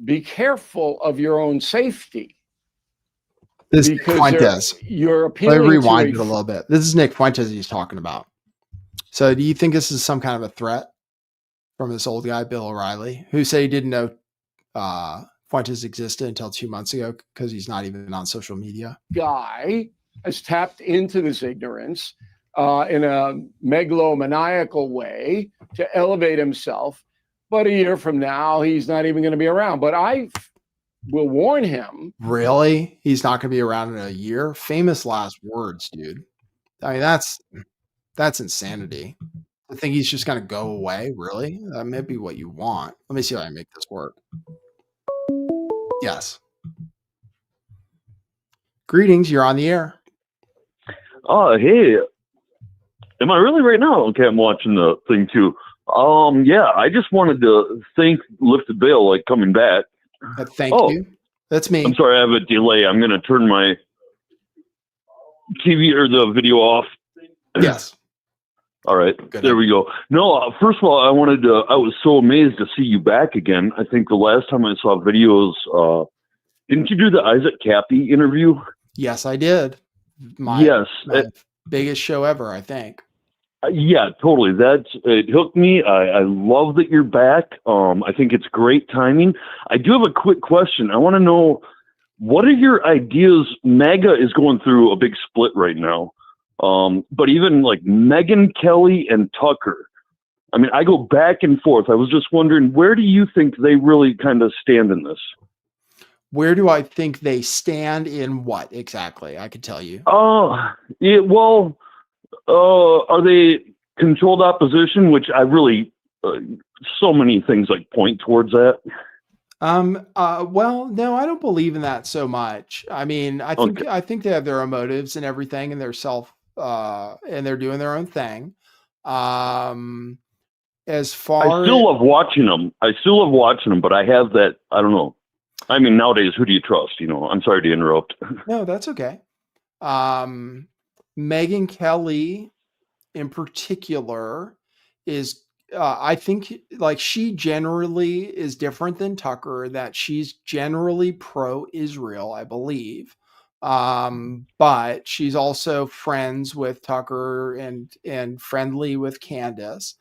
be careful of your own safety. This is Nick Fuentes. You're Let appealing me rewind to it a little bit. This is Nick Fuentes he's talking about. So do you think this is some kind of a threat from this old guy, Bill O'Reilly, who said he didn't know Fuentes existed until 2 months ago because he's not even on social media? guy has tapped into this ignorance in a megalomaniacal way to elevate himself. But a year from now, he's not even going to be around. But I will warn him. Really? He's not going to be around in a year? Famous last words, dude. I mean, that's insanity. I think he's just going to go away. Really? That may be what you want. Let me see if I can make this work. Yes. Greetings. You're on the air. Oh, hey. Am I really right now? Okay, I'm watching the thing too. Yeah, I just wanted to thank Lifted Veil, like coming back. Thank you. That's me. I'm sorry, I have a delay. I'm going to turn my TV or the video off. Yes. All right. There we go. No, first of all, I was so amazed to see you back again. I think the last time I saw videos, didn't you do the Isaac Cappy interview? Yes, I did. My biggest show ever, I think. Yeah, totally. It hooked me. I love that you're back. I think it's great timing. I do have a quick question. I want to know, what are your ideas? MAGA is going through a big split right now. But even like Megyn Kelly and Tucker, I mean, I go back and forth. I was just wondering, where do you think they really kind of stand in this? Where do I think they stand in what exactly? I could tell you. Yeah, well, are they controlled opposition? Which I really, so many things like point towards that. Well, no, I don't believe in that so much. I mean, I think they have their own motives and everything, and they're and they're doing their own thing. As far I still love watching them, but I have that, I don't know. I mean, nowadays, who do you trust? I'm sorry to interrupt. No, that's okay. Megyn Kelly in particular is, I think, like, she generally is different than Tucker, that she's generally pro-Israel, I believe. But she's also friends with Tucker and friendly with Candace.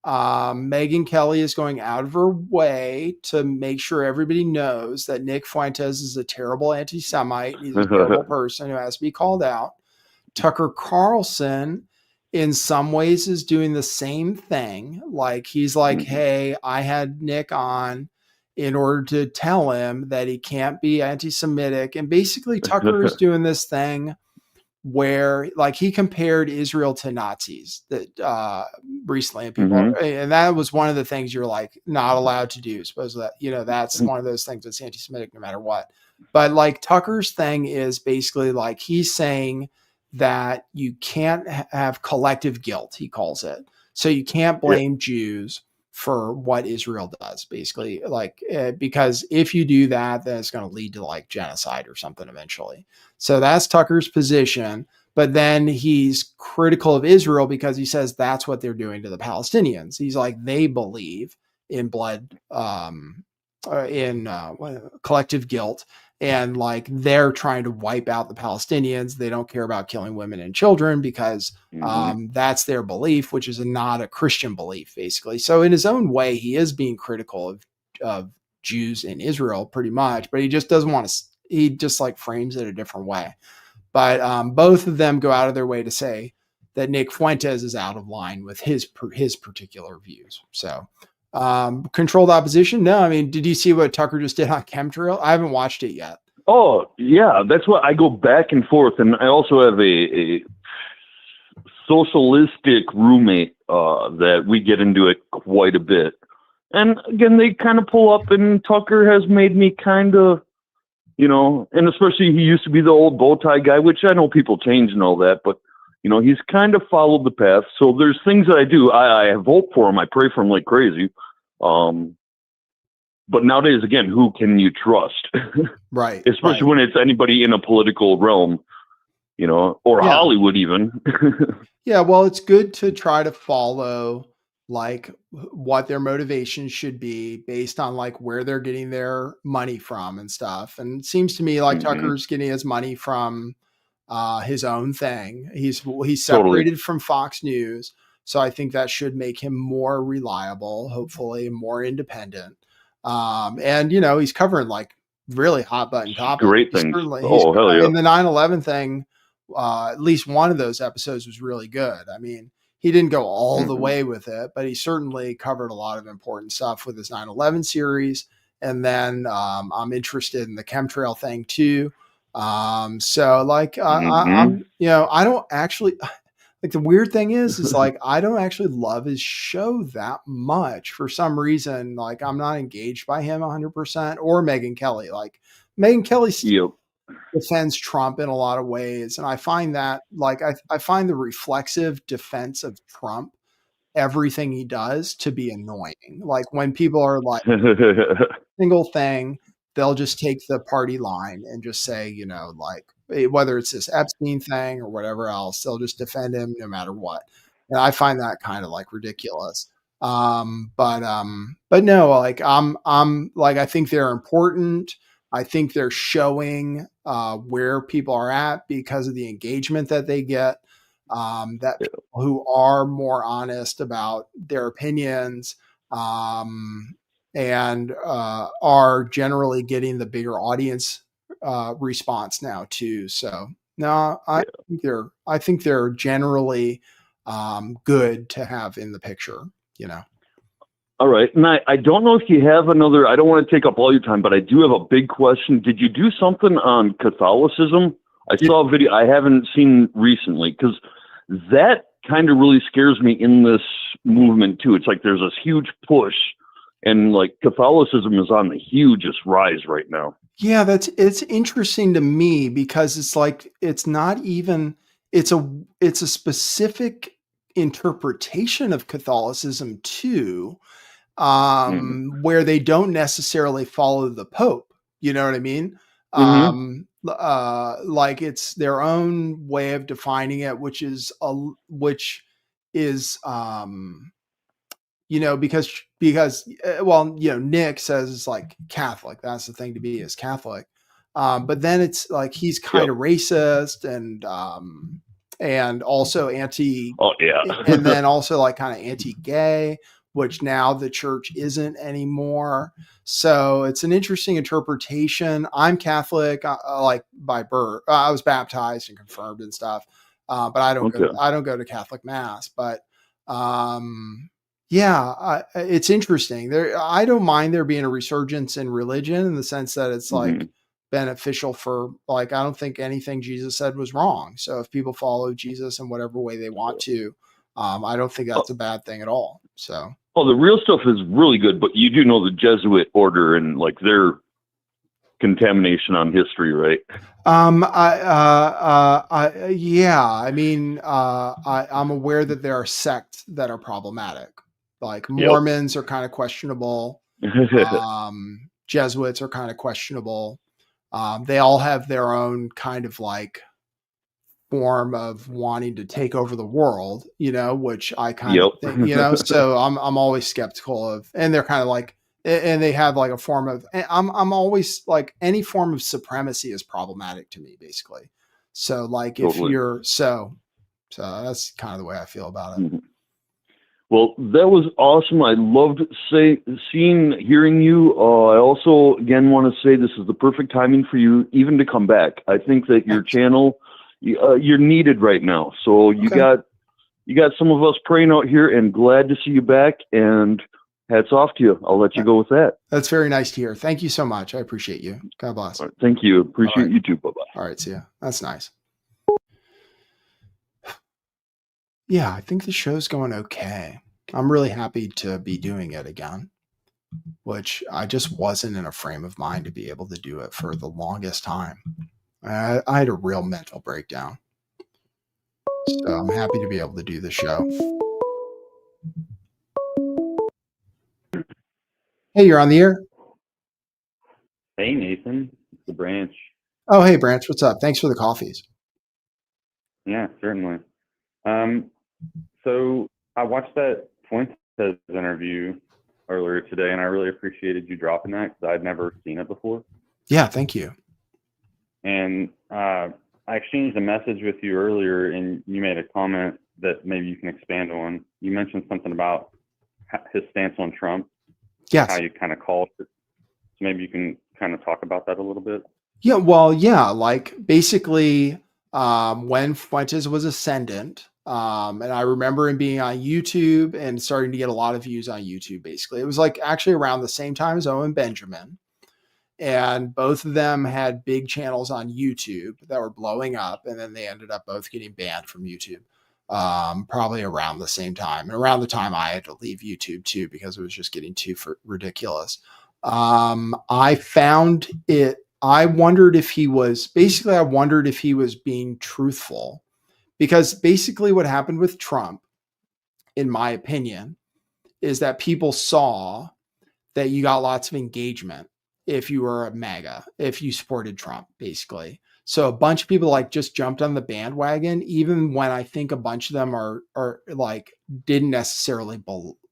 Megyn Kelly is going out of her way to make sure everybody knows that Nick Fuentes is a terrible anti-Semite. He's a terrible person who has to be called out. Tucker Carlson, in some ways, is doing the same thing. Like, he's like, hey, I had Nick on in order to tell him that he can't be anti-Semitic. And basically, Tucker is doing this thing where, like, he compared Israel to Nazis that recently, and people, and that was one of the things you're like not allowed to do. Suppose that, that's one of those things that's anti-Semitic no matter what. But like, Tucker's thing is basically like, he's saying that you can't have collective guilt, he calls it. So you can't blame Jews for what Israel does, basically, like, because if you do that, then it's going to lead to like genocide or something eventually. So that's Tucker's position. But then he's critical of Israel because he says that's what they're doing to the Palestinians. He's like, they believe in blood, in collective guilt, and like they're trying to wipe out the Palestinians. They don't care about killing women and children because that's their belief, which is not a Christian belief, basically. So in his own way, he is being critical of Jews in Israel pretty much, but he just doesn't want to, he just like frames it a different way. But both of them go out of their way to say that Nick Fuentes is out of line with his particular views. So controlled opposition. No, I mean, did you see what Tucker just did on chemtrail? I haven't watched it yet. Oh yeah, that's what I go back and forth, and I also have a socialistic roommate that we get into it quite a bit. And again, they kind of pull up, and Tucker has made me kind of, you know, and especially he used to be the old bow tie guy, which I know people change and all that, but you know, he's kind of followed the path. So there's things that I do. I have hope for him. I pray for him like crazy. But nowadays, again, who can you trust? Right. Especially when it's anybody in a political realm, you know, or Hollywood even. Yeah. Well, it's good to try to follow like what their motivation should be based on like where they're getting their money from and stuff. And it seems to me like Tucker's getting his money from his own thing. He's separated from Fox News. So I think that should make him more reliable, hopefully more independent. And you know, he's covering like really hot button topics. Great things. Hell yeah. And the 9/11 thing, at least one of those episodes was really good. I mean, he didn't go all the way with it, but he certainly covered a lot of important stuff with his 9/11 series. And then I'm interested in the chemtrail thing too. So like, I'm, you know, I don't actually like the weird thing is like, I don't actually love his show that much for some reason. Like I'm not engaged by him 100% or Megyn Kelly. Like Megyn Kelly defends Trump in a lot of ways. And I find that like, I find the reflexive defense of Trump, everything he does, to be annoying. Like when people are like single thing, they'll just take the party line and just say, you know, like whether it's this Epstein thing or whatever else, they'll just defend him no matter what. And I find that kind of like ridiculous. But no, like I'm like, I think they're important. I think they're showing where people are at because of the engagement that they get. That people who are more honest about their opinions and are generally getting the bigger audience response now too. So no, I think they're generally good to have in the picture, you know. All right. And I don't know if you have another, I don't want to take up all your time, but I do have a big question. Did you do something on Catholicism? I saw a video I haven't seen recently, because that kind of really scares me in this movement too. It's like there's this huge push, and like Catholicism is on the hugest rise right now. Yeah, it's interesting to me because it's like it's not even it's a specific interpretation of Catholicism too, where they don't necessarily follow the Pope. You know what I mean? Like it's their own way of defining it, which is you know, because well, you know, Nick says it's like Catholic. That's the thing to be, is Catholic. But then it's like he's kind of racist and also anti. Oh yeah. And then also like kind of anti-gay, which now the church isn't anymore. So it's an interesting interpretation. I'm Catholic, like by birth. I was baptized and confirmed and stuff, but I don't go to Catholic mass. But yeah, it's interesting. I don't mind there being a resurgence in religion in the sense that it's like beneficial for, like, I don't think anything Jesus said was wrong. So if people follow Jesus in whatever way they want to, I don't think that's a bad thing at all. So. Oh, the real stuff is really good, but you do know the Jesuit order and like their contamination on history, right? Yeah, I mean, I'm aware that there are sects that are problematic. Like Mormons are kind of questionable. Jesuits are kind of questionable. They all have their own kind of like form of wanting to take over the world, which I kind Yep. of think, so I'm always skeptical of, and they're kind of like, and they have like a form of, I'm always like, any form of supremacy is problematic to me, basically. So like, if Totally. you're, so that's kind of the way I feel about it. Mhm. Well, that was awesome. I loved hearing you. I also, again, want to say this is the perfect timing for you even to come back. I think that your channel, you're needed right now. So you got some of us praying out here, and glad to see you back, and hats off to you. I'll let you go with that. That's very nice to hear. Thank you so much. I appreciate you. God bless. All right, thank you. Appreciate you too. Bye-bye. All right. See ya. That's nice. Yeah, I think the show's going okay. I'm really happy to be doing it again, which I just wasn't in a frame of mind to be able to do it for the longest time. I had a real mental breakdown. So I'm happy to be able to do the show. Hey, you're on the air. Hey, Nathan. It's the Branch. Oh, hey, Branch. What's up? Thanks for the coffees. Yeah, certainly. So I watched that Fuentes interview earlier today, and I really appreciated you dropping that because I'd never seen it before. Yeah, thank you. And I exchanged a message with you earlier, and you made a comment that maybe you can expand on. You mentioned something about his stance on Trump. Yes. How you kind of called it. So maybe you can kind of talk about that a little bit. Yeah, well, yeah, like basically when Fuentes was ascendant, and I remember him being on YouTube and starting to get a lot of views on YouTube, basically. It was like actually around the same time as Owen Benjamin. And both of them had big channels on YouTube that were blowing up, and then they ended up both getting banned from YouTube. Probably around the same time, and around the time I had to leave YouTube too, because it was just getting too ridiculous. I found it, I wondered if he was being truthful, because basically what happened with Trump, in my opinion, is that people saw that you got lots of engagement if you were a MAGA, if you supported Trump, basically. So a bunch of people like just jumped on the bandwagon, even when I think a bunch of them are like didn't necessarily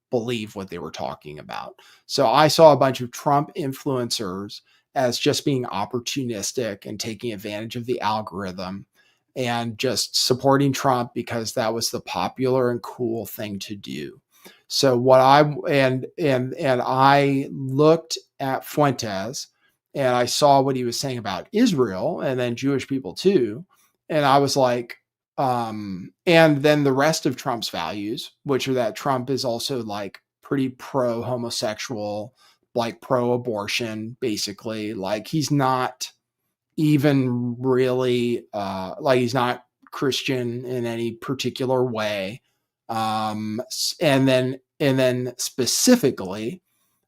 believe what they were talking about. So I saw a bunch of Trump influencers as just being opportunistic and taking advantage of the algorithm and just supporting Trump because that was the popular and cool thing to do. So what I looked at Fuentes and I saw what he was saying about Israel and then Jewish people too. And I was like, and then the rest of Trump's values, which are that Trump is also like pretty pro homosexual, like pro abortion, basically. Like he's not even really, like he's not Christian in any particular way. And then specifically,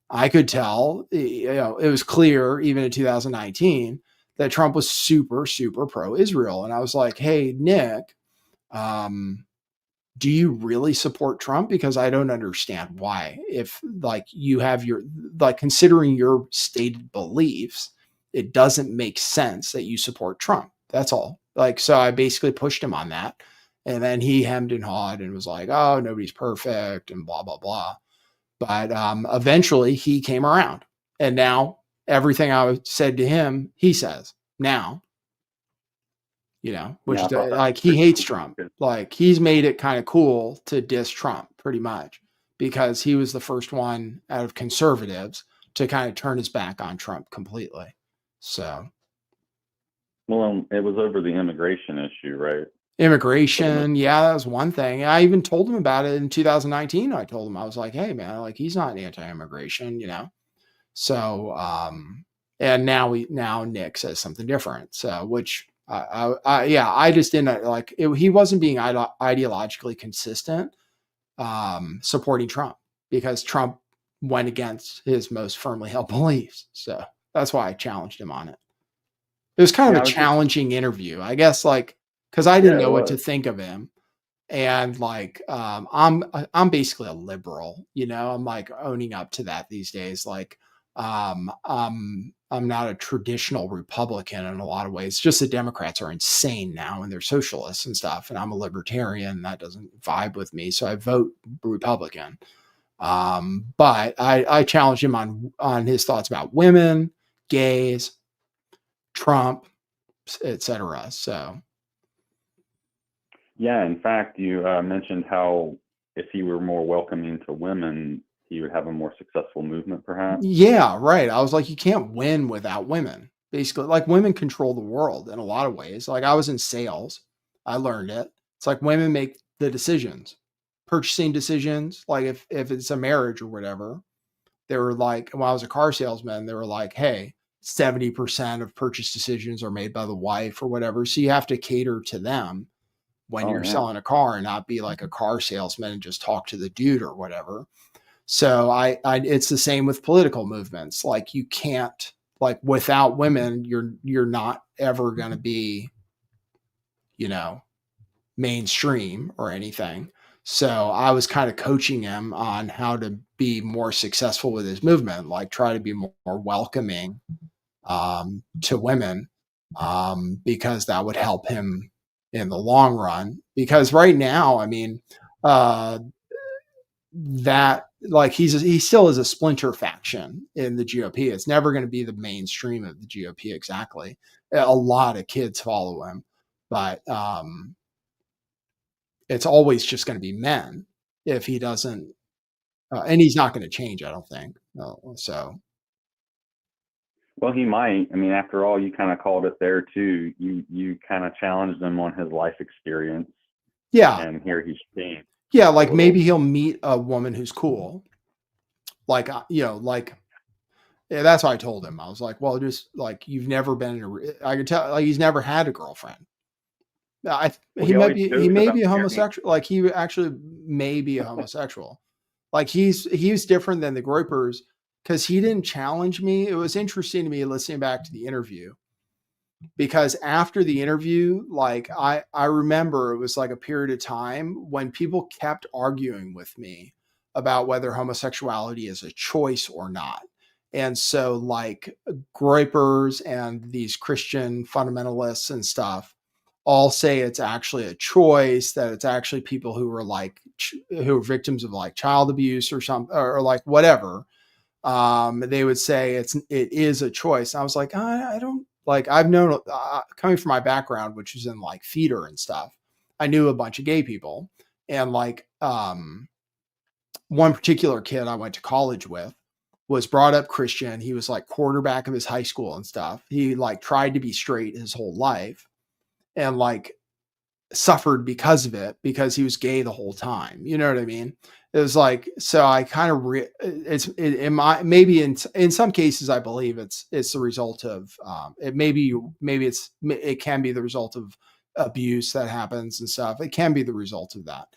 I could tell, it was clear even in 2019 that Trump was super, super pro-Israel. And I was like, hey, Nick, do you really support Trump? Because I don't understand why. If like you have considering your stated beliefs, it doesn't make sense that you support Trump. That's all. Like, so I basically pushed him on that. And then he hemmed and hawed and was like, oh, nobody's perfect and blah, blah, blah. But eventually he came around. And now everything I said to him, he says now, which Yeah, like he hates Trump. Like he's made it kind of cool to diss Trump pretty much because he was the first one out of conservatives to kind of turn his back on Trump completely. So. Well, it was over the immigration issue, right? Immigration. Yeah, that was one thing. I even told him about it in 2019. I told him, I was like, hey man, like he's not anti-immigration, So, and now Nick says something different. So, which I just didn't like it, he wasn't being ideologically consistent, supporting Trump because Trump went against his most firmly held beliefs. So that's why I challenged him on it. It was kind of a challenging interview, I guess, like, because I didn't know what to think of him. And like, I'm basically a liberal, I'm like owning up to that these days. Like, I'm not a traditional Republican in a lot of ways. Just the Democrats are insane now and they're socialists and stuff. And I'm a libertarian. And that doesn't vibe with me. So I vote Republican. But I challenge him on his thoughts about women, gays, Trump, etc. So Yeah, in fact, you mentioned how if he were more welcoming to women, he would have a more successful movement, perhaps. yeah, right. I was like, you can't win without women. Basically, like women control the world in a lot of ways. Like I was in sales, I learned it. It's like women make the decisions, purchasing decisions. Like if it's a marriage or whatever, they were like, when I was a car salesman, they were like, hey, 70% of purchase decisions are made by the wife or whatever. So you have to cater to them when Oh, you're yeah. selling a car and not be like a car salesman and just talk to the dude or whatever. So I it's the same with political movements. Like you can't, like without women, you're not ever going to be, you know, mainstream or anything. So I was kind of coaching him on how to be more successful with his movement, like try to be more welcoming to women, because that would help him in the long run. Because right now, I mean, uh, that like he still is a splinter faction in the GOP. It's never going to be the mainstream of the GOP exactly. A lot of kids follow him, but it's always just going to be men if he doesn't, and he's not going to change, I don't think. So Well, he might. I mean, after all, you kind of called it there too. You kind of challenged him on his life experience, yeah, and here he's changed. yeah, like maybe he'll meet a woman who's cool, like you know, like yeah, that's what I told him. I was like, well, just like you've never been in I could tell, like he's never had a girlfriend. Well, He he might always be jokes about a marrying. homosexual. Like he actually may be a homosexual. Like he's different than the Groypers because he didn't challenge me. It was interesting to me listening back to the interview because after the interview, like I remember it was like a period of time when people kept arguing with me about whether homosexuality is a choice or not. And so like Groypers and these Christian fundamentalists and stuff all say it's actually a choice, that it's actually people who are like who are victims of like child abuse or something or like whatever. They would say it is a choice. And I was like, I don't like, I've known coming from my background, which is in like theater and stuff, I knew a bunch of gay people. And like one particular kid I went to college with was brought up Christian. He was like quarterback of his high school and stuff. He like tried to be straight his whole life and like suffered because of it because he was gay the whole time. You know what I mean? It was like, so I kind of in my maybe in some cases I believe it's the result of it maybe it can be the result of abuse that happens and stuff. It can be the result of that.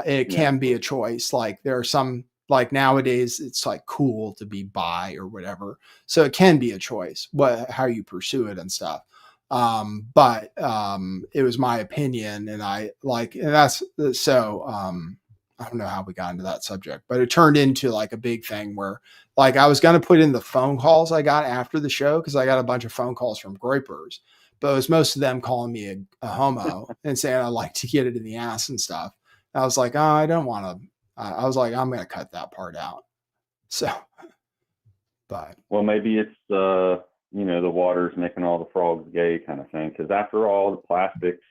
It can be a choice. Like there are some, like nowadays it's like cool to be bi or whatever. So it can be a choice how you pursue it and stuff. But it was my opinion and I like, and that's so I don't know how we got into that subject, but it turned into like a big thing where like I was going to put in the phone calls I got after the show because I got a bunch of phone calls from Groypers, but it was most of them calling me a homo and saying I like to get it in the ass and stuff. And I was like, oh, I don't want to. I was like, I'm going to cut that part out. So, but well, maybe it's you know, the water's making all the frogs gay kind of thing. Because after all, the plastics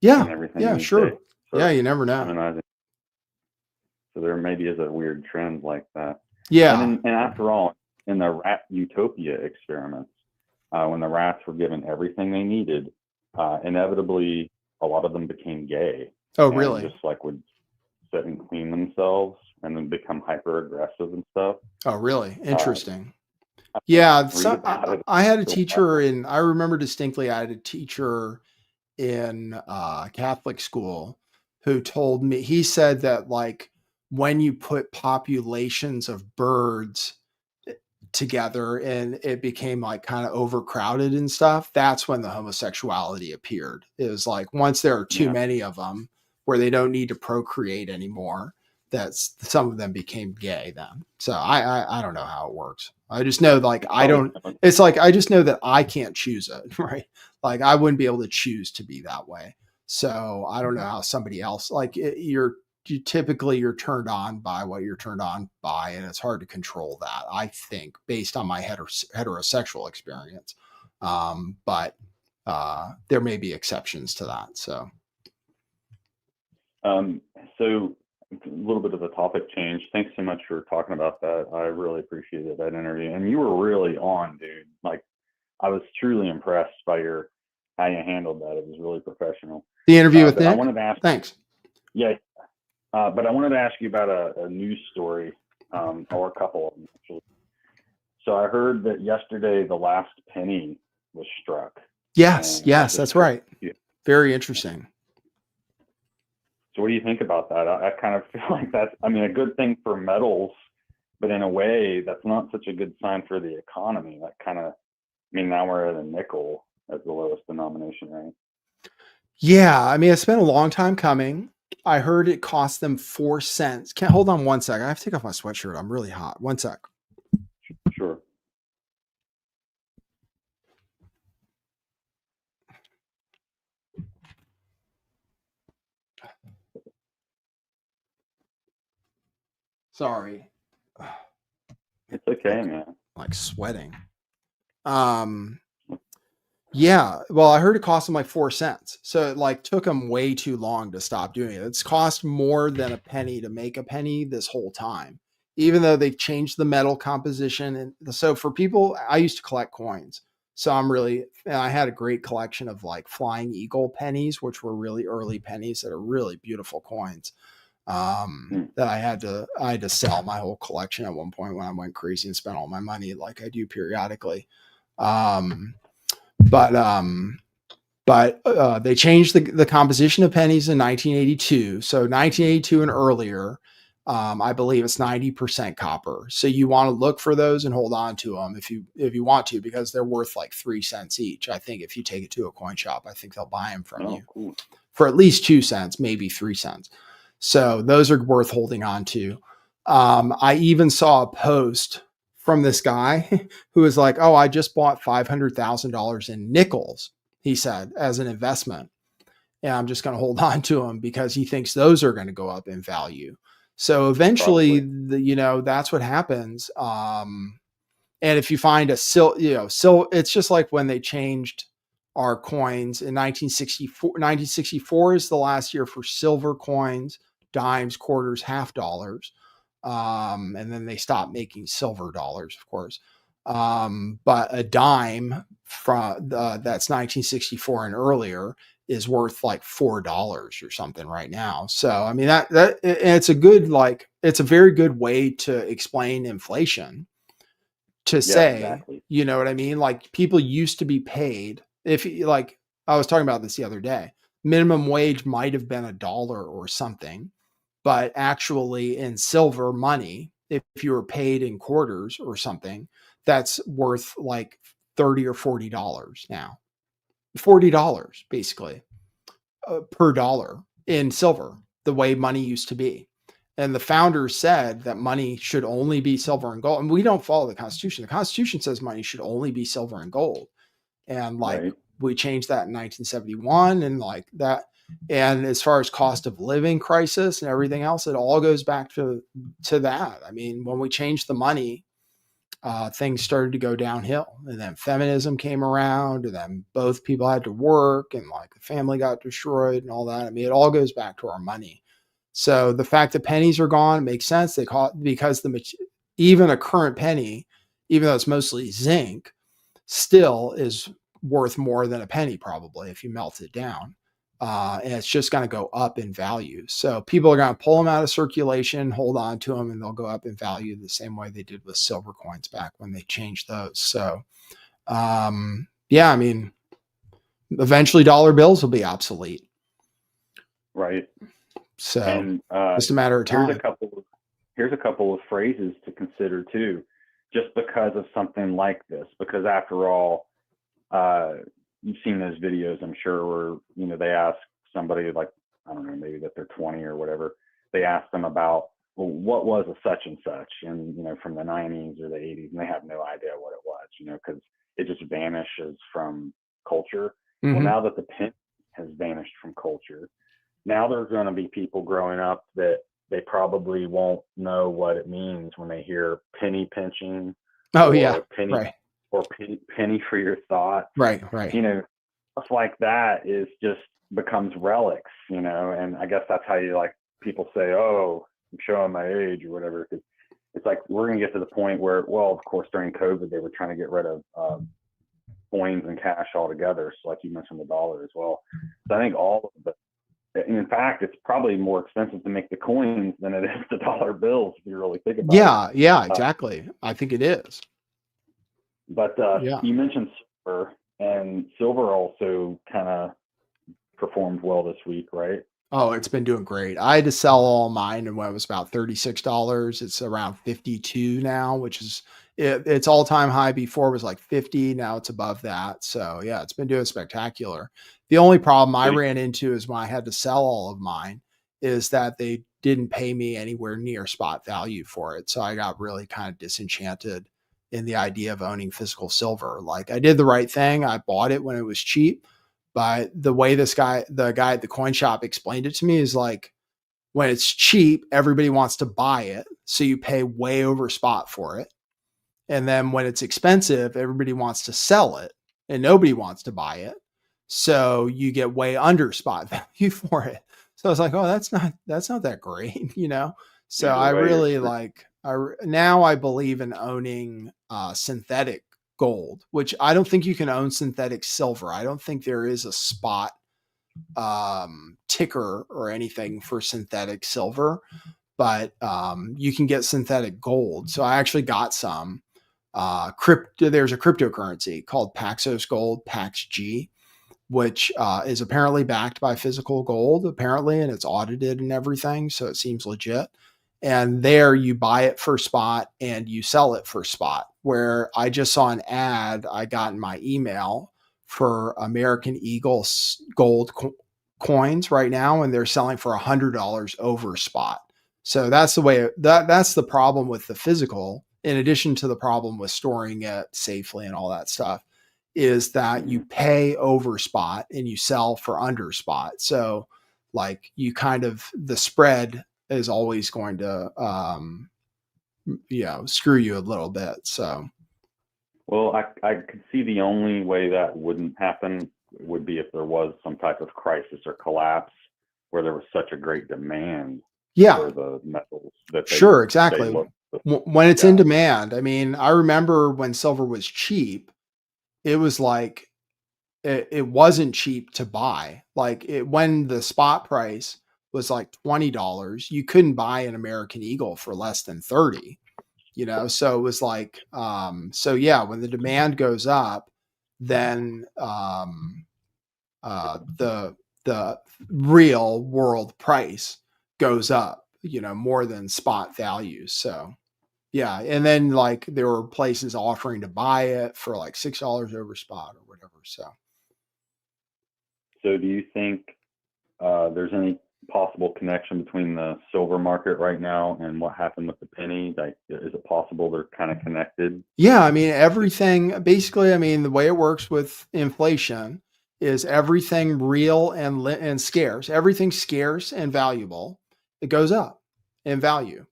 and everything. Yeah, sure. So Yeah, you never know. feminizing. So there maybe is a weird trend like that. Yeah. And after all, in the rat utopia experiments, when the rats were given everything they needed, inevitably a lot of them became gay. Oh, and really? Just like would sit and clean themselves and then become hyper aggressive and stuff. Oh, really? Interesting. Yeah, I had a teacher I remember distinctly, I had a teacher in Catholic school who told me, he said that like when you put populations of birds together and it became like kind of overcrowded and stuff, that's when the homosexuality appeared. It was like once there are too many of them where they don't need to procreate anymore, that's some of them became gay then. So I don't know how it works. I just know like I Probably don't. It's like I just know that I can't choose it, right? Like I wouldn't be able to choose to be that way. So I don't know how somebody else like you typically you're turned on by what you're turned on by, and it's hard to control that. I think based on my heterosexual experience, but there may be exceptions to that. So. So a little bit of a topic change. Thanks so much for talking about that. I really appreciated that interview, and you were really on, dude. Like, I was truly impressed by how you handled that. It was really professional. The interview with Nick? I wanted to ask. Thanks. Yeah, but I wanted to ask you about a news story, or a couple of them actually. So I heard that yesterday the last penny was struck. Yes, that's right. Very interesting. So what do you think about that? I kind of feel like that's, I mean, a good thing for metals, but in a way that's not such a good sign for the economy. That kind of, I mean, now we're at a nickel as the lowest denomination, right? Yeah, I mean, it's been a long time coming. I heard it cost them 4 cents. Can't hold on one sec. I have to take off my sweatshirt. I'm really hot. One sec. Sure. Sorry. It's okay, man. Like sweating. Yeah, well, I heard it cost them like 4 cents. So it like took them way too long to stop doing it. It's cost more than a penny to make a penny this whole time, even though they've changed the metal composition. And so for people, I used to collect coins. So and I had a great collection of like Flying Eagle pennies, which were really early pennies that are really beautiful coins. That I had to sell my whole collection at one point when I went crazy and spent all my money like I do periodically. But they changed the composition of pennies in 1982. So 1982 and earlier, I believe it's 90% copper. So you want to look for those and hold on to them if you want to, because they're worth like 3 cents each. I think if you take it to a coin shop, I think they'll buy them from you cool. for at least 2 cents, maybe 3 cents. So those are worth holding on to. I even saw a post from this guy who was like, "Oh, I just bought $500,000 in nickels," he said, as an investment. And I'm just going to hold on to them because he thinks those are going to go up in value. So eventually, that's what happens. And if you find a it's just like when they changed our coins in 1964. 1964 is the last year for silver coins, dimes, quarters, half dollars. And then they stopped making silver dollars, of course. But a dime from that's 1964 and earlier is worth like $4 or something right now. So I mean that it's a very good way to explain inflation. To say, exactly. You know what I mean? Like people used to be paid, if like I was talking about this the other day, minimum wage might have been $1 or something, but actually in silver money, if you were paid in quarters or something, that's worth like $30 or $40 now. $40 basically per dollar in silver, the way money used to be. And the founders said that money should only be silver and gold. And we don't follow the Constitution. The Constitution says money should only be silver and gold. And we changed that in 1971 and like that. And as far as cost of living crisis and everything else, it all goes back to that. I mean, when we changed the money, things started to go downhill, and then feminism came around, and then both people had to work, and like the family got destroyed and all that. I mean, it all goes back to our money. So the fact that pennies are gone makes sense. They call it because even a current penny, even though it's mostly zinc, still is worth more than a penny probably if you melt it down. And it's just going to go up in value. So people are going to pull them out of circulation, hold on to them, and they'll go up in value the same way they did with silver coins back when they changed those. So, yeah, I mean, eventually dollar bills will be obsolete. Right. So and, just a matter of time. Here's a couple of phrases to consider too, just because of something like this, because after all, you've seen those videos, I'm sure, where, they ask somebody like, I don't know, maybe that they're 20 or whatever. They ask them about well, what was a such and such, and from the 90s or the 80s, and they have no idea what it was, because it just vanishes from culture. Well, Mhm. now that the pin has vanished from culture, now there's going to be people growing up that they probably won't know what it means when they hear penny pinching, Oh or yeah. penny Right. or penny for your thought. Right. Right. Stuff like that is just becomes relics, and I guess that's how people say, oh, I'm showing my age or whatever. 'Cause it's like we're going to get to the point where, well, of course, during COVID, they were trying to get rid of coins and cash altogether. So like you mentioned the dollar as well. So I think all of the, in fact, it's probably more expensive to make the coins than it is the dollar bills if you really think about it. Yeah. Yeah. Exactly. I think it is. But Yeah. you mentioned silver, and silver also kind of performed well this week, right? Oh, it's been doing great. I had to sell all mine and when it was about $36. It's around 52 now, which is its all-time high before was like 50. Now it's above that. So yeah, it's been doing spectacular. The only problem I ran into is when I had to sell all of mine is that they didn't pay me anywhere near spot value for it. So I got really kind of disenchanted in the idea of owning physical silver. Like I did the right thing. I bought it when it was cheap. But the way the guy at the coin shop explained it to me is like when it's cheap, everybody wants to buy it. So you pay way over spot for it. And then when it's expensive, everybody wants to sell it and nobody wants to buy it. So you get way under spot value for it. So I was like, oh, that's not that great, So Either I way, really you're now I believe in owning synthetic gold, which I don't think you can own synthetic silver. I don't think there is a spot ticker or anything for synthetic silver, but you can get synthetic gold. So I actually got some crypto. There's a cryptocurrency called Paxos Gold, PaxG, which is apparently backed by physical gold, apparently, and it's audited and everything. So it seems legit. And there you buy it for spot and you sell it for spot. Where I just saw an ad I got in my email for American Eagle gold coins right now, and they're selling for $100 over spot. So that's the way that's the problem with the physical, in addition to the problem with storing it safely and all that stuff, is that you pay over spot and you sell for under spot. So like you kind of the spread is always going to screw you a little bit. So Well, I could see the only way that wouldn't happen would be if there was some type of crisis or collapse where there was such a great demand for the metals that sure, exactly. look. When it's in demand, I mean, I remember when silver was cheap, it was like it wasn't cheap to buy. Like when the spot price was like $20, you couldn't buy an American Eagle for less than 30. So it was like so yeah, when the demand goes up, then the real world price goes up, more than spot values. So yeah, and then like there were places offering to buy it for like $6 over spot or whatever. So So do you think there's any possible connection between the silver market right now and what happened with the penny? Like, is it possible they're kind of connected? yeah, I mean everything basically. I mean the way it works with inflation is everything real and scarce. Everything scarce and valuable, it goes up in value.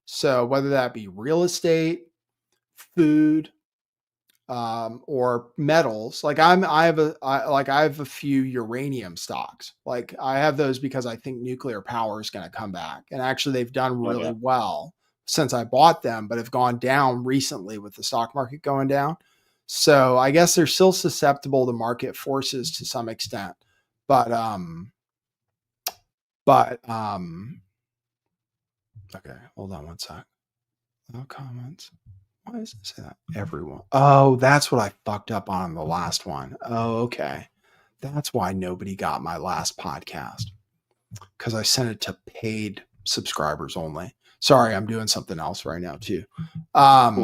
So whether that be real estate, food, or metals. Like I have a few uranium stocks. Like I have those because I think nuclear power is going to come back. And actually they've done really well since I bought them, but have gone down recently with the stock market going down. So I guess they're still susceptible to market forces to some extent. But okay, hold on one sec. No comments. Why does it say that? Everyone. Oh, that's what I fucked up on the last one. Oh, okay. That's why nobody got my last podcast. Because I sent it to paid subscribers only. Sorry, I'm doing something else right now too. But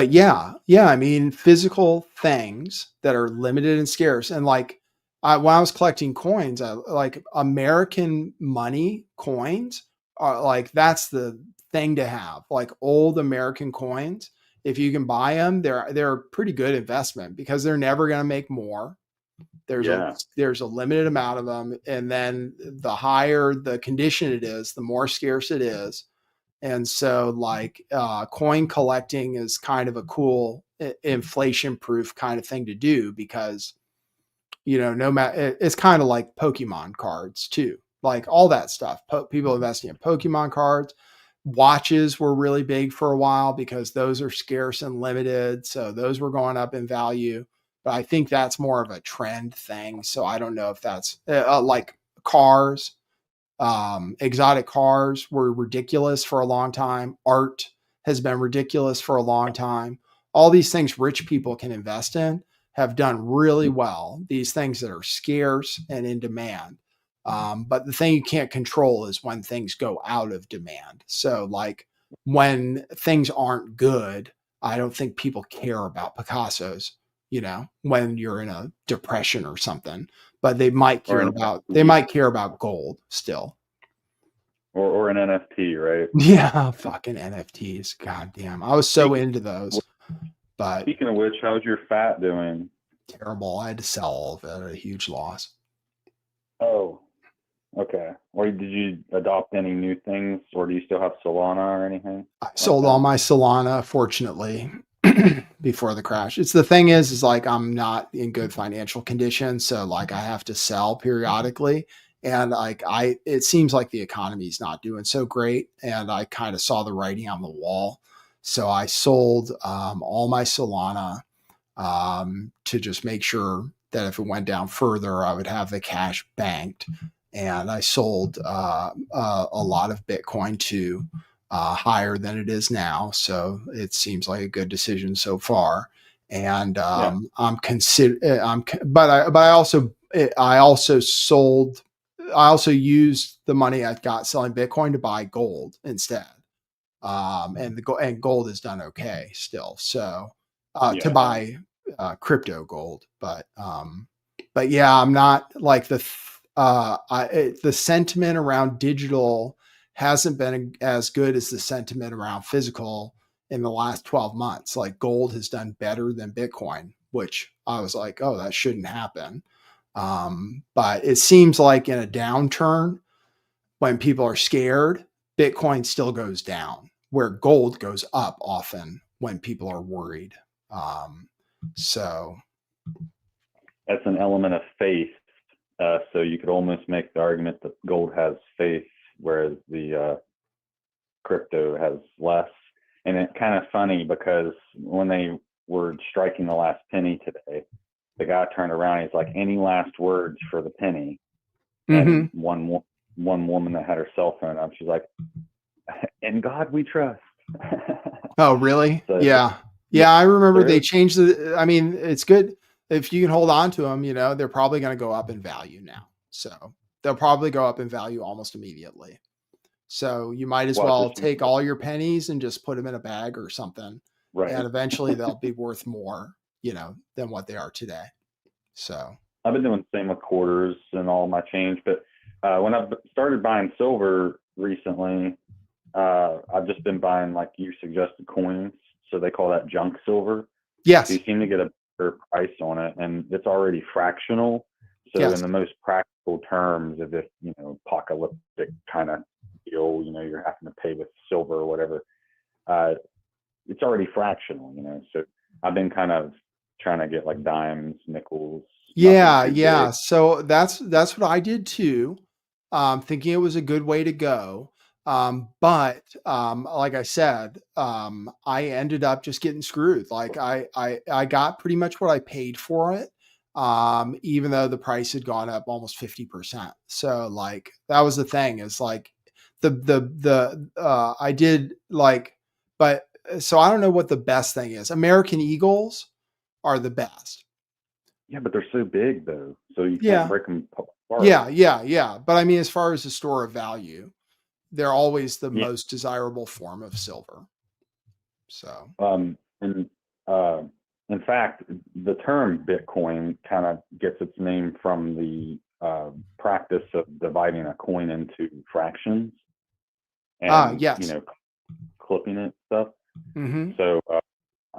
yeah, I mean physical things that are limited and scarce. And like when I was collecting coins, like American money coins are like, that's the thing to have, like old American coins. If you can buy them, they're a pretty good investment because they're never going to make more. Yeah. There's a limited amount of them, and then the higher the condition it is, the more scarce it is. And so like coin collecting is kind of a cool inflation proof kind of thing to do because, no matter, it's kind of like Pokemon cards too, like all that stuff. People investing in Pokemon cards. Watches were really big for a while because those are scarce and limited. So those were going up in value. But I think that's more of a trend thing. So I don't know if that's like cars. Exotic cars were ridiculous for a long time. Art has been ridiculous for a long time. All these things rich people can invest in have done really well. These things that are scarce and in demand. But the thing you can't control is when things go out of demand. So, like when things aren't good, I don't think people care about Picassos, when you're in a depression or something. But they might care about gold still. Or an NFT, right? Yeah, fucking NFTs. God damn. I was so into those. But speaking of which, how's your fat doing? Terrible. I had to sell all of it at a huge loss. Oh, okay. Or did you adopt any new things, or do you still have Solana or anything? I sold all my Solana, fortunately, before the crash. It's the thing is like I'm not in good financial condition, so like I have to sell periodically. And like it seems like the economy is not doing so great, and I kind of saw the writing on the wall, so I sold all my Solana to just make sure that if it went down further, I would have the cash banked. And I sold a lot of Bitcoin too, higher than it is now, so it seems like a good decision so far. And I also used the money I got selling Bitcoin to buy gold instead. And gold has done okay still. So to buy crypto gold, but yeah, I'm not like the sentiment around digital hasn't been as good as the sentiment around physical in the last 12 months. Like gold has done better than Bitcoin, which I was like, oh, that shouldn't happen. But it seems like in a downturn, when people are scared, Bitcoin still goes down, where gold goes up often when people are worried. So that's an element of faith. So you could almost make the argument that gold has faith, whereas the crypto has less. And it's kind of funny because when they were striking the last penny today, the guy turned around. He's like, "Any last words for the penny?" And one woman that had her cell phone up, she's like, "In God we trust." Oh, really? So, yeah. I remember they changed I mean, it's good if you can hold on to them, they're probably going to go up in value now. So they'll probably go up in value almost immediately. So you might as well take all your pennies and just put them in a bag or something. Right. And eventually they'll be worth more, than what they are today. So I've been doing the same with quarters and all my change, but when I've started buying silver recently, I've just been buying, like you suggested, coins. So they call that junk silver. Yes. So you seem to get a better price on it, and it's already fractional. So in the most practical terms of this, apocalyptic kind of deal, you're having to pay with silver or whatever, it's already fractional, So I've been kind of trying to get like dimes, nickels. Yeah. So that's what I did too. Thinking it was a good way to go. But like I said, I ended up just getting screwed. Like I got pretty much what I paid for it. Even though the price had gone up almost 50%. So like, that was the thing, is like I did like, but so I don't know what the best thing is. American Eagles are the best. Yeah, but they're so big though, so you can't break them apart. Yeah. But I mean, as far as the store of value, they're always the most desirable form of silver. So, and in fact, the term Bitcoin kind of gets its name from the practice of dividing a coin into fractions and, yes. clipping it and stuff. Mm-hmm. So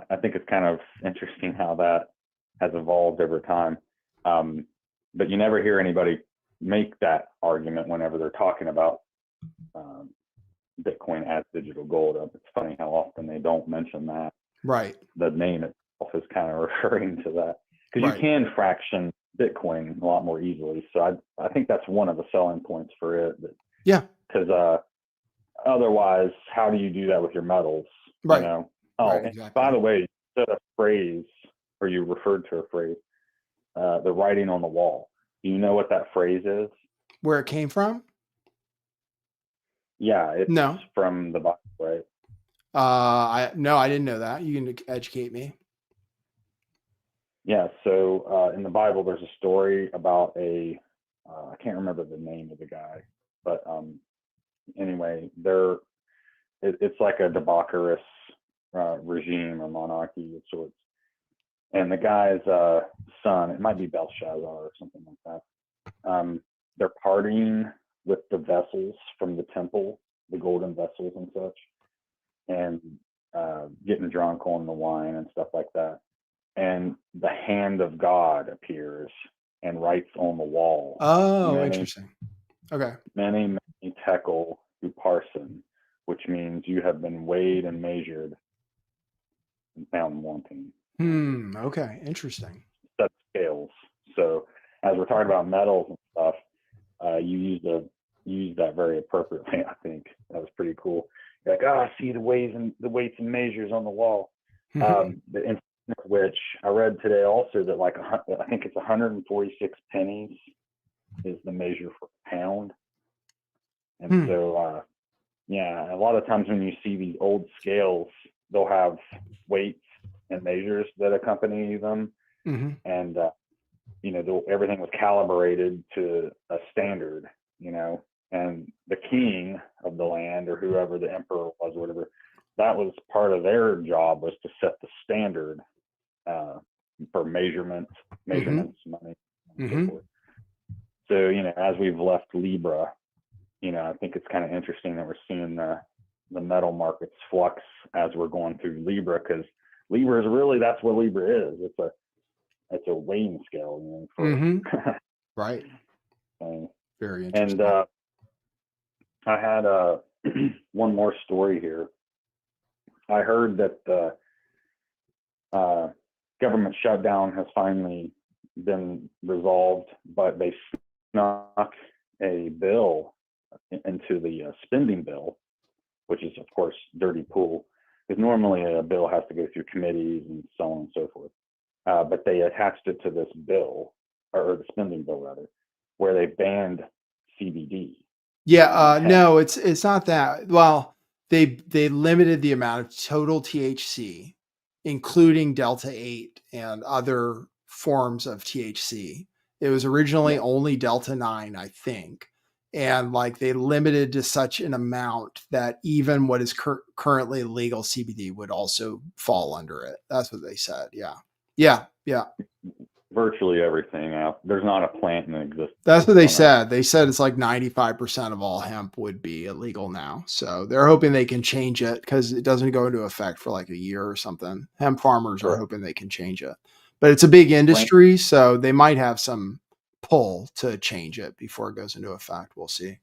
I think it's kind of interesting how that has evolved over time. But you never hear anybody make that argument whenever they're talking about Bitcoin as digital gold. It's funny how often they don't mention that. Right. The name itself is kind of referring to that, because Right. you can fraction Bitcoin a lot more easily. So I think that's one of the selling points for it. Yeah. Because otherwise, how do you do that with your metals? Right. Oh, Right, and exactly. by the way, you said a phrase, or you referred to a phrase, the writing on the wall. Do you know what that phrase is? Where it came from? Yeah, it's No. from the Bible, right? I didn't know that. You can educate me. Yeah, so in the Bible, there's a story about I can't remember the name of the guy, but anyway, it's like a debaucherous regime or monarchy of sorts. And the guy's son, it might be Belshazzar or something like that. They're partying with the vessels from the temple, the golden vessels and such, and getting drunk on the wine and stuff like that. And the hand of God appears and writes on the wall. Oh, interesting. Okay. Many tekel uparsin, which means you have been weighed and measured and found wanting. Okay. Interesting. Set scales. So as we're talking about metals and stuff, you used that very appropriately. I think that was pretty cool. You're like, I see the weights and measures on the wall. Which I read today also that I think it's 146 pennies is the measure for a pound. And so, a lot of times when you see these old scales, they'll have weights and measures that accompany them. Mm-hmm. And, everything was calibrated to a standard, and the king of the land or whoever the emperor was, or whatever, that was part of their job, was to set the standard for measurements, money, and so forth. So, as we've left Libra, I think it's kind of interesting that we're seeing the metal markets flux as we're going through Libra, because Libra is really, that's what Libra is. It's a weighing scale, Right. Very interesting. And I had one more story here. I heard that the government shutdown has finally been resolved, but they snuck a bill into the spending bill, which is, of course, dirty pool, because normally a bill has to go through committees and so on and so forth. But they attached it to this bill, or the spending bill rather, where they banned CBD. Yeah, no, it's not that. Well, they limited the amount of total THC, including Delta 8 and other forms of THC. It was originally only Delta 9, I think. And they limited to such an amount that even what is currently legal CBD would also fall under it. That's what they said. Yeah. Yeah. Yeah. Virtually everything out. There's not a plant in existence. That's what they said. They said it's 95% of all hemp would be illegal now. So they're hoping they can change it, because it doesn't go into effect for a year or something. Hemp farmers are hoping they can change it, but it's a big industry, so they might have some pull to change it before it goes into effect. We'll see.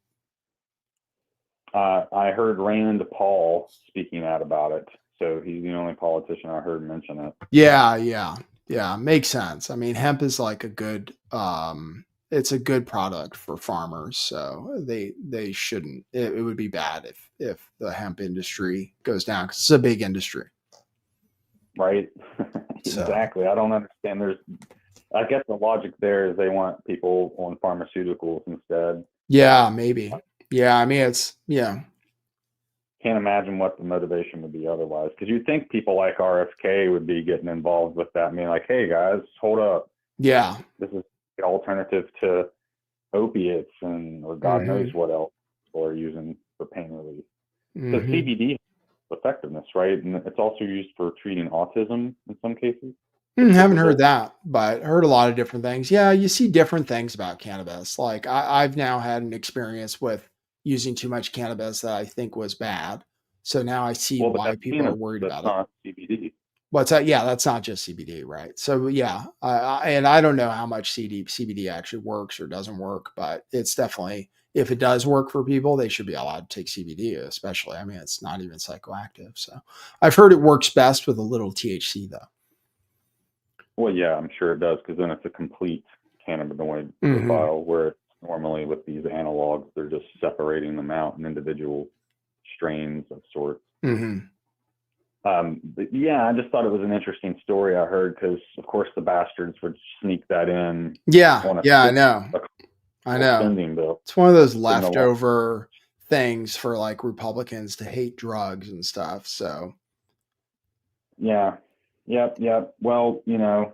I heard Rand Paul speaking out about it. So he's the only politician I heard mention it. Yeah. Makes sense. I mean, hemp is a good, it's a good product for farmers. So they shouldn't, it would be bad if the hemp industry goes down, because it's a big industry. Right. Exactly. I don't understand. I guess the logic there is they want people on pharmaceuticals instead. Yeah, maybe. Yeah. I mean, can't imagine what the motivation would be otherwise, because you'd think people like RFK would be getting involved with that. I mean, hey guys, hold up. Yeah. This is the alternative to opiates or God knows what else people are using for pain relief. So CBD has effectiveness, right? And it's also used for treating autism in some cases. Haven't heard that, but heard a lot of different things. Yeah, you see different things about cannabis. Like I've now had an experience with using too much cannabis that I think was bad. So now I see Well, but why that's people are cannabis, worried that's about it. not CBD. What's that? Yeah, that's not just CBD, right? So yeah, and I don't know how much CBD actually works or doesn't work, but it's definitely, if it does work for people, they should be allowed to take CBD, especially. I mean, it's not even psychoactive. So I've heard it works best with a little THC though. Well, yeah, I'm sure it does, because then it's a complete cannabinoid Mhm. profile, where normally with these analogs, they're just separating them out in individual strains of sorts. Mhm. But yeah, I just thought it was an interesting story I heard, because of course the bastards would sneak that in Yeah, on a yeah, I spending, know. a I know. spending bill. It's one of those Didn't know why. leftover things for like Republicans to hate drugs and stuff. So Yeah. Yep. Well,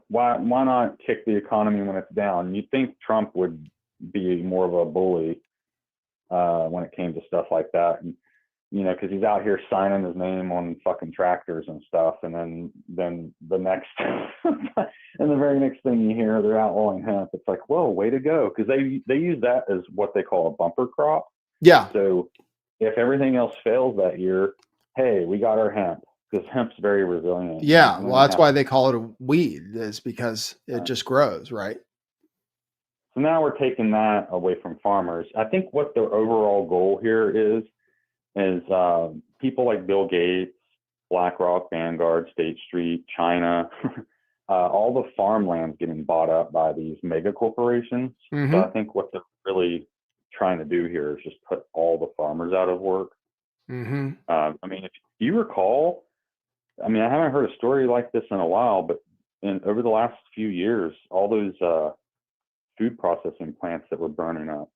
why not kick the economy when it's down? You'd think Trump would be more of a bully when it came to stuff like that, and because he's out here signing his name on fucking tractors and stuff, and then the next and the very next thing you hear, they're outlawing hemp. It's like, whoa, way to go, because they use that as what they call a bumper crop. yeah, So if everything else fails that year, hey, we got our hemp, because hemp's very resilient. yeah. And then Well, you that's have, why they call it a weed, is because it just grows, right? so now we're taking that away from farmers. I think what the overall goal here is people like Bill Gates, BlackRock, Vanguard, State Street, China, all the farmland's getting bought up by these mega corporations. So I Mhm. think what they're really trying to do here is just put all the farmers out of work. Mhm. I mean, if you recall, I mean, I haven't heard a story like this in a while, but over the last few years, all those food processing plants that were burning up,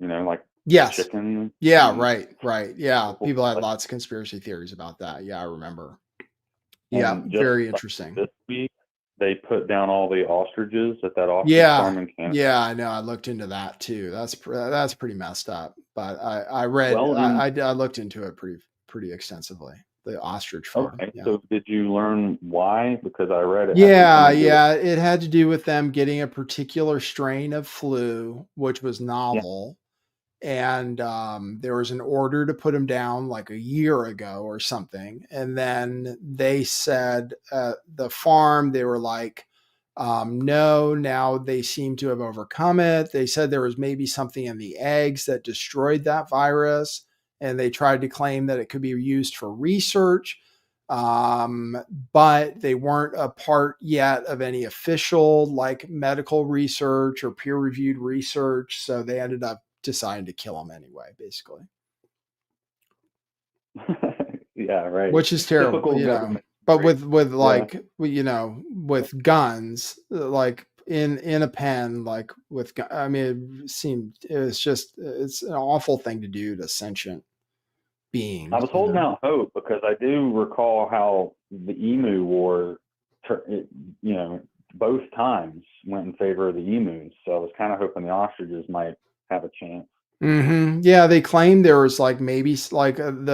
like Yes. chicken. Yeah, And right. Yeah, people had like, lots of conspiracy theories about that. Yeah, I remember. Yeah, and just very like interesting. this week, they put down all the ostriches at that ostrich Yeah, farm in Canada. yeah, I know. I looked into that too. That's pretty messed up. But I read, Well, then, I looked into it pretty extensively. The ostrich farm. okay. Yeah. So did you learn why? Because I read it. Yeah, yeah. It had to do with them getting a particular strain of flu, which was novel. And there was an order to put them down like a year ago or something. And then they said the farm, they were like, no, now they seem to have overcome it. They said there was maybe something in the eggs that destroyed that virus. And they tried to claim that it could be used for research. But they weren't a part yet of any official like medical research or peer reviewed research. So they ended up deciding to kill him anyway, basically. Yeah, right. Which is terrible, Typical government. But with Yeah. like, with guns, like in a pen, like I mean, it's an awful thing to do to sentient beings. I was holding out hope, because I do recall how the emu war, both times went in favor of the emus. So I was kind of hoping the ostriches might have a chance. Yeah, they claimed there was like maybe like on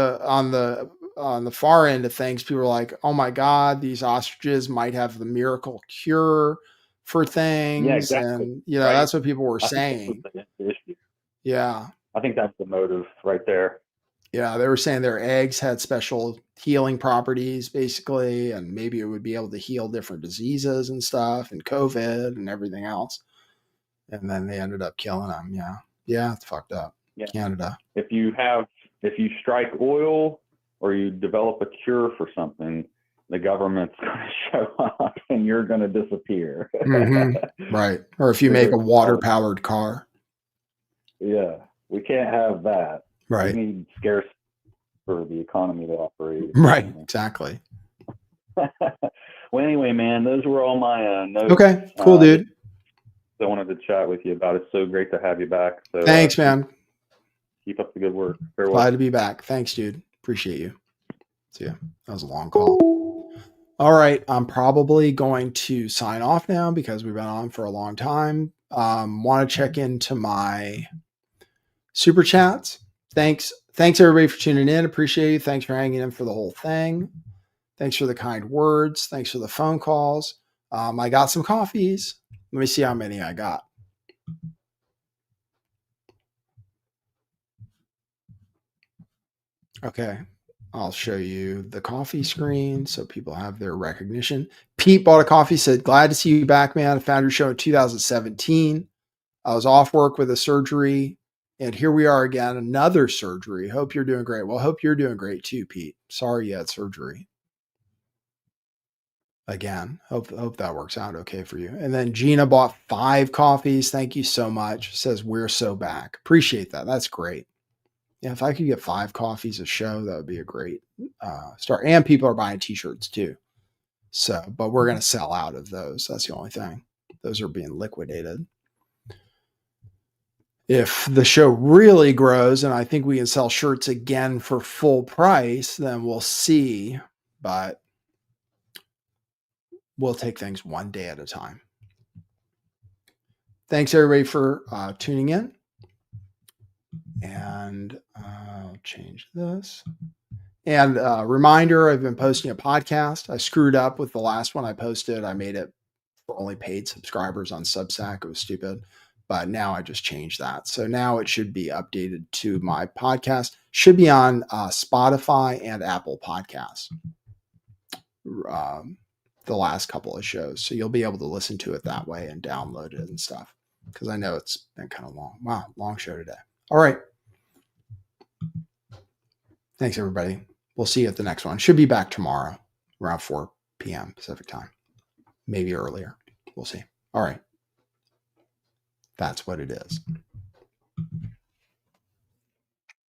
the far end of things, people were like, "Oh my God, these ostriches might have the miracle cure for things," Yeah, exactly. and Right. that's what people were I think saying. that's the issue. Yeah, I think that's the motive right there. yeah, they were saying their eggs had special healing properties, basically, and maybe it would be able to heal different diseases and stuff, and COVID and everything else. And then they ended up killing them. Yeah, it's fucked up. Yeah. Canada. If you strike oil or you develop a cure for something, the government's going to show up and you're going to disappear. Right. Or if you make a water powered car. Yeah. We can't have that. Right. We need scarce for the economy to operate. Right. Exactly. Well, anyway, man, those were all my notes. Okay. Cool, dude. I wanted to chat with you about it. So great to have you back. So thanks, man. Keep up the good work. Farewell. Glad to be back. Thanks, dude. Appreciate you. See ya. That was a long call. All right. I'm probably going to sign off now because we've been on for a long time. Want to check into my super chats. Thanks everybody for tuning in. Appreciate you. Thanks for hanging in for the whole thing. Thanks for the kind words. Thanks for the phone calls. I got some coffees. Let me see how many I got. Okay. I'll show you the coffee screen so people have their recognition. Pete bought a coffee, said, glad to see you back, man. I found your show in 2017. I was off work with a surgery, and here we are again, another surgery. Hope you're doing great. Well, hope you're doing great too, Pete. Sorry you had surgery. Again, hope that works out okay for you. And then Gina bought 5 coffees. Thank you so much. Says, we're so back. Appreciate that. That's great. Yeah, if I could get 5 coffees a show, that would be a great start. And people are buying t-shirts too. So, but we're going to sell out of those. That's the only thing. Those are being liquidated. If the show really grows and I think we can sell shirts again for full price, then we'll see. But we'll take things one day at a time. Thanks everybody for tuning in. And I'll change this. And reminder, I've been posting a podcast. I screwed up with the last one I posted. I made it for only paid subscribers on Substack. It was stupid. But now I just changed that. So now it should be updated to my podcast. Should be on Spotify and Apple Podcasts. The last couple of shows. So you'll be able to listen to it that way and download it and stuff. Because I know it's been kind of long. Wow, long show today. All right. Thanks, everybody. We'll see you at the next one. Should be back tomorrow around 4 p.m. Pacific time. Maybe earlier. We'll see. All right. That's what it is.